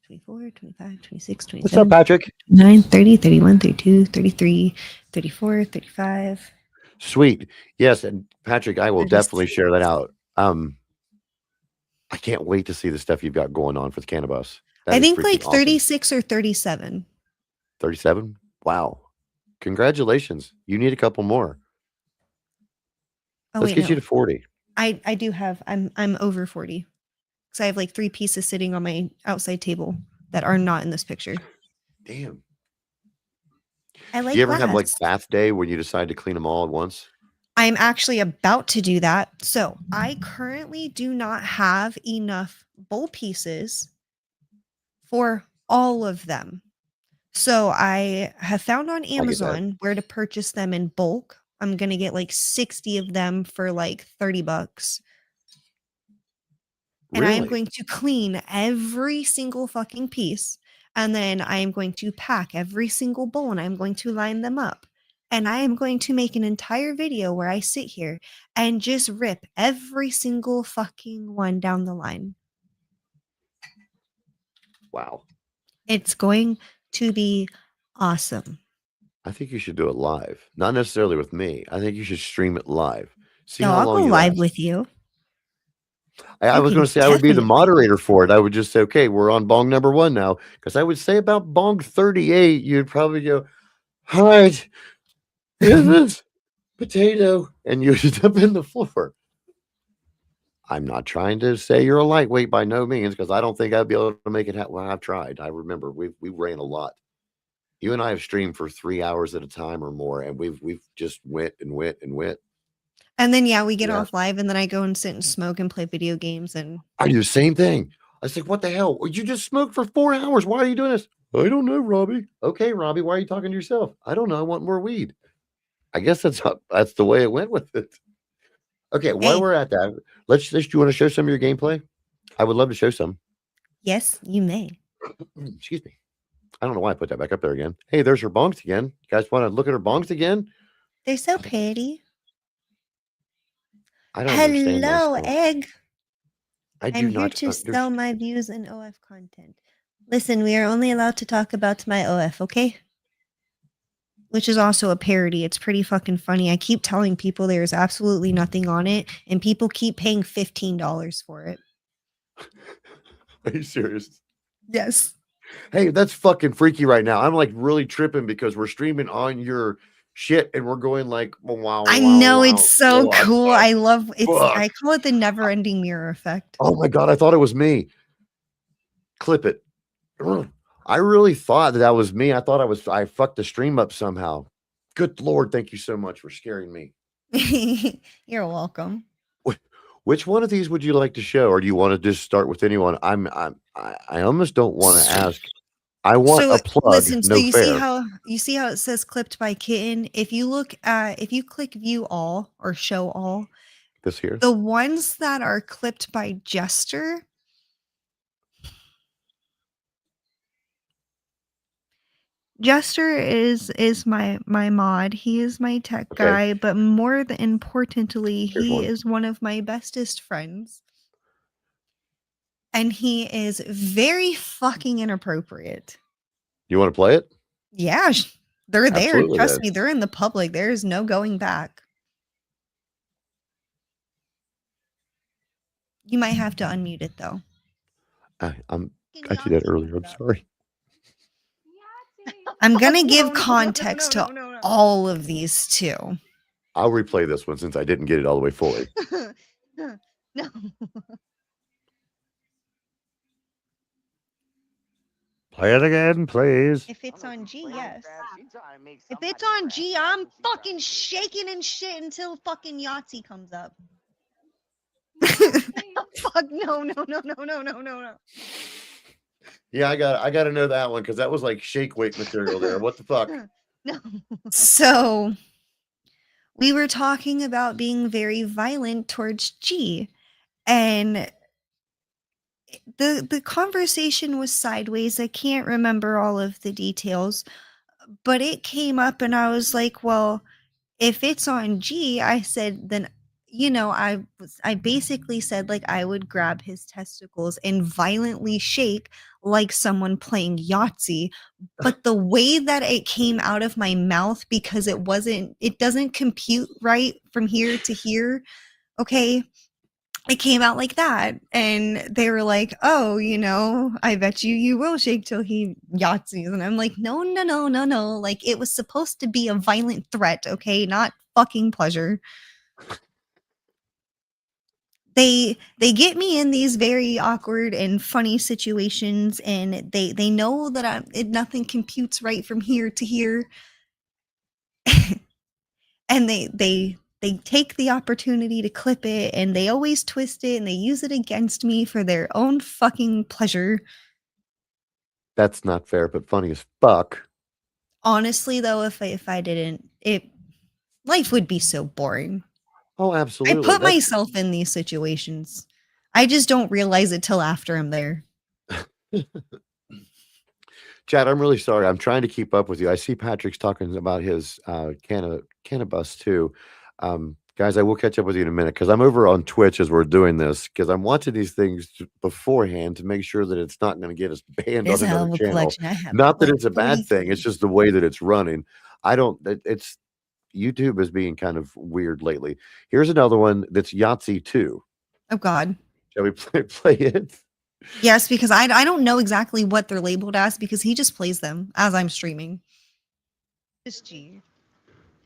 24, 25, 26, What's up, 27, Patrick? 29, 30, 31, 32, 33, 34, 35. Sweet. Yes, and Patrick, I will 36. definitely share that out. I can't wait to see the stuff you've got going on for the cannabis. That I is think freaking like awesome. 36 or 37. 37? Wow. Congratulations. You need a couple more. Oh, Let's wait, get no. you to 40. I do have, I'm over 40. Because I have like 3 pieces sitting on my outside table that are not in this picture. Damn. I like Do you ever have like glass. bath day when you decide to clean them all at once? I'm actually about to do that. So I currently do not have enough bowl pieces for all of them. So I have found on get that. Amazon where to purchase them in bulk. I'm going to get like 60 of them for like $30. And I am Really? going to clean every single fucking piece. And then I am going to pack every single bowl and I'm going to line them up. And I am going to make an entire video where I sit here and just rip every single fucking one down the line. Wow. It's going to be awesome. I think you should do it live. Not necessarily with me. I think you should stream it live. See No, how I'll long go you live last. with you. I You was can going to say I would be the definitely moderator for it. I would just say, okay, we're on bong number 1 now. Because I would say about bong 38, you'd probably go, all right, this is potato. And you would jump in the floor. I'm not trying to say you're a lightweight by no means, because I don't think I'd be able to make it. Well, I've tried. I remember we ran a lot. You and I have streamed for 3 hours at a time or more, and we've just went and went and went. And then we get Yeah. off live, and then I go and sit and smoke and play video games. And I do the same thing. I was like, what the hell? You just smoked for 4 hours. Why are you doing this? I don't know, Robbie. Okay, Robbie, why are you talking to yourself? I don't know. I want more weed. I guess that's the way it went with it. Okay, while hey, we're at that, do you want to show some of your gameplay? I would love to show some. yes, you may. Excuse me. I don't know why I put that back up there again. Hey, there's her bongs again. You guys want to look at her bongs again? They're so pretty. I don't understand Hello, myself. egg. I do I'm here not to understand. sell my views and OF content. Listen, we are only allowed to talk about my OF, okay? Which is also a parody. It's pretty fucking funny. I keep telling people there's absolutely nothing on it, and people keep paying $15 for it. Are you serious? Yes. Hey, that's fucking freaky right now. I'm like really tripping because we're streaming on your shit and we're going like, wow. I know, wow, it's so what cool. the I love it's. fuck? I call it the never-ending mirror effect. Oh my God, I thought it was me. Clip it. Ugh. I really thought that was me. I fucked the stream up somehow. Good Lord, thank you so much for scaring me. You're welcome. Which one of these would you like to show, or do you want to just start with anyone? I almost don't want to ask. I want So a plug. listen, No so you fair. see how it says clipped by kitten? If you click view all or show all, This here. the ones that are clipped by Jester, Jester is my mod. He is my tech Okay. guy, but more importantly, Here's he one. is one of my bestest friends. And he is very fucking inappropriate. You want to play it? Yeah, they're there. Absolutely, Trust then. me, they're in the public. There's no going back. You might have to unmute it though. I did that earlier. I'm sorry. I'm gonna give context to all of these too. I'll replay this one since I didn't get it all the way fully. No. Play it again, please. If it's on G, yes. If it's on G, I'm fucking shaking and shit until fucking Yahtzee comes up. Fuck no. Yeah, I got to know that one because that was like shake weight material there. What the fuck? No. So we were talking about being very violent towards G, and the conversation was sideways. I can't remember all of the details, but it came up and I was like, well, if it's on G, I said, then I basically said like I would grab his testicles and violently shake like someone playing Yahtzee. But the way that it came out of my mouth, because it doesn't compute right from here to here. Okay. It came out like that. And they were like, oh, I bet you will shake till he Yahtsees. And I'm like, no. Like it was supposed to be a violent threat. Okay. Not fucking pleasure. They get me in these very awkward and funny situations, and they know that nothing computes right from here to here, and they take the opportunity to clip it, and they always twist it and they use it against me for their own fucking pleasure. That's not fair, but funny as fuck. Honestly, though, if I didn't, life would be so boring. Oh, absolutely. I put myself in these situations. I just don't realize it till after I'm there. Chad, I'm really sorry. I'm trying to keep up with you. I see Patrick's talking about his cannabis too. Guys, I will catch up with you in a minute because I'm over on Twitch as we're doing this because I'm watching these things beforehand to make sure that it's not going to get us banned There's on a hell another of a channel. collection. I have Not that like it's a bad thing. It's just the way that it's running. It's YouTube is being kind of weird lately. Here's another one that's Yahtzee 2. Oh God. Shall we play it? Yes, because I don't know exactly what they're labeled as because he just plays them as I'm streaming. Just G.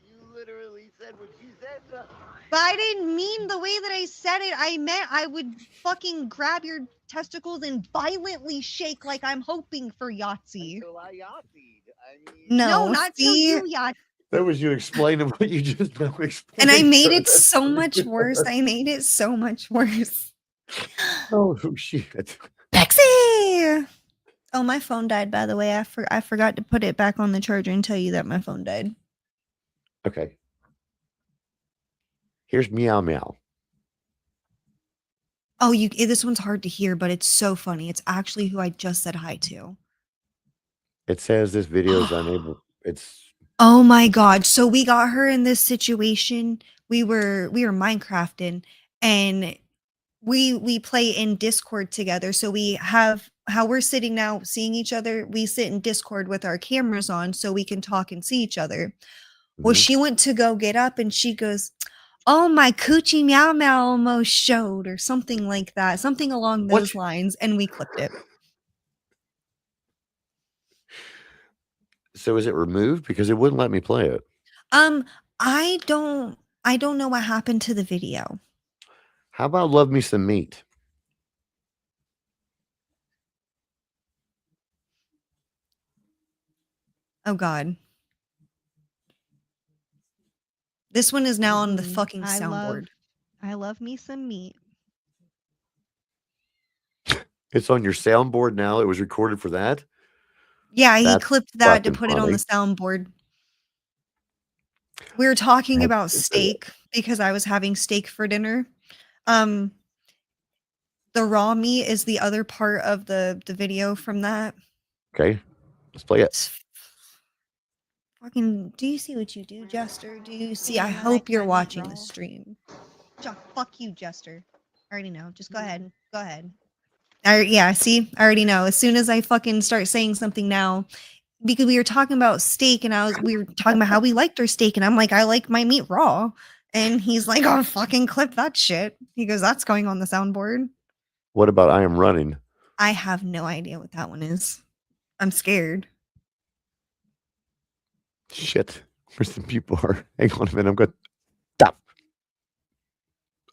You literally said what you said. But I didn't mean the way that I said it. I meant I would fucking grab your testicles and violently shake like I'm hoping for Yahtzee. Until I Yahtzeed. I mean, No, not till see? you Yahtzee. That was you explaining what you just now explained. And I made to it us. so much worse. I made it so much worse. Oh shit! Pexy! Oh, my phone died, by the way. I forgot to put it back on the charger and tell you that my phone died. Okay. Here's meow meow. Oh, this one's hard to hear, but it's so funny. It's actually who I just said hi to. It says this video is unable. It's Oh my god. So we got her in this situation. We were Minecrafting and we play in Discord together. So we have how we're sitting now seeing each other. We sit in Discord with our cameras on so we can talk and see each other. Well, she went to go get up and she goes, "Oh, my coochie meow meow almost showed," or something like that, something along those lines, and we clipped it. So is it removed? Because it wouldn't let me play it. I don't know what happened to the video. How about love me some meat? Oh god. This one is now on the fucking soundboard. I love me some meat. It's on your soundboard now. It was recorded for that. Yeah, he That's clipped that to fucking put it on the soundboard. We were talking about steak because I was having steak for dinner. The raw meat is the other part of the video from that. Okay, let's play it. Fucking, do you see what you do, Jester? Do you see? I hope you're watching the stream. Fuck you, Jester. I already know. Just go ahead. Go ahead. Yeah, see? I already know. As soon as I fucking start saying something now, because we were talking about steak and we were talking about how we liked our steak and I'm like, I like my meat raw. And he's like, "Oh, fucking clip that shit." He goes, "That's going on the soundboard." What about I Am Running? I have no idea what that one is. I'm scared. Shit. Where's the mute bar? Hang on a minute. I'm going to stop.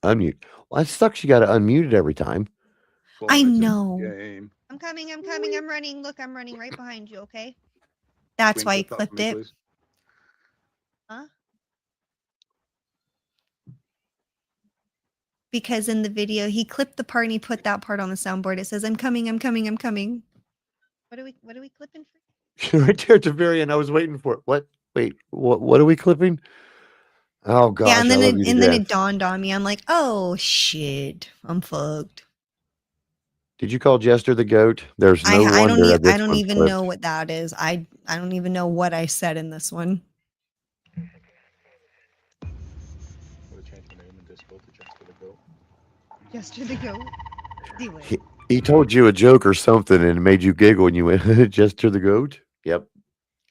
Unmute. Well, that sucks. You got to unmute it every time. I know. I'm coming. I'm running. Look, I'm running right behind you, okay? That's why I clipped it. Huh? Because in the video, he clipped the part and he put that part on the soundboard. It says, "I'm coming, I'm coming, I'm coming." What are we clipping for? Right there at the very end. I was waiting for it. What? Wait, what are we clipping? Oh gosh. Yeah, and then then it dawned on me. I'm like, "Oh shit, I'm fucked." Did you call Jester the goat? There's no wonder I don't even know what that is. I don't even know what I said in this one. Jester the goat. Do it. He told you a joke or something and made you giggle and you went, Jester the goat? Yep.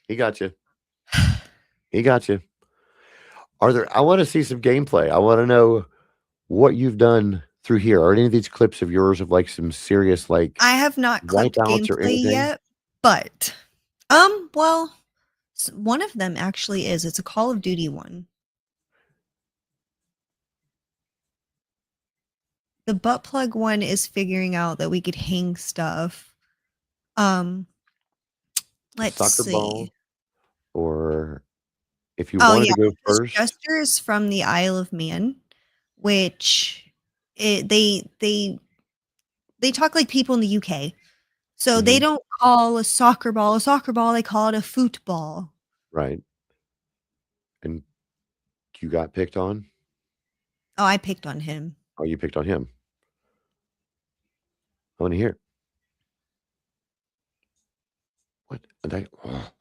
He got you. He got you. I want to see some gameplay. I want to know what you've done through here. Are any of these clips of yours of like some serious like I have not clipped gameplay yet, but well, one of them actually is. It's a Call of Duty one. The butt plug one is figuring out that we could hang stuff. Let's soccer see. ball, or if you wanted to go first. Jester is from the Isle of Man, which they talk like people in the UK. So they don't call a soccer ball a soccer ball. They call it a football. Right. And you got picked on? Oh, I picked on him. Oh, you picked on him. I want to hear. What? I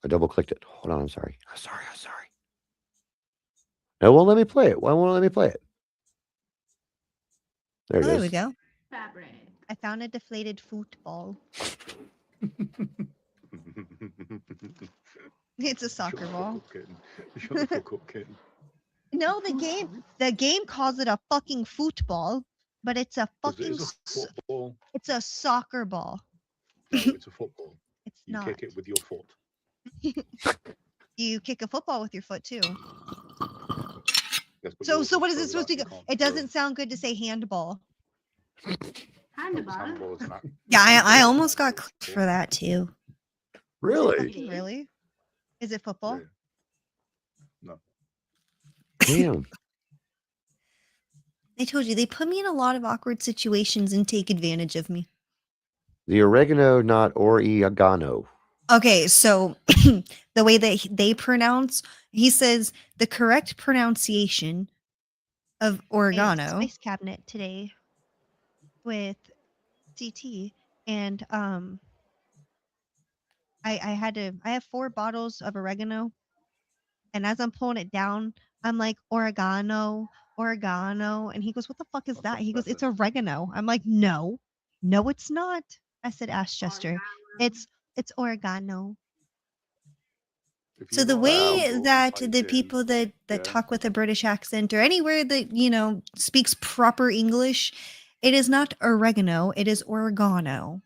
double clicked it. Hold on. I'm sorry. I'm sorry. No, it won't let me play it. Why won't it let me play it? There it is. There we go. I found a deflated football. It's a soccer ball. No, the game calls it a fucking football. But it's a 'Cause fucking. it is a football. It's a soccer ball. No, it's a football. It's You not. kick it with your foot. You kick a football with your foot too. Yes, but you So also what is throw it supposed to that, go? you can't It throw- doesn't sound good to say handball. handball is an act- Yeah, I almost got clipped for that too. Really? Really? Is it football? Yeah. No. Damn. I told you they put me in a lot of awkward situations and take advantage of me. The oregano, not oregano. Okay, so the way that they pronounce, he says the correct pronunciation of oregano. Spice cabinet today with CT, and I have 4 bottles of oregano, and as I'm pulling it down, I'm like oregano, and he goes, "What the fuck is that?" He goes, "It's oregano." I'm like, "No, it's not." I said, "Ashchester, it's oregano." If So you the are way able to that type the in- people that yeah. talk with a British accent or anywhere that, speaks proper English, it is not oregano, it is oregano.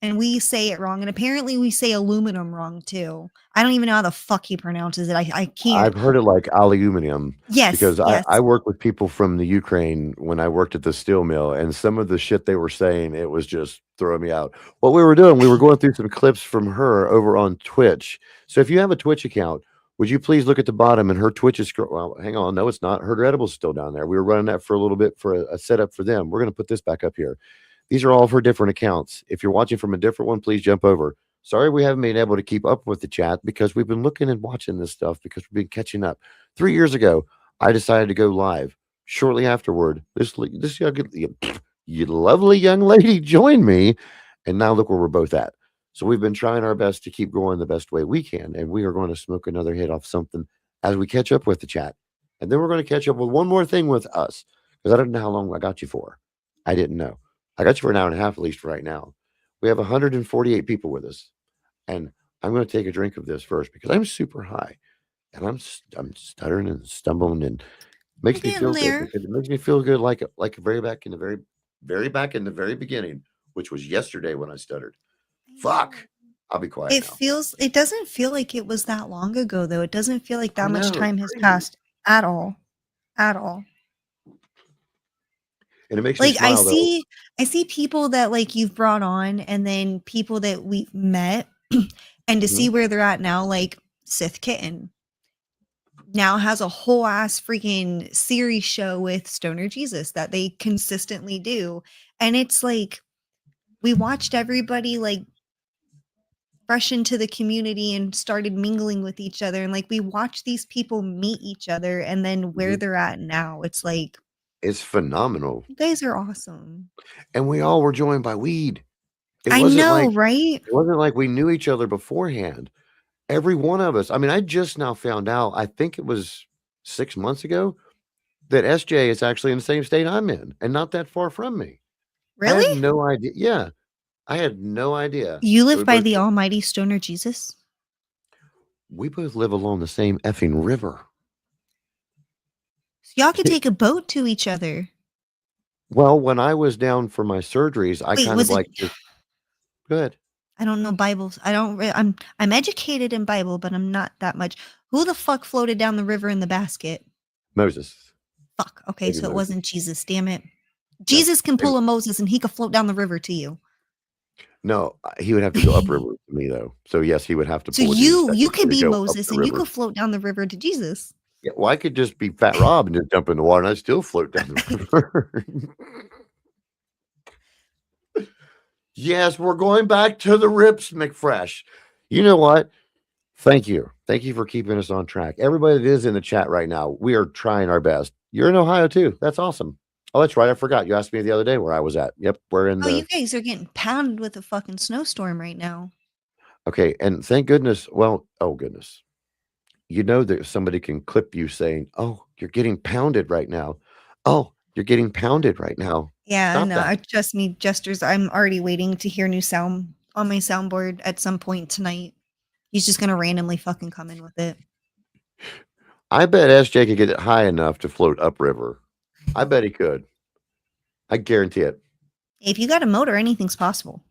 And we say it wrong. And apparently we say aluminum wrong too. I don't even know how the fuck he pronounces it. I can't. I've heard it like aluminum. Yes. Because yes. I work with people from the Ukraine when I worked at the steel mill, and some of the shit they were saying, it was just throwing me out. What we were doing, we were going through some clips from her over on Twitch. So if you have a Twitch account, would you please look at the bottom, and her Twitch is well, hang on, no, it's not. Her Edible's still down there. We were running that for a little bit for a setup for them. We're going to put this back up here. These are all of her different accounts. If you're watching from a different one, please jump over. Sorry we haven't been able to keep up with the chat because we've been looking and watching this stuff because we've been catching up. 3 years ago, I decided to go live. Shortly afterward, this lovely young lady joined me, and now look where we're both at. So we've been trying our best to keep going the best way we can, and we are going to smoke another hit off something as we catch up with the chat. And then we're going to catch up with one more thing with us because I don't know how long I got you for. I didn't know. I got you for an hour and a half at least right now. We have 148 people with us, and I'm going to take a drink of this first because I'm super high, and I'm stuttering and stumbling, and makes me feel good. It makes me feel good, like very back in the very beginning, which was yesterday when I stuttered. Fuck, I'll be quiet. It doesn't feel like it was that long ago though. It doesn't feel like that much time has crazy. passed at all. And it makes me smile, I see people that like you've brought on, and then people that we've met, and to see where they're at now, like Sith Kitten now has a whole ass freaking series show with Stoner Jesus that they consistently do. And it's like we watched everybody like fresh into the community and started mingling with each other, and like we watched these people meet each other, and then where they're at now, it's like it's phenomenal. You guys are awesome. And we all were joined by weed. I know, right? It wasn't like we knew each other beforehand. Every one of us. I mean, I just now found out, I think it was 6 months ago, that SJ is actually in the same state I'm in and not that far from me. Really? I had no idea. Yeah. I had no idea. You live by the almighty Stoner Jesus? We both live along the same effing river. So y'all could take a boat to each other. Well, when I was down for my surgeries, I kind of like just good. I don't know Bibles. I'm educated in Bible, but I'm not that much. Who the fuck floated down the river in the basket? Moses. Fuck. Okay, so it wasn't Jesus. Damn it. Jesus can pull a Moses and he could float down the river to you. No, he would have to go upriver to me though. So yes, he would have to. So you could be Moses and you could float down the river to Jesus. Yeah, well, I could just be Fat Rob and just jump in the water, and I'd still float down the river. Yes, we're going back to the rips, McFresh. You know what? Thank you. Thank you for keeping us on track. Everybody that is in the chat right now, we are trying our best. You're in Ohio too. That's awesome. Oh, that's right. I forgot. You asked me the other day where I was at. Yep, we're in. You guys are getting pounded with a fucking snowstorm right now. Okay, and thank goodness. Well, oh goodness. You know that somebody can clip you saying, "Oh, you're getting pounded right now." Oh, you're getting pounded right now. Yeah, no, trust me, Jesters. I'm already waiting to hear new sound on my soundboard at some point tonight. He's just gonna randomly fucking come in with it. I bet SJ could get it high enough to float upriver. I bet he could. I guarantee it. If you got a motor, anything's possible.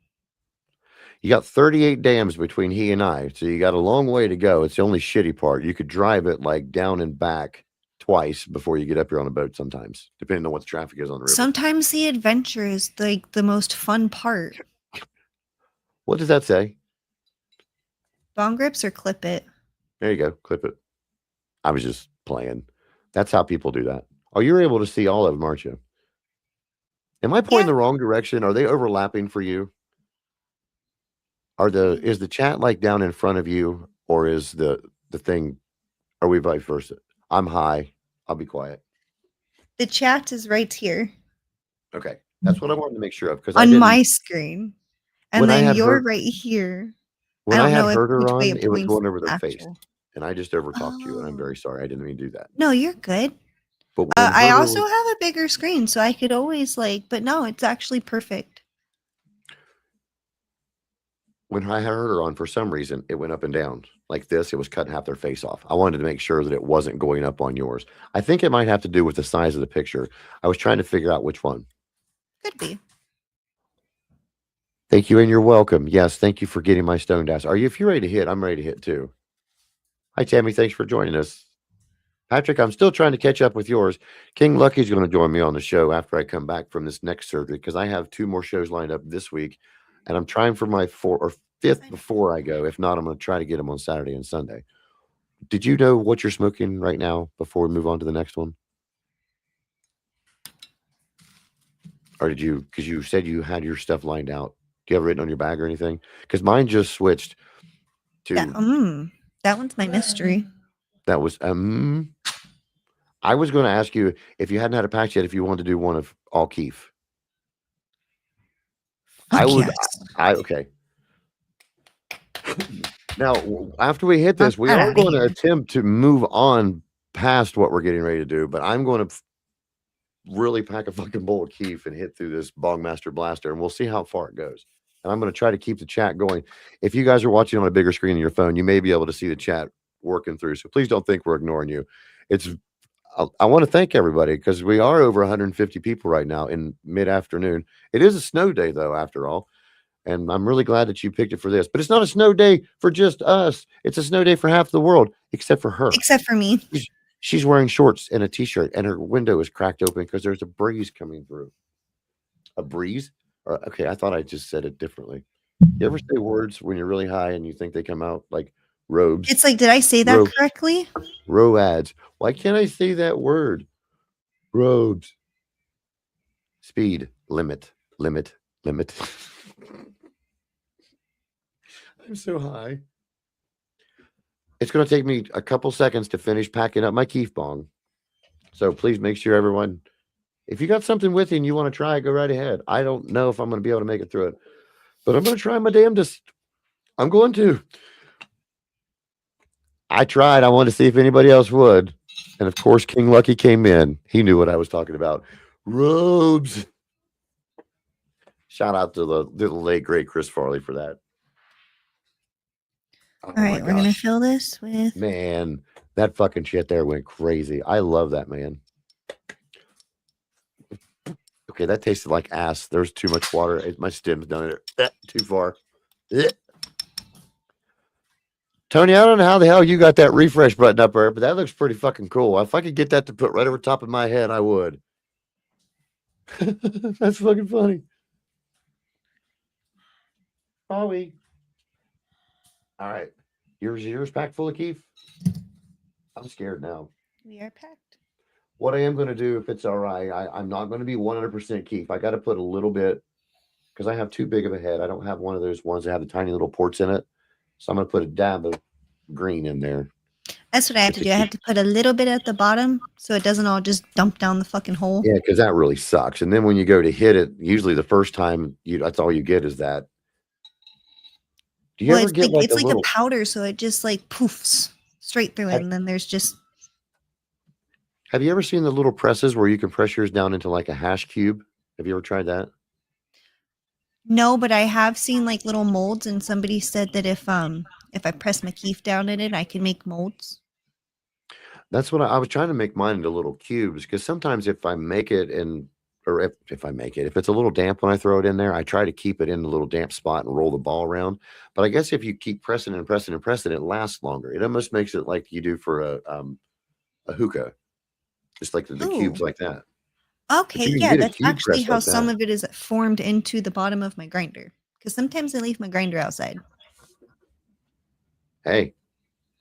You got 38 dams between he and I, so you got a long way to go. It's the only shitty part. You could drive it like down and back twice before you get up here on a boat sometimes, depending on what the traffic is on the river. Sometimes the adventure is like the most fun part. What does that say? Bong grips or clip it. There you go. Clip it. I was just playing. That's how people do that. Oh, you're able to see all of them, aren't you? Am I pointing Yeah. the wrong direction? Are they overlapping for you? Is the chat like down in front of you, or is the thing? Are we vice versa? I'm high. I'll be quiet. The chat is right here Okay, that's what I wanted to make sure of because on my screen. And When I then had you're her- right here. when I I don't had know heard her which way on, it it was points going over their face, actual. and I just overtalked you, and I'm Oh. very sorry. I didn't mean to do that. No, you're good. But when I Herder also was- have a bigger screen, so I could always but no, it's actually perfect. when I had her on, for some reason, it went up and down like this. It was cutting half their face off. I wanted to make sure that it wasn't going up on yours. I think it might have to do with the size of the picture. I was trying to figure out which one. Could be. Thank you, and you're welcome. Yes, thank you for getting my stone dash. If you're ready to hit, I'm ready to hit too. Hi, Tammy. Thanks for joining us. Patrick, I'm still trying to catch up with yours. King Lucky's going to join me on the show after I come back from this next surgery because I have 2 more shows lined up this week, and I'm trying for my 4th or 5th before I go. If not, I'm going to try to get them on Saturday and Sunday. Did you know what you're smoking right now before we move on to the next one? Or did you, because you said you had your stuff lined out. Do you have it written on your bag or anything? Because mine just switched to, That one's my mystery. that was, I was going to ask you if you hadn't had a patch yet, if you wanted to do one of all Keef. I would, Yes. okay. Now, after we hit this, we Get are outta going to here. attempt to move on past what we're getting ready to do, but I'm going to really pack a fucking bowl of Keef and hit through this Bongmaster Blaster, and we'll see how far it goes. And I'm going to try to keep the chat going. If you guys are watching on a bigger screen on your phone, you may be able to see the chat working through. So please don't think we're ignoring you. I want to thank everybody because we are over 150 people right now in mid-afternoon. It is a snow day, though, after all. And I'm really glad that you picked it for this. But it's not a snow day for just us. It's a snow day for half the world, except for her. Except for me. She's wearing shorts and a t-shirt, and her window is cracked open because there's a breeze coming through. A breeze? Okay, I thought I just said it differently. You ever say words when you're really high and you think they come out like robes? It's like, did I say that Rope. correctly? Roads. Why can't I say that word? Robes. Speed. Limit. I'm so high. It's going to take me a couple seconds to finish packing up my Keef bong. So please make sure everyone, if you got something with you and you want to try, go right ahead. I don't know if I'm going to be able to make it through it, but I'm going to try my damnedest. I'm going to. I tried. I wanted to see if anybody else would. And of course, King Lucky came in. He knew what I was talking about. Robes. Shout out to the late, great Chris Farley for that. Oh, All right, we're going to fill this with. Man, that fucking shit there went crazy. I love that, man. Okay, that tasted like ass. There's too much water. My stem's done it. Too far. Tony, I don't know how the hell you got that refresh button up there, but that looks pretty fucking cool. If I could get that to put right over top of my head, I would. That's fucking funny. Bowie. All right. Yours packed full of Keef? I'm scared now. We are packed. What I am going to do, if it's all right, I'm not going to be 100% Keef. I got to put a little bit because I have too big of a head. I don't have one of those ones that have the tiny little ports in it. So I'm going to put a dab of green in there. That's what I have to do. I have to put a little bit at the bottom so it doesn't all just dump down the fucking hole. Yeah, because that really sucks. And then when you go to hit it, usually the first time, that's all you get is that. Do you ever It's get like, like, a powder, so it just like poofs straight through it, and then there's just. Have you ever seen the little presses where you can press yours down into like a hash cube? Have you ever tried that? No, but I have seen like little molds, and somebody said that if I press my Keef down in it, I can make molds. That's what I was trying to make mine into little cubes because sometimes if I make it and or if I make it. If it's a little damp when I throw it in there, I try to keep it in the little damp spot and roll the ball around. But I guess if you keep pressing and pressing and pressing, it lasts longer. It almost makes it like you do for a hookah, just like the Ooh. cubes like that. Okay, you can yeah, get a that's cube actually press how like some that. of it is formed into the bottom of my grinder. Because sometimes I leave my grinder outside. Hey,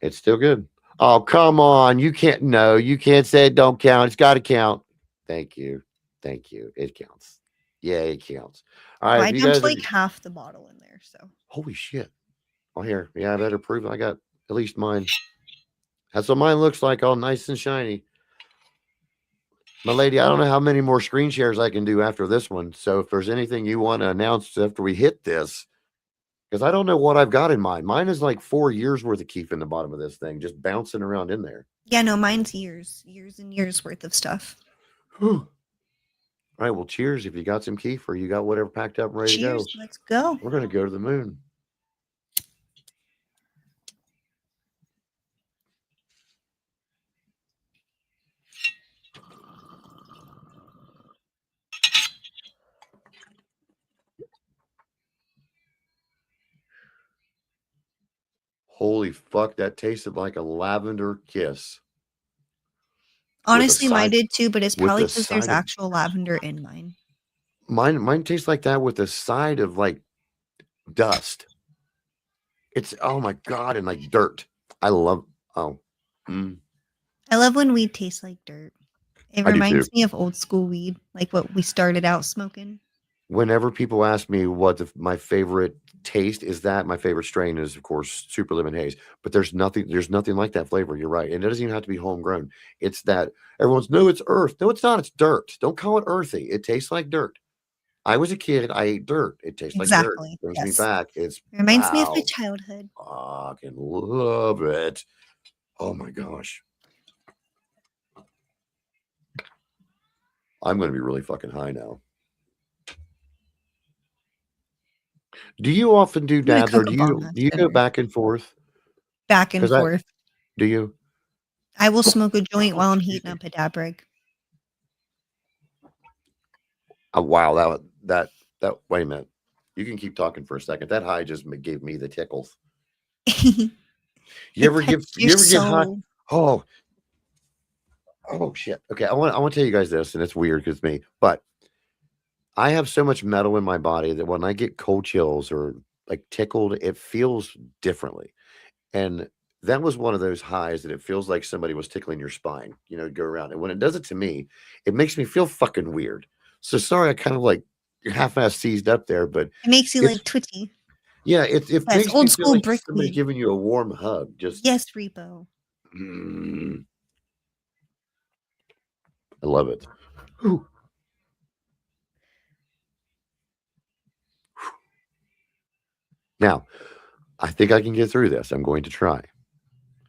it's still good. Oh, come on. You can't. No, you can't say it don't count. It's got to count. Thank you. Thank you. It counts. Yeah, it counts. All Well, right. I If you dumped guys are, like half the bottle in there, so. holy shit. Oh, here. Yeah, I better prove I got at least mine. That's what mine looks like, all nice and shiny. My lady, I don't know how many more screen shares I can do after this one. So if there's anything you want to announce after we hit this, because I don't know what I've got in mine. Mine is like 4 years worth of keep in the bottom of this thing, just bouncing around in there. Yeah, no, mine's years and years worth of stuff. Whew. All right, well, cheers if you got some keef or you got whatever packed up and ready Cheers, to go. let's go. We're going to go to the moon. Holy fuck, that tasted like a lavender kiss. Honestly, mine side- did too, but it's with probably the because there's side of- actual lavender in mine. Mine tastes like that with a side of like dust. It's oh my god, and like dirt. I love I love when weed tastes like dirt. It I do reminds too. me of old school weed, like what we started out smoking. Whenever people ask me what my favorite taste is, that my favorite strain is, of course, Super Lemon Haze. But there's nothing like that flavor. You're right, and it doesn't even have to be homegrown. It's that everyone's no, it's earth. No, it's not. It's dirt. Don't call it earthy. It tastes like dirt. I was a kid. I ate dirt. It tastes like dirt. Exactly. Brings me Yes. back. It's It reminds me of my wow. childhood. I can love it. Oh my gosh. I'm going to be really fucking high now. Do you often do I'm gonna dabs, or cook a do bomb you after do you go dinner. back and forth? Back and 'Cause I forth. do you? I will smoke a joint while I'm Excuse heating me. up a dab rig. Oh, wow, that wait a minute. You can keep talking for a second. That high just gave me the tickles. You It ever get touched your high? soul. Oh, oh shit. Okay, I want to tell you guys this, and it's weird because me, but I have so much metal in my body that when I get cold chills or like tickled, it feels differently. And that was one of those highs that it feels like somebody was tickling your spine, go around. And when it does it to me, it makes me feel fucking weird. So sorry, I kind of like half-ass seized up there, but It makes you it's like twitchy. yeah, it Yes, makes me old feel school like brick somebody weed. giving you a warm hug. Just Yes, Repo. I love it. Whew. Now, I think I can get through this. I'm going to try.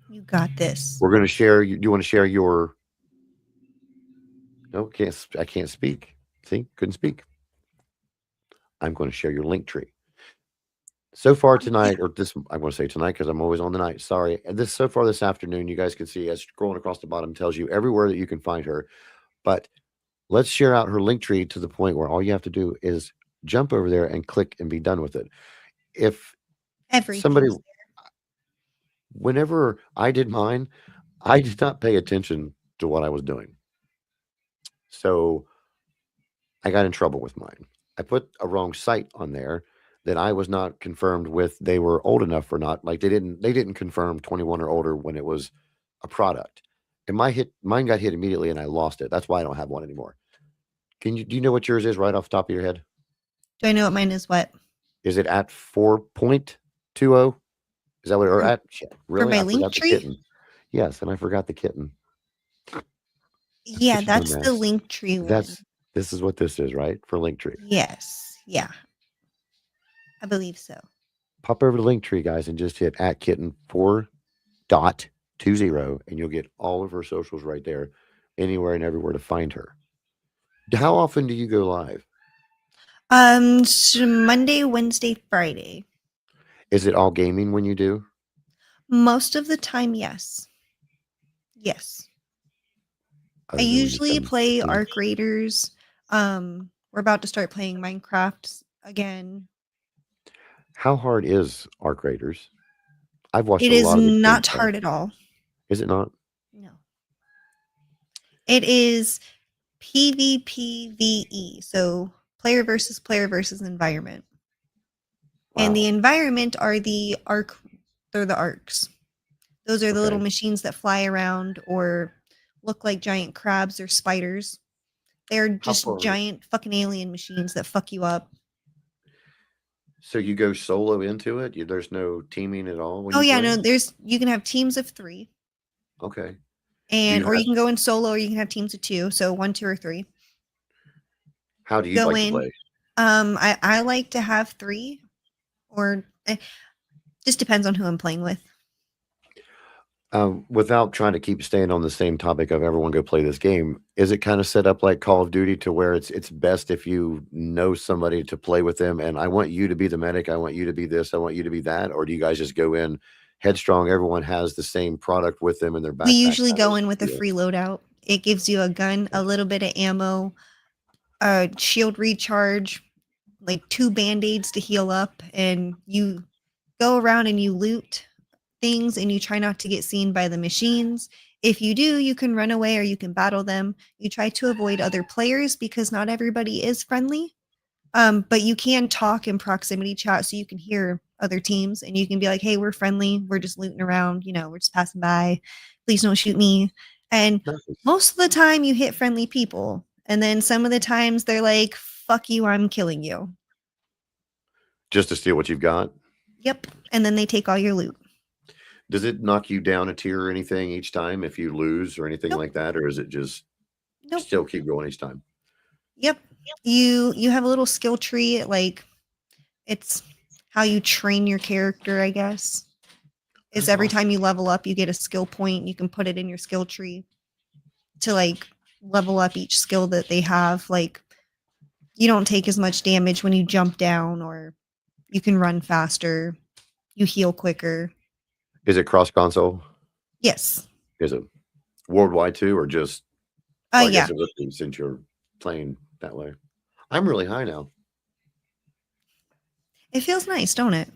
You got this. We're going to share. Do you want to share your? No, I can't speak. See, couldn't speak. I'm going to share your link tree. So far tonight, or this, I'm going to say tonight because I'm always on the night. Sorry. So far this afternoon, you guys can see as scrolling across the bottom tells you everywhere that you can find her. But let's share out her link tree to the point where all you have to do is jump over there and click and be done with it. If somebody, Everything's whenever I did mine, I did not pay attention to what I was doing. So I got in trouble with mine. I put a wrong site on there that I was not confirmed with. They were old enough or not. Like they didn't confirm 21 or older when it was a product. And mine got hit immediately and I lost it. That's why I don't have one anymore. Do you know what yours is right off the top of your head? Do I know what mine is? What? Is it at 4.20? Is that what or For- at shit? Really? my I link forgot the tree? kitten. Yes, and I forgot the kitten. Yeah, such a that's the dumbass. link tree one. This is what this is, right? For Linktree. Yes. Yeah. I believe so. Pop over to Linktree, guys, and just hit at kitten 4.20, and you'll get all of her socials right there, anywhere and everywhere to find her. How often do you go live? So Monday, Wednesday, Friday. Is it all gaming when you do? Most of the time, yes. Yes. I Other than when you usually come play to- Arc Raiders. We're about to start playing Minecraft again. How hard is Arc Raiders? I've watched It a is lot of the not gameplay. hard at all. Is it not? No. It is PvPvE, so player versus environment. And the Wow. environment are the arc. They're the arcs. Those are the little Okay. machines that fly around or look like giant crabs or spiders. They're just far- giant fucking alien machines that fuck you up. So you go solo into it? There's no teaming at all when Oh you yeah, play? no, you can have teams of 3, Okay. and you or have- you can go in solo, or you can have teams of 2, so 1, 2, or 3. How do you Go like to in. play? I like to have 3, or just depends on who I'm playing with. Without trying to keep staying on the same topic of everyone go play this game, is it kind of set up like Call of Duty to where it's best if you know somebody to play with them, and I want you to be the medic, I want you to be this, I want you to be that, or do you guys just go in headstrong? Everyone has the same product with them in their backpack. We usually kind go of in with a deal? free loadout. It gives you a gun, a little bit of ammo, a shield recharge, like 2 band-aids to heal up, and you go around and you loot things, and you try not to get seen by the machines. If you do, you can run away or you can battle them. You try to avoid other players because not everybody is friendly. But you can talk in proximity chat so you can hear other teams, and you can be like, hey, we're friendly. We're just looting around. We're just passing by. Please don't shoot me. And Nice. most of the time you hit friendly people. And then some of the times they're like, fuck you, I'm killing you. Just to steal what you've got? Yep. And then they take all your loot. Does it knock you down a tier or anything each time if you lose or anything Nope. like that, or is it just Nope. still keep going each time? Yep. You have a little skill tree, like it's how you train your character, I guess. Is That's every awesome. time you level up, you get a skill point. You can put it in your skill tree to like level up each skill that they have. Like you don't take as much damage when you jump down, or you can run faster. You heal quicker. Is it cross console? Yes. Is it worldwide too, or just? Well, I Yeah. guess it would be since you're playing that way. I'm really high now. It feels nice, don't it?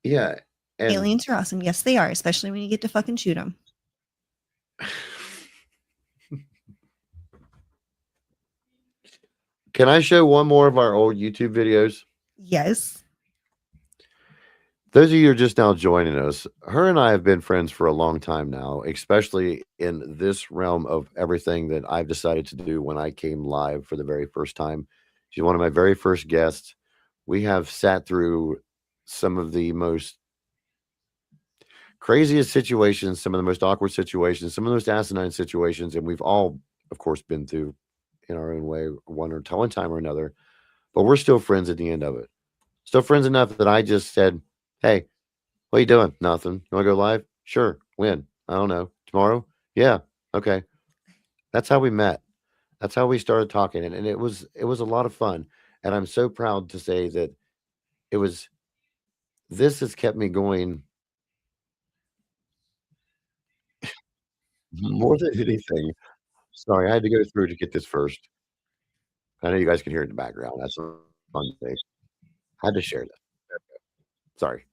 Yeah. And Aliens are awesome. Yes, they are, especially when you get to fucking shoot them. Can I show one more of our old YouTube videos? Yes. Those of you who are just now joining us, her and I have been friends for a long time now, especially in this realm of everything that I've decided to do when I came live for the very first time. She's one of my very first guests. We have sat through some of the most craziest situations, some of the most awkward situations, some of the most asinine situations, and we've all, of course, been through in our own way, one time or another. But we're still friends at the end of it. Still friends enough that I just said, "Hey, what are you doing? Nothing. You want to go live? Sure. When? I don't know. Tomorrow? Yeah. Okay." That's how we met. That's how we started talking, and it was a lot of fun. And I'm so proud to say that it was. This has kept me going more than anything. Sorry, I had to go through to get this first. I know you guys can hear it in the background. That's a fun thing. I had to share that. Sorry.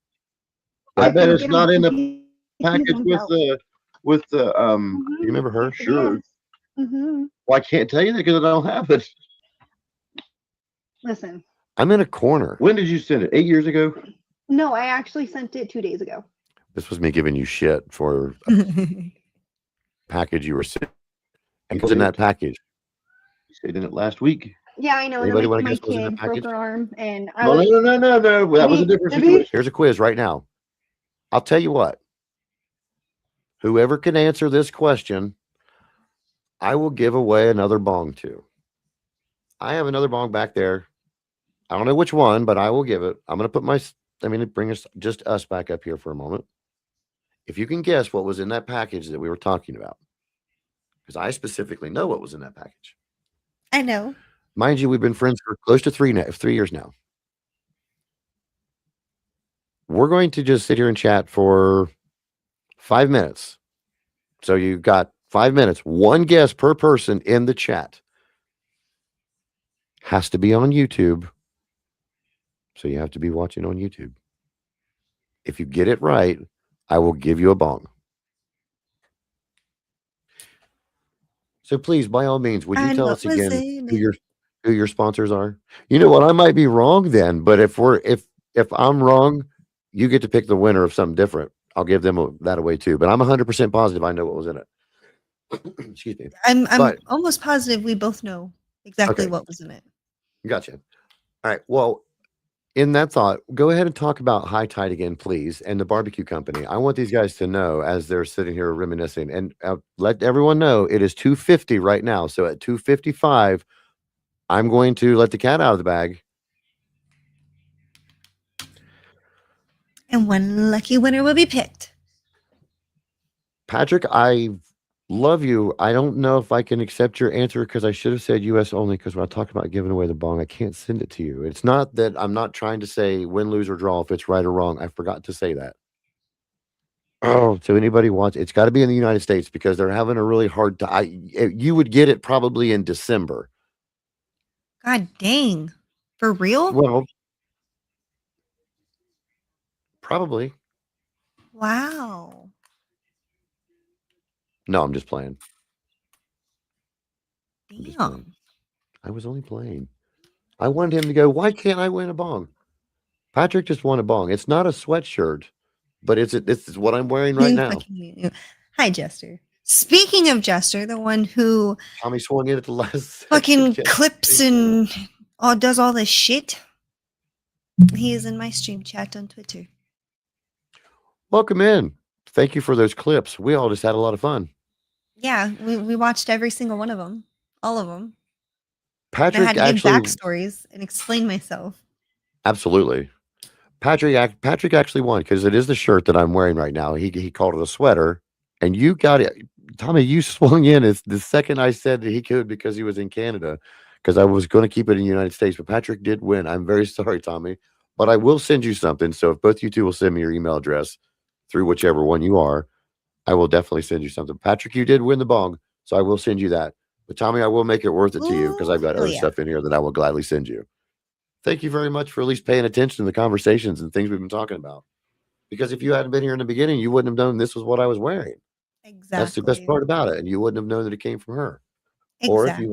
I bet it's Get 'em- not in the get package them with out. the You remember her? Yes, it Sure. is. Mhm. Well, I can't tell you that because I don't have it. Listen, I'm in a corner. When did you send it? 8 years ago? no, I actually sent it 2 days ago. This was me giving you shit for a package you were sent. And what's in that package? You said in it last week. Yeah, I know. Anybody And wanna my guess what was in the kid broke package? her arm, and I No, was no. That was a different Maybe- situation. Here's a quiz right now. I'll tell you what. Whoever can answer this question, I will give away another bong to. I have another bong back there. I don't know which one, but I will give it. I'm going to bring just us back up here for a moment. If you can guess what was in that package that we were talking about, because I specifically know what was in that package. I know. Mind you, we've been friends for close to 3 years now. We're going to just sit here and chat for 5 minutes. So you got 5 minutes, one guess per person in the chat. has to be on YouTube. So you have to be watching on YouTube. If you get it right, I will give you a bong. So please, by all means, would you And tell what us was again in who it? your sponsors are? You know what? I might be wrong then, but if I'm wrong, you get to pick the winner of something different. I'll give them that away too. But I'm 100% positive I know what was in it. Excuse me. I'm But almost positive we both know exactly okay, what was in it. gotcha. All right. Well, in that thought, go ahead and talk about High Tide again, please, and the barbecue company. I want these guys to know as they're sitting here reminiscing, and let everyone know it is 250 right now. So at 255, I'm going to let the cat out of the bag. And one lucky winner will be picked. Patrick, I love you. I don't know if I can accept your answer because I should have said US only because when I talk about giving away the bong, I can't send it to you. It's not that I'm not trying to say win, lose, or draw if it's right or wrong. I forgot to say that. Oh, so anybody wants it's got to be in the United States because they're having a really hard time. You would get it probably in December. God dang. For real? Well, probably. Wow. No, I'm just playing. I'm just playing. Damn. I was only playing. I wanted him to go, why can't I win a bong? Patrick just won a bong. It's not a sweatshirt, but this is what I'm wearing right now. Hi, Jester. Speaking of Jester, the one who Tommy swung in at the last fucking second. clips and does all this shit, he is in my stream chat on Twitter. Welcome in. Thank you for those clips. We all just had a lot of fun. Yeah, we watched every single one of them. All of them. And I Patrick had to give actually, backstories and explain myself. absolutely. Patrick actually won because it is the shirt that I'm wearing right now. He called it a sweater, and you got it, Tommy. You swung in as the second I said that he could because he was in Canada, because I was going to keep it in the United States. But Patrick did win. I'm very sorry, Tommy, but I will send you something. So if both you two will send me your email address through whichever one you are, I will definitely send you something. Patrick, you did win the bong, so I will send you that. But Tommy, I will make it worth it to you because I've got Ooh, other yeah. stuff in here that I will gladly send you. Thank you very much for at least paying attention to the conversations and things we've been talking about. Because if you hadn't been here in the beginning, you wouldn't have known this was what I was wearing. That's the best Exactly. part about it. And you wouldn't have known that it came from her. Exactly.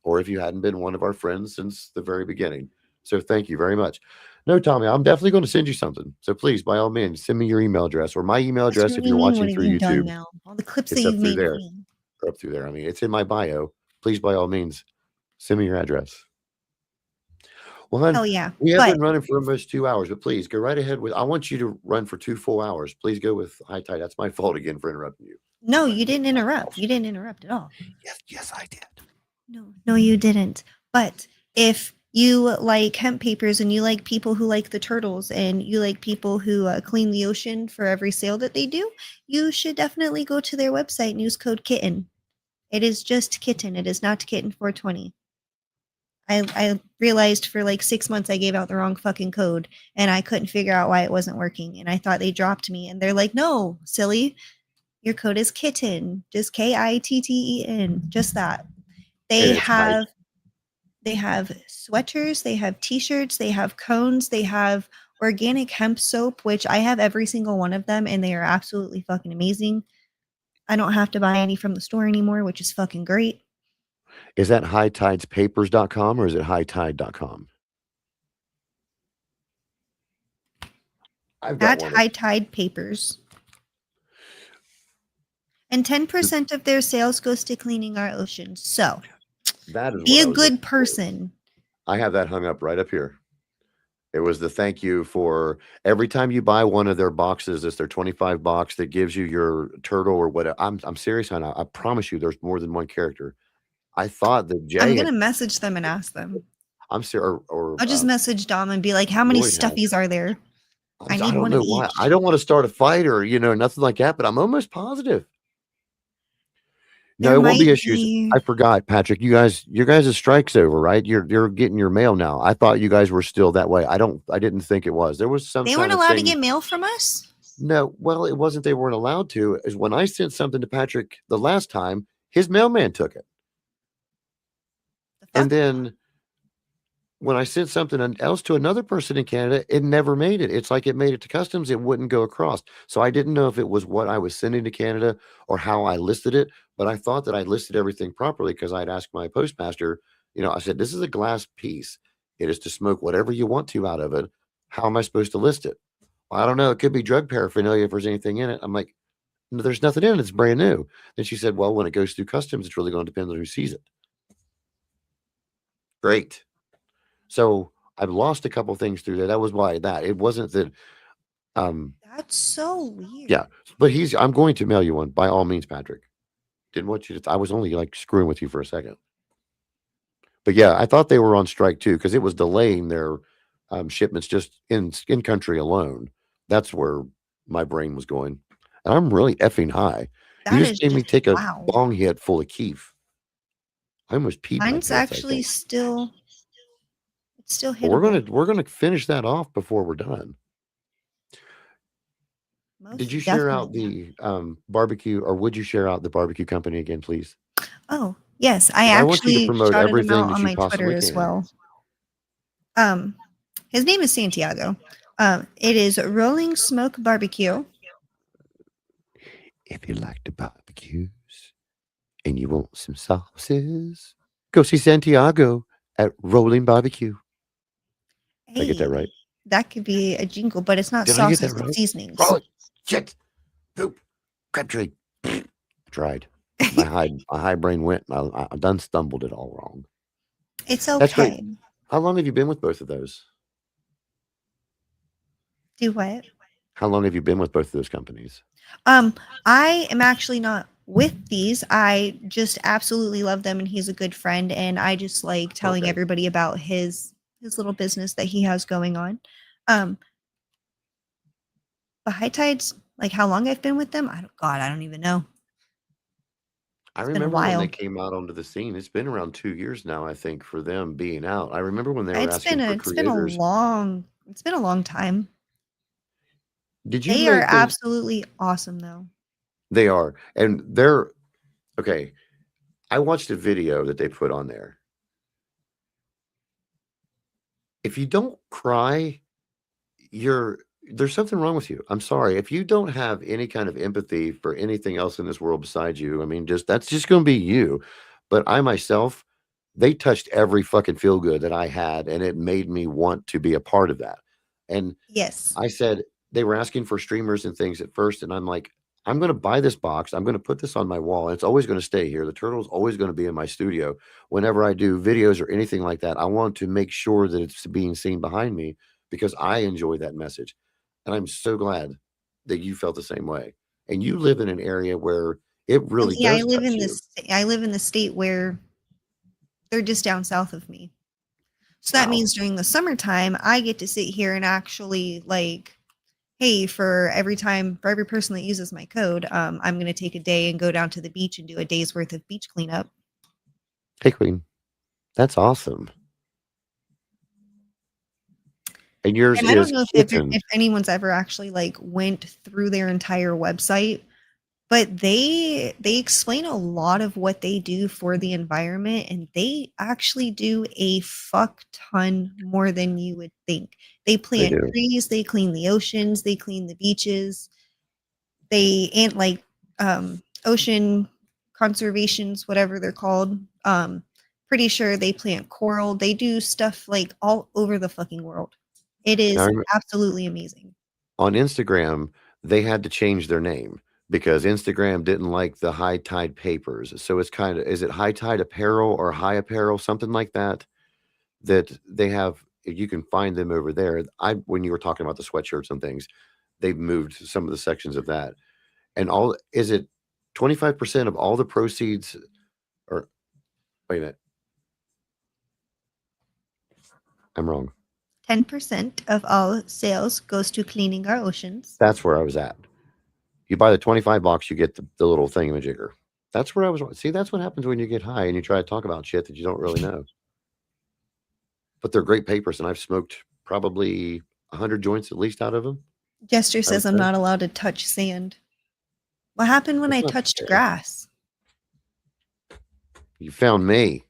Or if you hadn't been one of our friends since the very beginning. So thank you very much. No, Tommy, I'm definitely going to send you something. So please, by all means, send me your email address or my email That's address if really you're mean. watching What have through you done YouTube. now? All the clips It's that up you've through made there. for me. Or up through there. I mean, it's in my bio. Please, by all means, send me your address. Well, hon, Hell yeah. we have But been running for almost 2 hours, but please go right ahead with. I want you to run for 2 full hours. Please go with High Tide. That's my fault again for interrupting you. no, you didn't interrupt. You didn't interrupt at all. Yes, I did. No, you didn't. But if you like hemp papers and you like people who like the turtles and you like people who clean the ocean for every sale that they do, you should definitely go to their website and use code kitten. It is just kitten. It is not kitten 420. I realized for like 6 months I gave out the wrong fucking code and I couldn't figure out why it wasn't working. And I thought they dropped me and they're like, no, silly. Your code is kitten. Just KITTEN. Just that. They it's high. have sweaters, they have t-shirts, they have cones, they have organic hemp soap, which I have every single one of them and they are absolutely fucking amazing. I don't have to buy any from the store anymore, which is fucking great. Is that hightidespapers.com or is it hightide.com? I've got At one. High Tide Papers. And 10% of their sales goes to cleaning our oceans. So That is be what I a was good looking for. person. I have that hung up right up here. It was the thank you for every time you buy one of their boxes. It's their 25 box that gives you your turtle or whatever. I'm serious, Hannah. I promise you, there's more than one character. I thought that Jay I'm had. gonna message them and ask them. I'm serious. Or I'll just message Dom and be like, how many Lloyd has. stuffies are there? I I need don't one know of why. each. I don't want to start a fight or nothing like that, but I'm almost positive. No, There it won't be might issues. be. I forgot, Patrick. Your guys' strike's over, right? You're getting your mail now. I thought you guys were still that way. I didn't think it was. There was some They kind weren't of allowed to thing. get mail from us? No, well, it wasn't they weren't allowed to. Is when I sent something to Patrick the last time, his mailman took it. The fuck? And then when I sent something else to another person in Canada, it never made it. It's like it made it to customs, it wouldn't go across. So I didn't know if it was what I was sending to Canada or how I listed it, but I thought that I listed everything properly because I'd asked my postmaster, I said, this is a glass piece. It is to smoke whatever you want to out of it. How am I supposed to list it? Well, I don't know. It could be drug paraphernalia if there's anything in it. I'm like, no, there's nothing in it. It's brand new. Then she said, well, when it goes through customs, it's really going to depend on who sees it. Great. So I've lost a couple things through there. That was why it wasn't that. That's so weird. Yeah, but I'm going to mail you one by all means, Patrick. Didn't want you to. I was only like screwing with you for a second. But yeah, I thought they were on strike too because it was delaying their shipments just in country alone. That's where my brain was going, and I'm really effing high. That You is just made me just take a wow. bong hit full of keef. I almost peed my Mine's pants, I actually think. still. It's still But we're hittable. gonna finish that off before we're done. Most Did you share out definitely. the barbecue, or would you share out the barbecue company again, please? Oh, yes. I 'Cause I want you to actually promote shouted him everything out that on you my Twitter possibly as can. well. His name is Santiago. It is Rolling Smoke Barbecue. If you like the barbecues and you want some sauces, go see Santiago at Rolling Barbecue. Did I get that Hey, right? that could be a jingle, but it's not Did I get sauces, that it's right? seasonings. Oh, shit. Poop. Crabtree. Tried. My high brain went, and I done stumbled it all wrong. It's That's great. okay. How long have you been with both of those? Do what? How long have you been with both of those companies? I am actually not with these. I just absolutely love them, and he's a good friend, and I just like telling Okay. everybody about his little business that he has going on. Um, but High Tides, like how long I've been with them, I don't even know. I It's been a remember when they while. came out onto the scene. It's been around 2 years now, I think, for them being out. I remember when they were asking for It's been a creators. long time. Did you They are make those? absolutely awesome though. They are, and they're okay. I watched a video that they put on there. If you don't cry, there's something wrong with you. I'm sorry. If you don't have any kind of empathy for anything else in this world besides you, I mean, that's just going to be you. But I myself, they touched every fucking feel good that I had, and it made me want to be a part of that. And Yes. I said they were asking for streamers and things at first, and I'm like, I'm going to buy this box. I'm going to put this on my wall, and it's always going to stay here. The turtle's always going to be in my studio. Whenever I do videos or anything like that, I want to make sure that it's being seen behind me because I enjoy that message. And I'm so glad that you felt the same way. And you live in an area where it really Yeah, does touch you. I live in the state where they're just down south of me. So that Wow. means during the summertime, I get to sit here and actually like, hey, for every person that uses my code, I'm going to take a day and go down to the beach and do a day's worth of beach cleanup. Hey, Queen. That's awesome. And yours And I don't is know kitchen. if anyone's ever actually like went through their entire website, but they explain a lot of what they do for the environment, and they actually do a fuck ton more than you would think. They They plant do. trees, they clean the oceans, they clean the beaches, they and like ocean conservations, whatever they're called. Pretty sure they plant coral. They do stuff like all over the fucking world. It Now, is absolutely amazing. on Instagram, they had to change their name because Instagram didn't like the High Tide Papers. So it's kind of, is it High Tide Apparel or High Apparel, something like that? That they have, you can find them over there. When you were talking about the sweatshirts and things, they've moved some of the sections of that. And is it 25% of all the proceeds, or wait a minute, I'm wrong. 10% of all sales goes to cleaning our oceans. That's where I was at. You buy the 25 bucks, you get the little thingamajigger. That's where I was. See, that's what happens when you get high and you try to talk about shit that you don't really know. But they're great papers, and I've smoked probably 100 joints at least out of them. Jester I says would I'm say. not allowed to touch sand. What happened when That's I not touched fair. grass? You found me.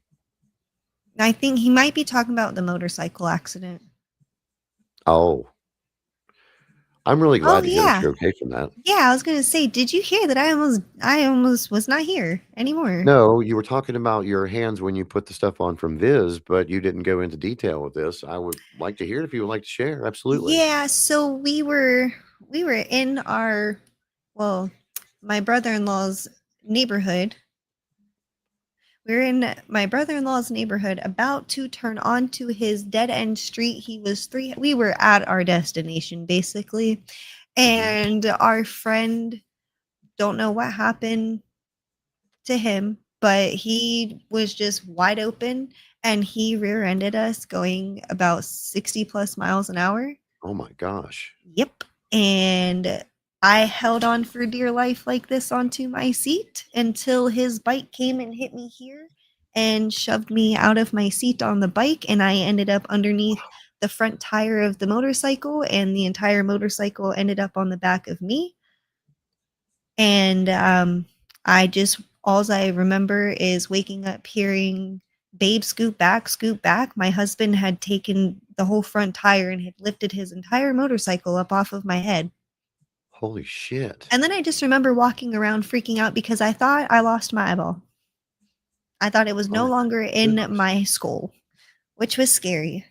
I think he might be talking about the motorcycle accident. Oh, I'm really glad Oh to hear that yeah. you're okay from that. Yeah, I was gonna say, did you hear that I almost was not here anymore? No, you were talking about your hands when you put the stuff on from Viz, but you didn't go into detail with this. I would like to hear it if you would like to share. Absolutely. Yeah, so we were in our well, my brother-in-law's neighborhood. We were in my brother-in-law's neighborhood about to turn onto his dead end street. We were at our destination basically. And our friend, don't know what happened to him, but he was just wide open and he rear-ended us going about 60 plus miles an hour. Oh my gosh. Yep. And I held on for dear life like this onto my seat until his bike came and hit me here and shoved me out of my seat on the bike. And I ended up underneath the front tire of the motorcycle, and the entire motorcycle ended up on the back of me. And alls I remember is waking up hearing, "Babe, scoot back, scoot back." My husband had taken the whole front tire and had lifted his entire motorcycle up off of my head. Holy shit. And then I just remember walking around freaking out because I thought I lost my eyeball. I thought it was no Oh, longer in goodness. my skull, which was scary.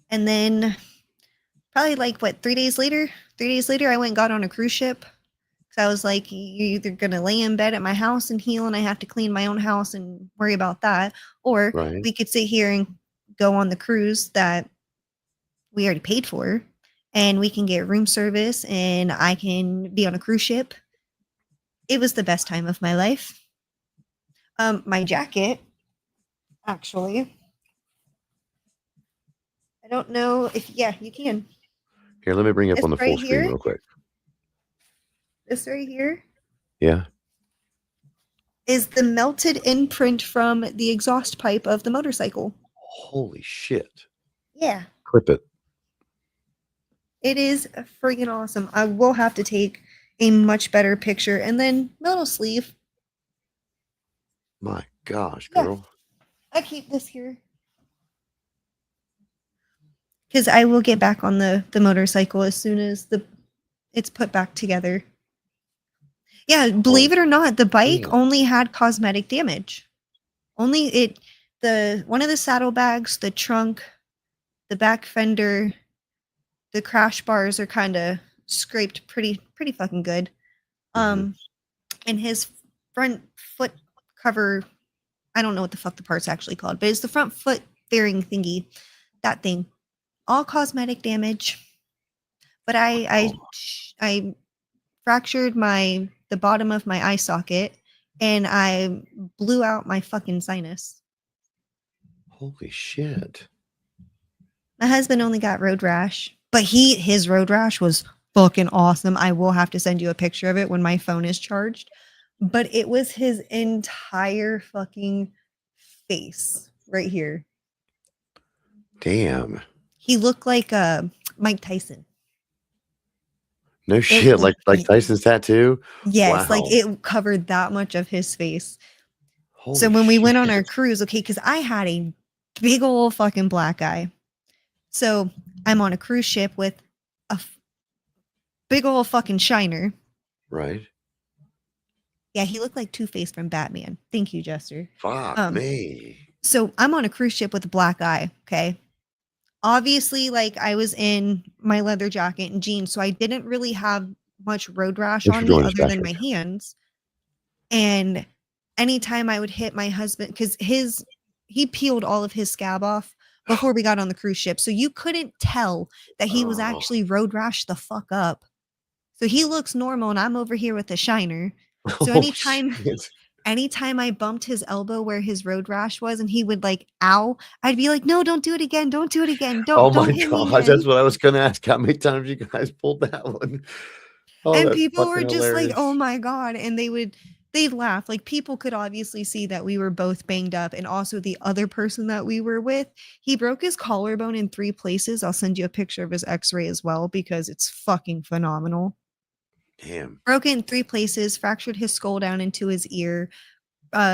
And then probably like what, 3 days later? 3 days later, I went and got on a cruise ship. So I was like, you're either going to lay in bed at my house and heal, and I have to clean my own house and worry about that, or Right. we could sit here and go on the cruise that we already paid for, and we can get room service and I can be on a cruise ship. It was the best time of my life. My jacket, actually, I don't know if, yeah, you can. Here, let me bring up This on the right full screen here? real quick. This right here Yeah. is the melted imprint from the exhaust pipe of the motorcycle. Holy shit. Yeah. Clip it. It is friggin' awesome. I will have to take a much better picture. And then little sleeve. My gosh, Yeah. girl. I keep this here. Because I will get back on the motorcycle as soon as it's put back together. Yeah, believe it or not, the bike damn. only had cosmetic damage. Only one of the saddlebags, the trunk, the back fender, the crash bars are kind of scraped pretty fucking good. Mhm. And his front foot cover, I don't know what the fuck the part's actually called, but it's the front foot fairing thingy, that thing, all cosmetic damage. But I fractured the bottom of my eye socket, and I blew out my fucking sinus. Holy shit. My husband only got road rash, but his road rash was fucking awesome. I will have to send you a picture of it when my phone is charged. But it was his entire fucking face right here. Damn. He looked like Mike Tyson. No shit. Like y- Tyson's tattoo. Yes, like Wow. it covered that much of his face. Holy So when we went on our shit. cruise, okay, because I had a big old fucking black eye. So I'm on a cruise ship with a big old fucking shiner. Right. Yeah, he looked like Two-Face from Batman. Thank you, Jester. Fuck me. So I'm on a cruise ship with a black eye, okay? Obviously, like, I was in my leather jacket and jeans, so I didn't really have much road rash Thanks for on me joining us, other than my Patrick. hands. And anytime I would hit my husband, because he peeled all of his scab off before we got on the cruise ship. So you couldn't tell that he was Oh. actually road rash the fuck up. So he looks normal and I'm over here with a shiner. So Oh, shit. anytime I bumped his elbow where his road rash was and he would like, ow, I'd be like, no, don't do it again. Don't do it again. Oh Don't my hit me gosh. again. That's what I was going to ask. How many times you guys pulled that one? Oh, And that's people were fucking just like, hilarious. oh my God. And they'd laugh. Like, people could obviously see that we were both banged up. And also the other person that we were with, he broke his collarbone in 3 places. I'll send you a picture of his x-ray as well, because it's fucking phenomenal. Damn. Broke it in 3 places, fractured his skull down into his ear,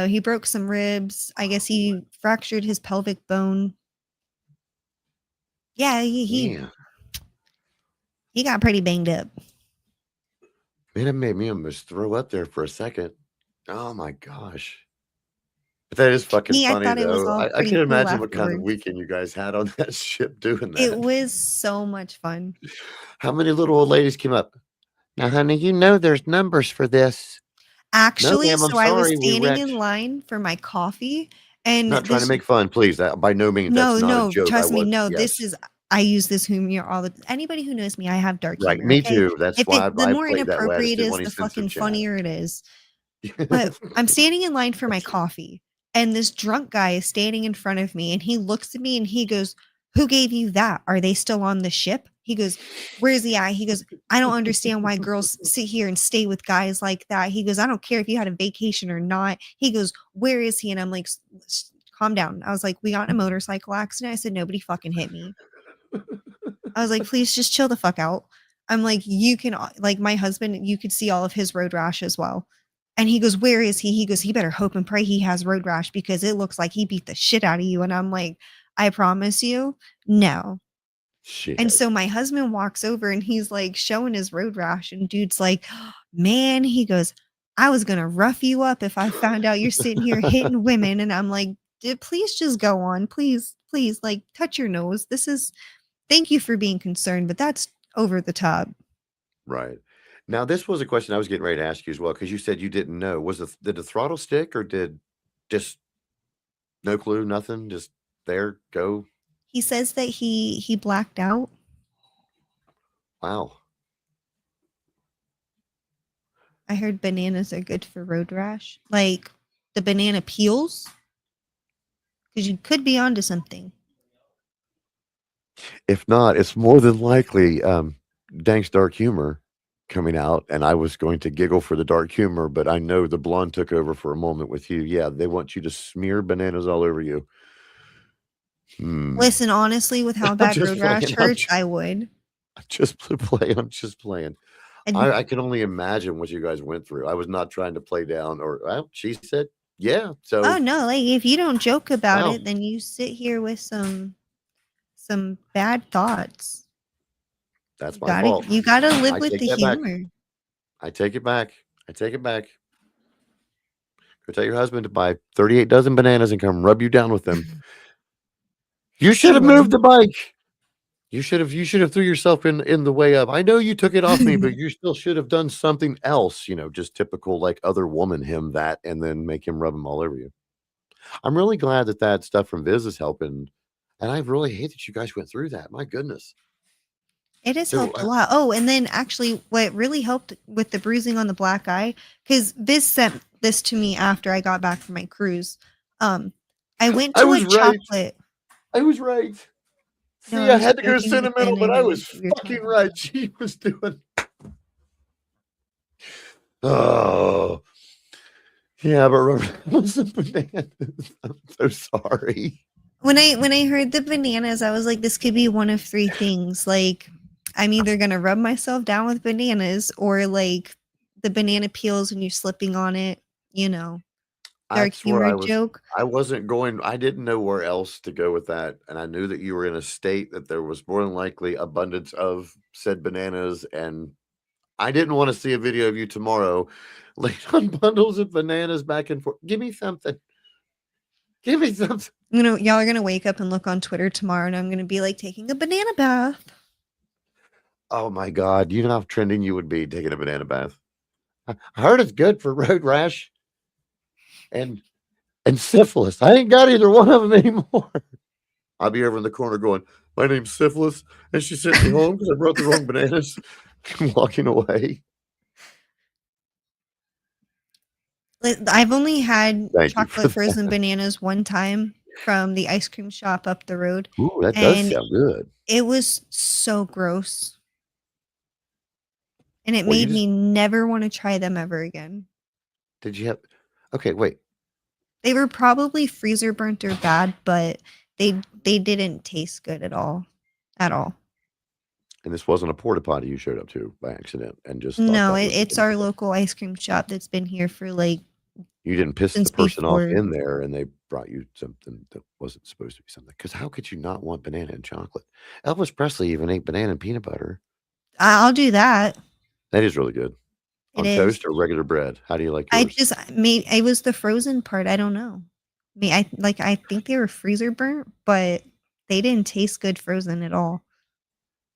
He broke some ribs. I guess he fractured his pelvic bone. Yeah, Yeah. he got pretty banged up. Man, it made me almost throw up there for a second. Oh my gosh. But that is fucking Me, I funny thought it was though. all I pretty can cool imagine what kind of afterwards. weekend you guys had on that ship doing It that. was so much fun. How many little old ladies came up? Now, honey, you know there's numbers for this. No, Actually, ma'am, I'm so I was sorry, we standing in wrecked. line for my coffee, and Not trying to this make fun, please. That by no means that's no, not a no, joke. I trust me, was no, yes. this is I use this humor all the anybody who knows me, I have dark Right. humor, Me okay? too. That's If why it the I more played that way. I just inappropriate didn't is, want any the sensitive fucking chat. funnier it is. But I'm standing in line for my coffee, and this drunk guy is standing in front of me, and he looks at me and he goes, "Who gave you that? Are they still on the ship?" He goes, "Where's he at?" He goes, "I don't understand why girls sit here and stay with guys like that." He goes, "I don't care if you had a vacation or not." He goes, "Where is he?" And I'm like, Calm down." I was like, "We got in a motorcycle accident." I said, "Nobody fucking hit me." I was like, "Please just chill the fuck out." I'm like, "You can, like, my husband, you could see all of his road rash as well." And he goes, "Where is he?" He goes, "He better hope and pray he has road rash because it looks like he beat the shit out of you." And I'm like, "I promise you, no." And Shit. so my husband walks over and he's like showing his road rash. And dude's like, "Man," he goes, "I was going to rough you up if I found out you're sitting here hitting women." And I'm like, "Dude, please just go on. Please, please, like, touch your nose. Thank you for being concerned, but that's over the top." Right. Now, this was a question I was getting ready to ask you as well, because you said you didn't know. Did the throttle stick or did just no clue, nothing, just there, go? He says that he blacked out. Wow. I heard bananas are good for road rash. Like the banana peels, because you could be onto something. If not, it's more than likely Dank's dark humor coming out, and I was going to giggle for the dark humor, but I know the blonde took over for a moment with you. Yeah, they want you to smear bananas all over you. Listen, honestly, with how I'm bad just road rash playing. I'm hurts, I would. just playing. I'm just playing. And I can only imagine what you guys went through. I was not trying to play down, or well, she said, yeah. oh So no, like if you don't joke about wow, it, then you sit here with some bad thoughts. that's my fault. You gotta live I with take the that back. humor. I take it back. I take it back. Go tell your husband to buy 38 dozen bananas and come rub you down with them. You should He have moved would. the bike. You should have threw yourself in the way up. I know you took it off me, but you still should have done something else, just typical like other woman him that and then make him rub them all over you. I'm really glad that that stuff from Viz is helping. And I really hate that you guys went through that. My goodness. It has So helped a lot. Oh, and then actually, what really helped with the bruising on the black eye, because Viz sent this to me after I got back from my cruise. I went I to a was right. chocolate. I was right. No, See, I I was had to go joking, but sentimental, then I but I was realized what we were fucking talking right. about. She was doing. Oh, yeah, but remember, that was the bananas. I'm so sorry. When I heard the bananas, I was like, this could be one of three things. Like, I'm either gonna rub myself down with bananas, or like the banana peels and you're slipping on it. You know, dark That's where humor I was. joke. I wasn't going. I didn't know where else to go with that, and I knew that you were in a state that there was more than likely abundance of said bananas, and I didn't want to see a video of you tomorrow, laying on bundles of bananas back and forth. Give me something. Give me something. Y'all are gonna wake up and look on Twitter tomorrow, and I'm gonna be like taking a banana bath. Oh my God! You know how trending you would be taking a banana bath. I heard it's good for road rash and syphilis. I ain't got either one of them anymore. I'll be over in the corner going, "My name's Syphilis," and she sent me home because I brought the wrong bananas. Walking away. I've only had Thank you for chocolate frozen bananas one time from the ice cream shop up the road, Ooh, that does and sound good. it was so gross. And it Well, you made just me never want to try them ever again. did you have? Okay, wait. They were probably freezer burnt or bad, but they didn't taste good at all. At all. And this wasn't a porta potty you showed up to by accident and just thought No, that was the it's thing to our do. local ice cream shop that's been here for like You didn't piss Since the person off before. in there, and they brought you something that wasn't supposed to be something. Because how could you not want banana and chocolate? Elvis Presley even ate banana and peanut butter. I'll do that. That is really good. It On is. toast or regular bread? How do you like I yours? just made it was the frozen part. I don't know. I think they were freezer burnt, but they didn't taste good frozen at all.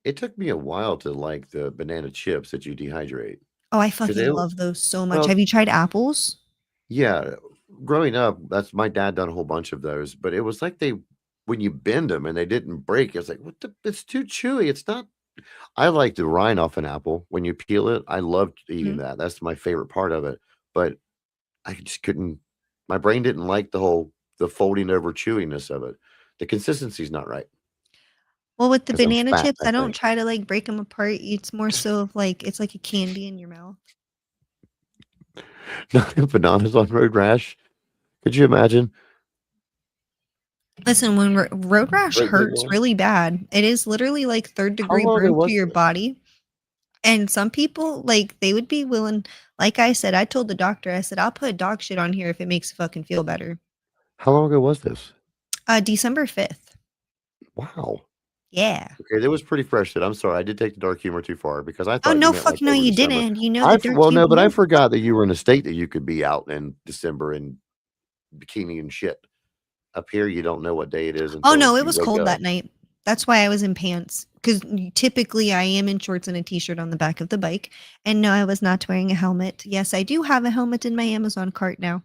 It took me a while to like the banana chips that you dehydrate. Oh, I 'Cause fucking they love those so much. well, Have you tried apples? yeah, growing up, that's my dad done a whole bunch of those, but it was like they when you bend them and they didn't break, it's like, "What the it's too chewy." It's not I like the rind off an apple when you peel it. I loved eating Mhm. that. That's my favorite part of it, but I just couldn't my brain didn't like the folding over chewiness of it. The consistency's not right Well, with the 'cause I'm banana fat, chips, I I don't think. try to, like, break them apart. It's more so of, like it's like a candy in your mouth. Bananas on road rash. Could you imagine? Listen, when road rash Great hurts one. really bad, it is literally like third How degree long ago burn to was your this? body. And some people, like, they would be willing like I said, I told the doctor, I said, "I'll put dog shit on here if it makes it fucking feel better." How long ago was this? December 5th. Wow. Yeah. Okay, that was pretty fresh then. I'm sorry, I did take the dark humor too far because I Oh, thought you no meant like fuck no, over you December. didn't. You know the dirt Well, you no, but I no. forgot that you were in a state that you could be out in December in bikini and shit. Up here, you don't know what day it is Oh, until no, it you was wake cold up. that night. That's why I was in pants. Because typically I am in shorts and a t-shirt on the back of the bike. And no, I was not wearing a helmet. Yes, I do have a helmet in my Amazon cart now.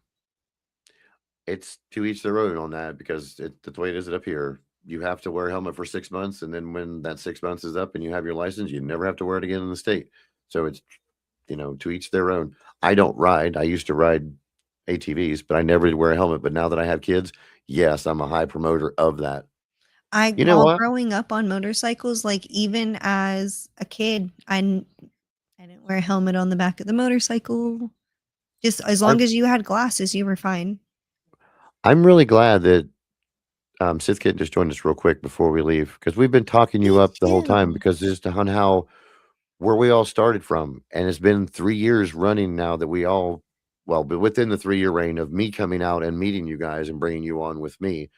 It's to each their own on that because that's the way it is up here. You have to wear a helmet for 6 months, and then when that 6 months is up and you have your license, you never have to wear it again in the state. So it's, to each their own. I don't ride. I used to ride ATVs, but I never did wear a helmet. But now that I have kids, yes, I'm a high promoter of that. You know While what? growing up on motorcycles, like even as a kid, I didn't wear a helmet on the back of the motorcycle. Just as I long as you had glasses, you were fine. I'm really glad that Sith Kit just joined us real quick before we leave because we've been talking you Me up the whole time too. because just on how where we all started from, and it's been 3 years running now that we all, well, but within the 3-year reign of me coming out and meeting you guys and bringing you on with me.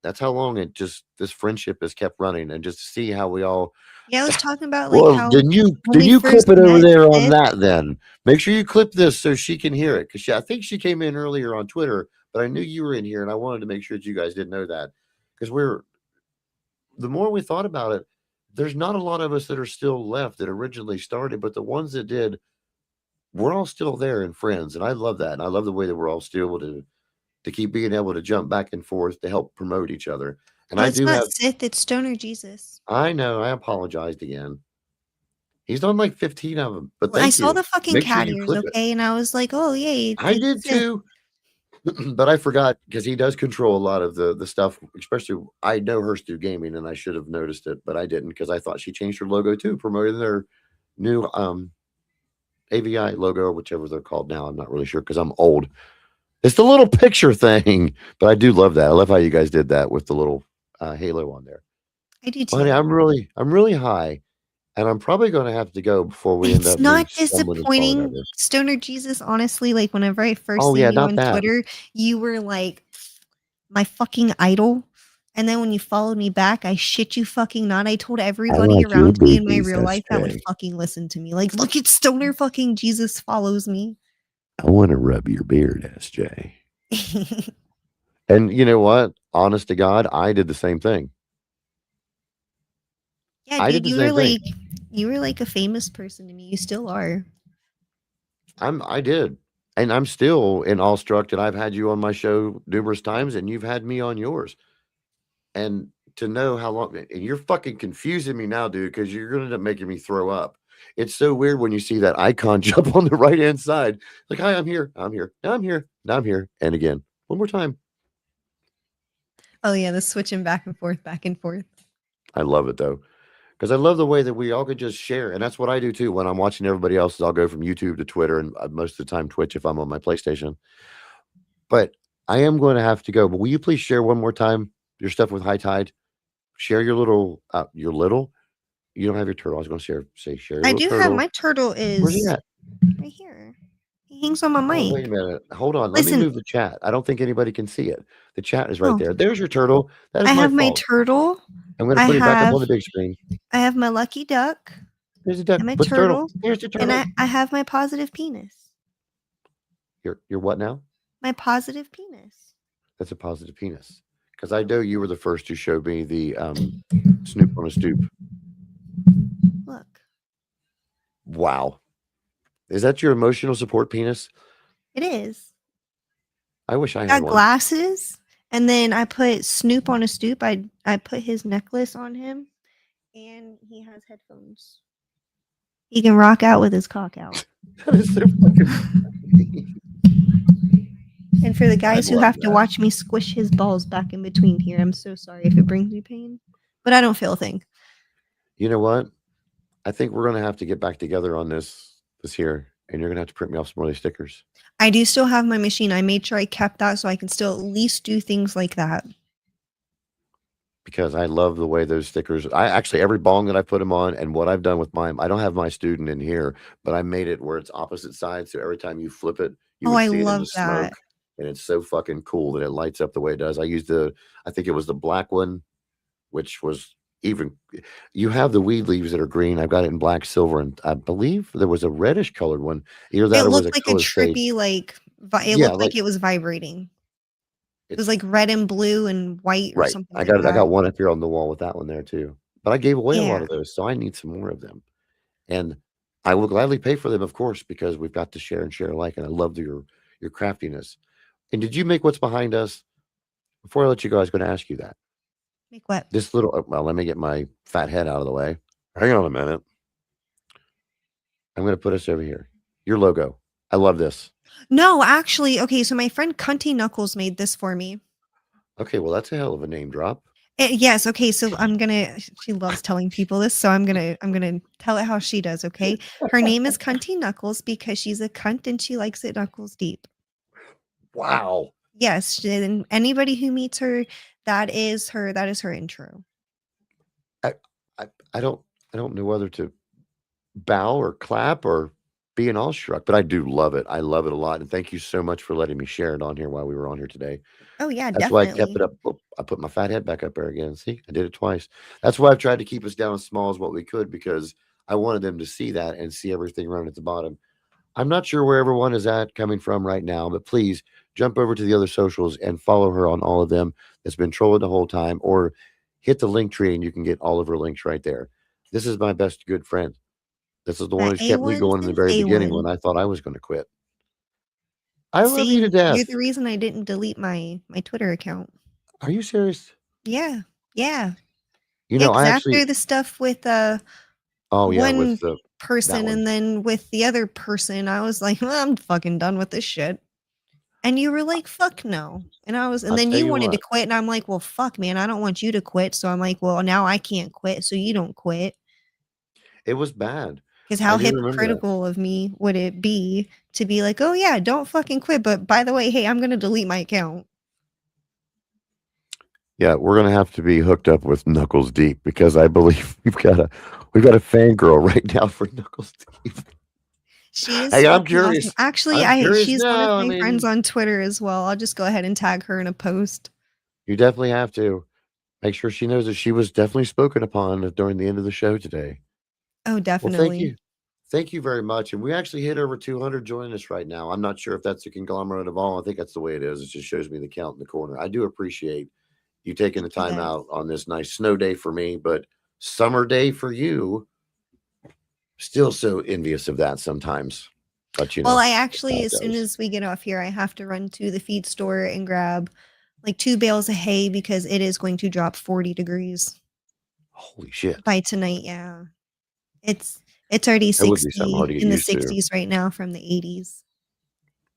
That's how long this friendship has kept running, and just to see how we all. Yeah, I was talking about like Well, how when did we you clip first it over met there on Sith. that then? Make sure you clip this so she can hear it because I think she came in earlier on Twitter, but I knew you were in here, and I wanted to make sure that you guys didn't know that because the more we thought about it, there's not a lot of us that are still left that originally started, but the ones that did, we're all still there and friends, and I love that, and I love the way that we're all still able to keep being able to jump back and forth to help promote each other. And Well, I it's do not have, Sith, it's Stoner Jesus. I know, I apologized again. He's done like 15 of them, but Well, I thank saw you. the fucking Make sure cat you ears, clip it. okay, and I was like, "Oh, yay, I it's did Sith." too, but I forgot because he does control a lot of the stuff. Especially, I know her Stu Gaming, and I should have noticed it, but I didn't because I thought she changed her logo too, promoting their new AVI logo or whichever they're called now. I'm not really sure because I'm old. It's the little picture thing, but I do love that. I love how you guys did that with the little halo on there. I do Honey, too. I'm really high, and I'm probably going to have to go before we end It's up me not stumbling and falling disappointing, over. Stoner Jesus, honestly, like, whenever I first Oh seen yeah, you not on that. Twitter, you were, like, my fucking idol, and then when you followed me back, I shit you fucking not, I told I everybody like your around me in my boobies, real life that would SJ. fucking listen to me, like, "Look at Stoner fucking Jesus follows me." I want to rub your beard, SJ. And you know what? Honest to God, I did the same thing. Yeah, I did dude, the same thing. you were like a famous person to me, you still are. I did. And I'm still in awestruck that I've had you on my show numerous times and you've had me on yours. And to know how long, and you're fucking confusing me now, dude, because you're going to end up making me throw up. It's so weird when you see that icon jump on the right hand side. Like, hi, I'm here. I'm here. Now I'm here. Now I'm here. And again, one more time. Oh, yeah, the switching back and forth, back and forth. I love it though. Because I love the way that we all could just share. And that's what I do too. When I'm watching everybody else, I'll go from YouTube to Twitter and most of the time Twitch if I'm on my PlayStation. But I am going to have to go. But will you please share one more time your stuff with High Tide? Share your little, you don't have your turtle. I was going to say share your I little do have turtle. my turtle Where's he is at? right here. He hangs on my Oh, wait a mic. minute. Hold on. Let me Listen. move the chat. I don't think anybody can see it. The chat is right Oh, there. There's your turtle. That is I my have my fault. turtle. I'm going to I put it back up have on the big screen. I have my lucky duck There's a duck. and my What's the turtle? turtle, There's the and turtle. I have my positive penis. You're what now? My positive penis. That's a positive penis. Because I know you were the first who showed me the Snoop on a stoop. Look. Wow. Is that your emotional support penis? It is. I wish I had Got one. glasses, and then I put Snoop on a stoop. I put his necklace on him, and he has headphones. He can rock out with his cock out. That is so fucking funny. And for the guys who love have to that. watch me squish his balls back in between here, I'm so sorry if it brings you pain, but I don't feel a thing. You know what? I think we're going to have to get back together on this here, and you're going to have to print me off some more of these stickers. I do still have my machine. I made sure I kept that so I can still at least do things like that. Because I love the way those stickers. I actually every bong that I put them on, and what I've done with mine. I don't have my student in here, but I made it where it's opposite sides, so every time you flip it, you Oh, would I see it in love the that. smoke, and it's so fucking cool that it lights up the way it does. I used I think it was the black one, which was even. You have the weed leaves that are green. I've got it in black, silver, and I believe there was a reddish colored one. Either that It or was looked a like a color shade. trippy, like it Yeah, looked like it was vibrating. It was it's like red and blue and white or right. something I like got it. I that. got one up here on the wall with that one there too. But I gave away a lot Yeah. of those, so I need some more of them. And I will gladly pay for them, of course, because we've got to share and share alike. And I love your craftiness. And did you make what's behind us? Before I let you go, I was going to ask you that. Make what? This little, well, let me get my fat head out of the way. Hang on a minute. I'm going to put us over here. Your logo. I love this. No, actually, okay, so my friend Cunty Knuckles made this for me. Okay, well, that's a hell of a name drop. Yes, okay, so she loves telling people this, so I'm gonna tell it how she does, okay? Her name is Cunty Knuckles because she's a cunt and she likes it knuckles deep. Wow. Yes, and anybody who meets her, that is her intro. I don't know whether to bow or clap or be an awestruck, but I do love it. I love it a lot. And thank you so much for letting me share it on here while we were on here today. Oh yeah, That's why I kept definitely. it up. Oh, I put my fat head back up there again. See, I did it twice. That's why I've tried to keep us down as small as what we could because I wanted them to see that and see everything running at the bottom. I'm not sure where everyone is at coming from right now, but please jump over to the other socials and follow her on all of them. That's been trolling the whole time, or hit the link tree and you can get all of her links right there. This is my best good friend. This is the one My who's kept me A1s going in the and very beginning A1. when I thought I was going to quit. I love you See, to death. you're the reason I didn't delete my Twitter account. Are you serious? Yeah. Yeah. You Yeah, know, I because actually. after the stuff with Oh yeah, with one that person one. and then with the other person, I was like, well, I'm fucking done with this shit. And you were like, fuck no. And I'll then tell you you wanted to what. quit. And I'm like, well, fuck, man, I don't want you to quit. So I'm like, well, now I can't quit. So you don't quit. It was bad. Because I how do remember that. hypocritical of me would it be to be like, oh, yeah, don't fucking quit. But by the way, hey, I'm going to delete my account. Yeah, we're gonna have to be hooked up with Knuckles Deep because I believe we've got a fangirl right now for Knuckles Deep. She is Hey, I'm fucking curious. awesome. Actually, I'm curious she's one of now. I my friends mean, on Twitter as well. I'll just go ahead and tag her in a post. you definitely have to make sure she knows that she was definitely spoken upon during the end of the show today. Oh, Well, definitely. thank you very much. And we actually hit over 200 joining us right now. I'm not sure if that's a conglomerate of all. I think that's the way it is. It just shows me the count in the corner. I do appreciate you taking the Thank you, time guys. out on this nice snow day for me, but summer day for you. Still so envious of that sometimes. But Well, I that's actually, how it as soon goes. as we get off here, I have to run to the feed store and grab like 2 bales of hay because it is going to drop 40 degrees Holy shit. by tonight. Yeah. It's already That would be something hard 60 to get in the used to. 60s right now from the 80s.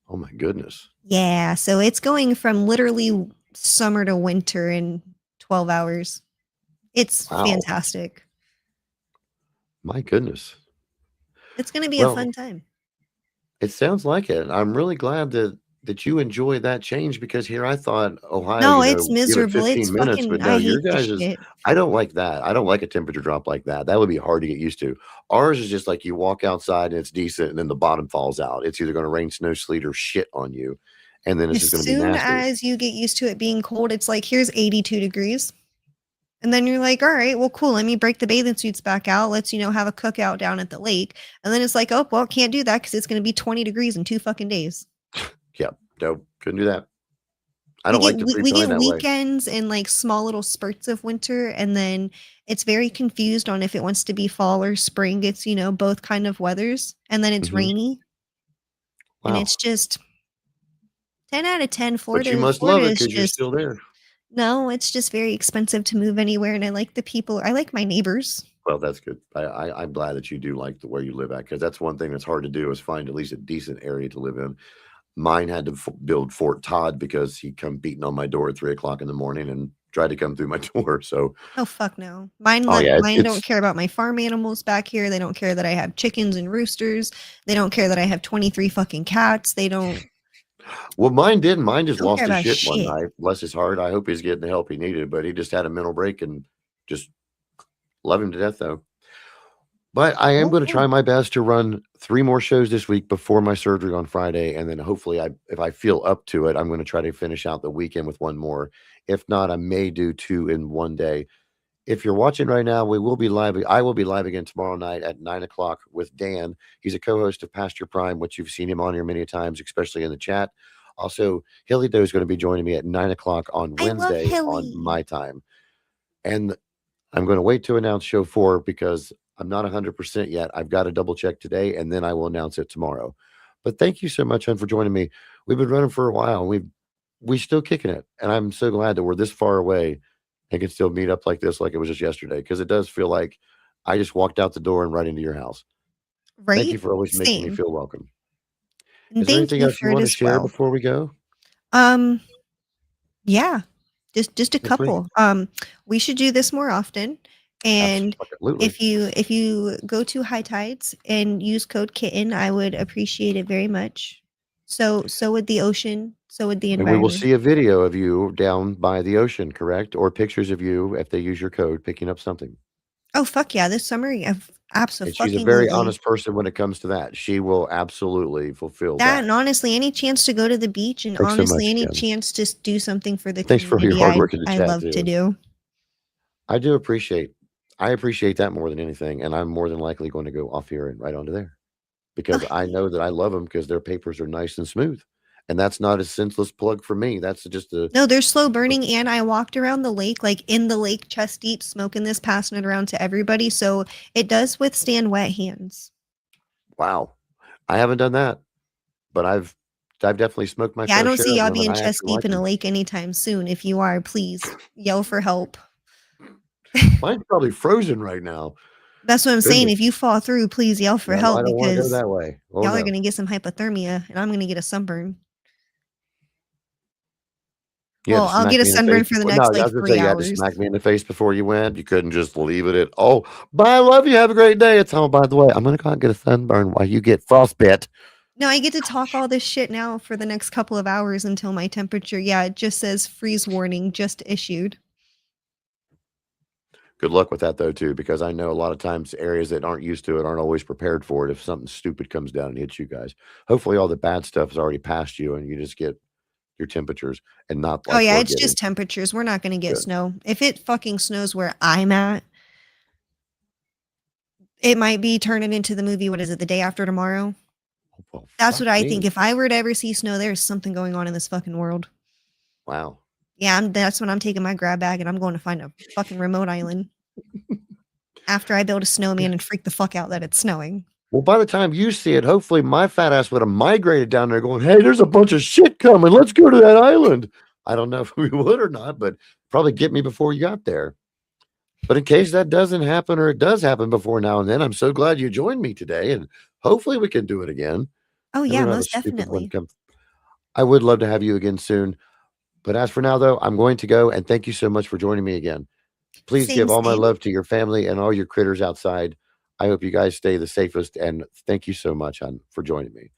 Oh my goodness. Yeah, so it's going from literally summer to winter in 12 hours. It's Wow. fantastic. My goodness. It's going to be a fun Well, time. it sounds like it. I'm really glad that that you enjoy that change, because here I thought Ohio, No, you it's know, give it miserable. 15 It's minutes, but fucking. no, I your hate this guys is. shit. I don't like that. I don't like a temperature drop like that. That would be hard to get used to. Ours is just like you walk outside and it's decent, and then the bottom falls out. It's either going to rain, snow, sleet, or shit on you, and then it's As just going to be soon nasty. as you get used to it being cold, it's like, here's 82 degrees. And then you're like, all right, well, cool. Let me break the bathing suits back out. Let's, have a cookout down at the lake. And then it's like, oh, well, can't do that because it's going to be 20 degrees in 2 fucking days. Yep. Nope. Couldn't do that. I We don't get like to we pre-plan get that way. weekends and like small little spurts of winter, and then it's very confused on if it wants to be fall or spring. It's, both kind of weathers, and then it's Mhm. rainy, and Wow. it's just 10 out of 10. But Florida you must Florida love it is because you're just still there. no, it's just very expensive to move anywhere, and I like the people. I like my neighbors. Well, that's good. I'm glad that you do like the where you live at, because that's one thing that's hard to do, is find at least a decent area to live in. Mine had to build Fort Todd because he come beating on my door at 3 o'clock in the morning and tried to come through my door. So, Oh fuck no. Mine oh yeah, mine don't care about my farm animals back here. They don't care that I have chickens and roosters. They don't care that I have 23 fucking cats. They don't well, mine didn't. Mine just don't lost care his about shit one shit. night. Bless his heart. I hope he's getting the help he needed, but he just had a mental break, and just love him to death though. But I am going to try my best to run 3 more shows this week before my surgery on Friday, and then hopefully, if I feel up to it, I'm going to try to finish out the weekend with 1 more. If not, I may do 2 in one day. If you're watching right now, we will be live. I will be live again tomorrow night at 9 o'clock with Dan. He's a co-host of Past Your Prime, which you've seen him on here many times, especially in the chat. Also, Hilly Doe is going to be joining me at 9 o'clock on I love Wednesday on Hilly. my time. And I'm going to wait to announce show 4 because I'm not 100% yet. I've got to double check today, and then I will announce it tomorrow. But thank you so much, Hun, for joining me. We've been running for a while. We're still kicking it, and I'm so glad that we're this far away and can still meet up like this, like it was just yesterday, because it does feel like I just walked out the door and right into your house. Thank you Right? for always making me Same. feel welcome. And Is there thank anything you else you for it want to as share well. before we go? Yeah. Just a Feel free. couple. We should do this more often. And Absolutely. if you go to High Tides and use code kitten, I would appreciate it very much. So would the ocean, so would the And we will environment. see a video of you down by the ocean, correct? Or pictures of you if they use your code picking up something. Oh fuck yeah, this summer And she's a very absolutely. honest person when it comes to that. She will absolutely fulfill That that. and honestly, any chance to go to the beach and Thanks so honestly much, any Jen. chance to do something for the Thanks for all your community, hard work in the I chat love to too. do. I appreciate that more than anything, and I'm more than likely going to go off here and right onto there, because Oh, I know that I love them because their papers are nice and smooth, and that's not a senseless plug for me. That's just a no, they're slow burning, and I walked around the lake, like in the lake chest deep, smoking this, passing it around to everybody. So it does withstand wet hands. wow. I haven't done that, but I've definitely smoked my Yeah, I fair don't share see of y'all them, and being I chest actually deep like in a them. lake anytime soon. If you are, please yell for help. Mine's probably frozen right now. That's what I'm saying. Goodness. If you fall through, please yell for No, help I don't want to go because that way. Oh y'all are no. gonna get some hypothermia, and I'm gonna get a sunburn. You had Well, to I'll smack get a me in the sunburn face for the before. No, I next like was gonna say 3 you had to hours. smack me in the face before you went. You couldn't just leave it at, oh, bye, I love you. Have a great day. It's oh, by the way, I'm gonna go out and get a sunburn while you get frostbite. No, I get to talk all this shit now for the next couple of hours until my temperature. Yeah, it just says freeze warning just issued. Good luck with that though, too, because I know a lot of times areas that aren't used to it aren't always prepared for it if something stupid comes down and hits you guys. Hopefully all the bad stuff is already past you and you just get your temperatures and not Oh like yeah, we're it's getting. just temperatures. We're not gonna get Good. snow. If it fucking snows where I'm at, it might be turning into the movie. What is it? The Day After Tomorrow. Well, That's fuck what I me. think. If I were to ever see snow, there's something going on in this fucking world. Wow. Yeah, that's when I'm taking my grab bag and I'm going to find a fucking remote island. After I build a snowman and freak the fuck out that it's snowing. Well, by the time you see it, hopefully my fat ass would have migrated down there going, hey, there's a bunch of shit coming. Let's go to that island. I don't know if we would or not, but probably get me before you got there. But in case that doesn't happen or it does happen before now and then, I'm so glad you joined me today. And hopefully we can do it again. Oh And we yeah, don't have a most stupid one definitely. come. I would love to have you again soon. But as for now, though, I'm going to go. And thank you so much for joining me again. Please Same, give all my same. love to your family and all your critters outside. I hope you guys stay the safest. And thank you so much, hon, for joining me.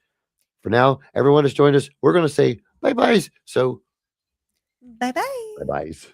For now, everyone has joined us. We're going to say bye byes. So Bye bye. bye byes.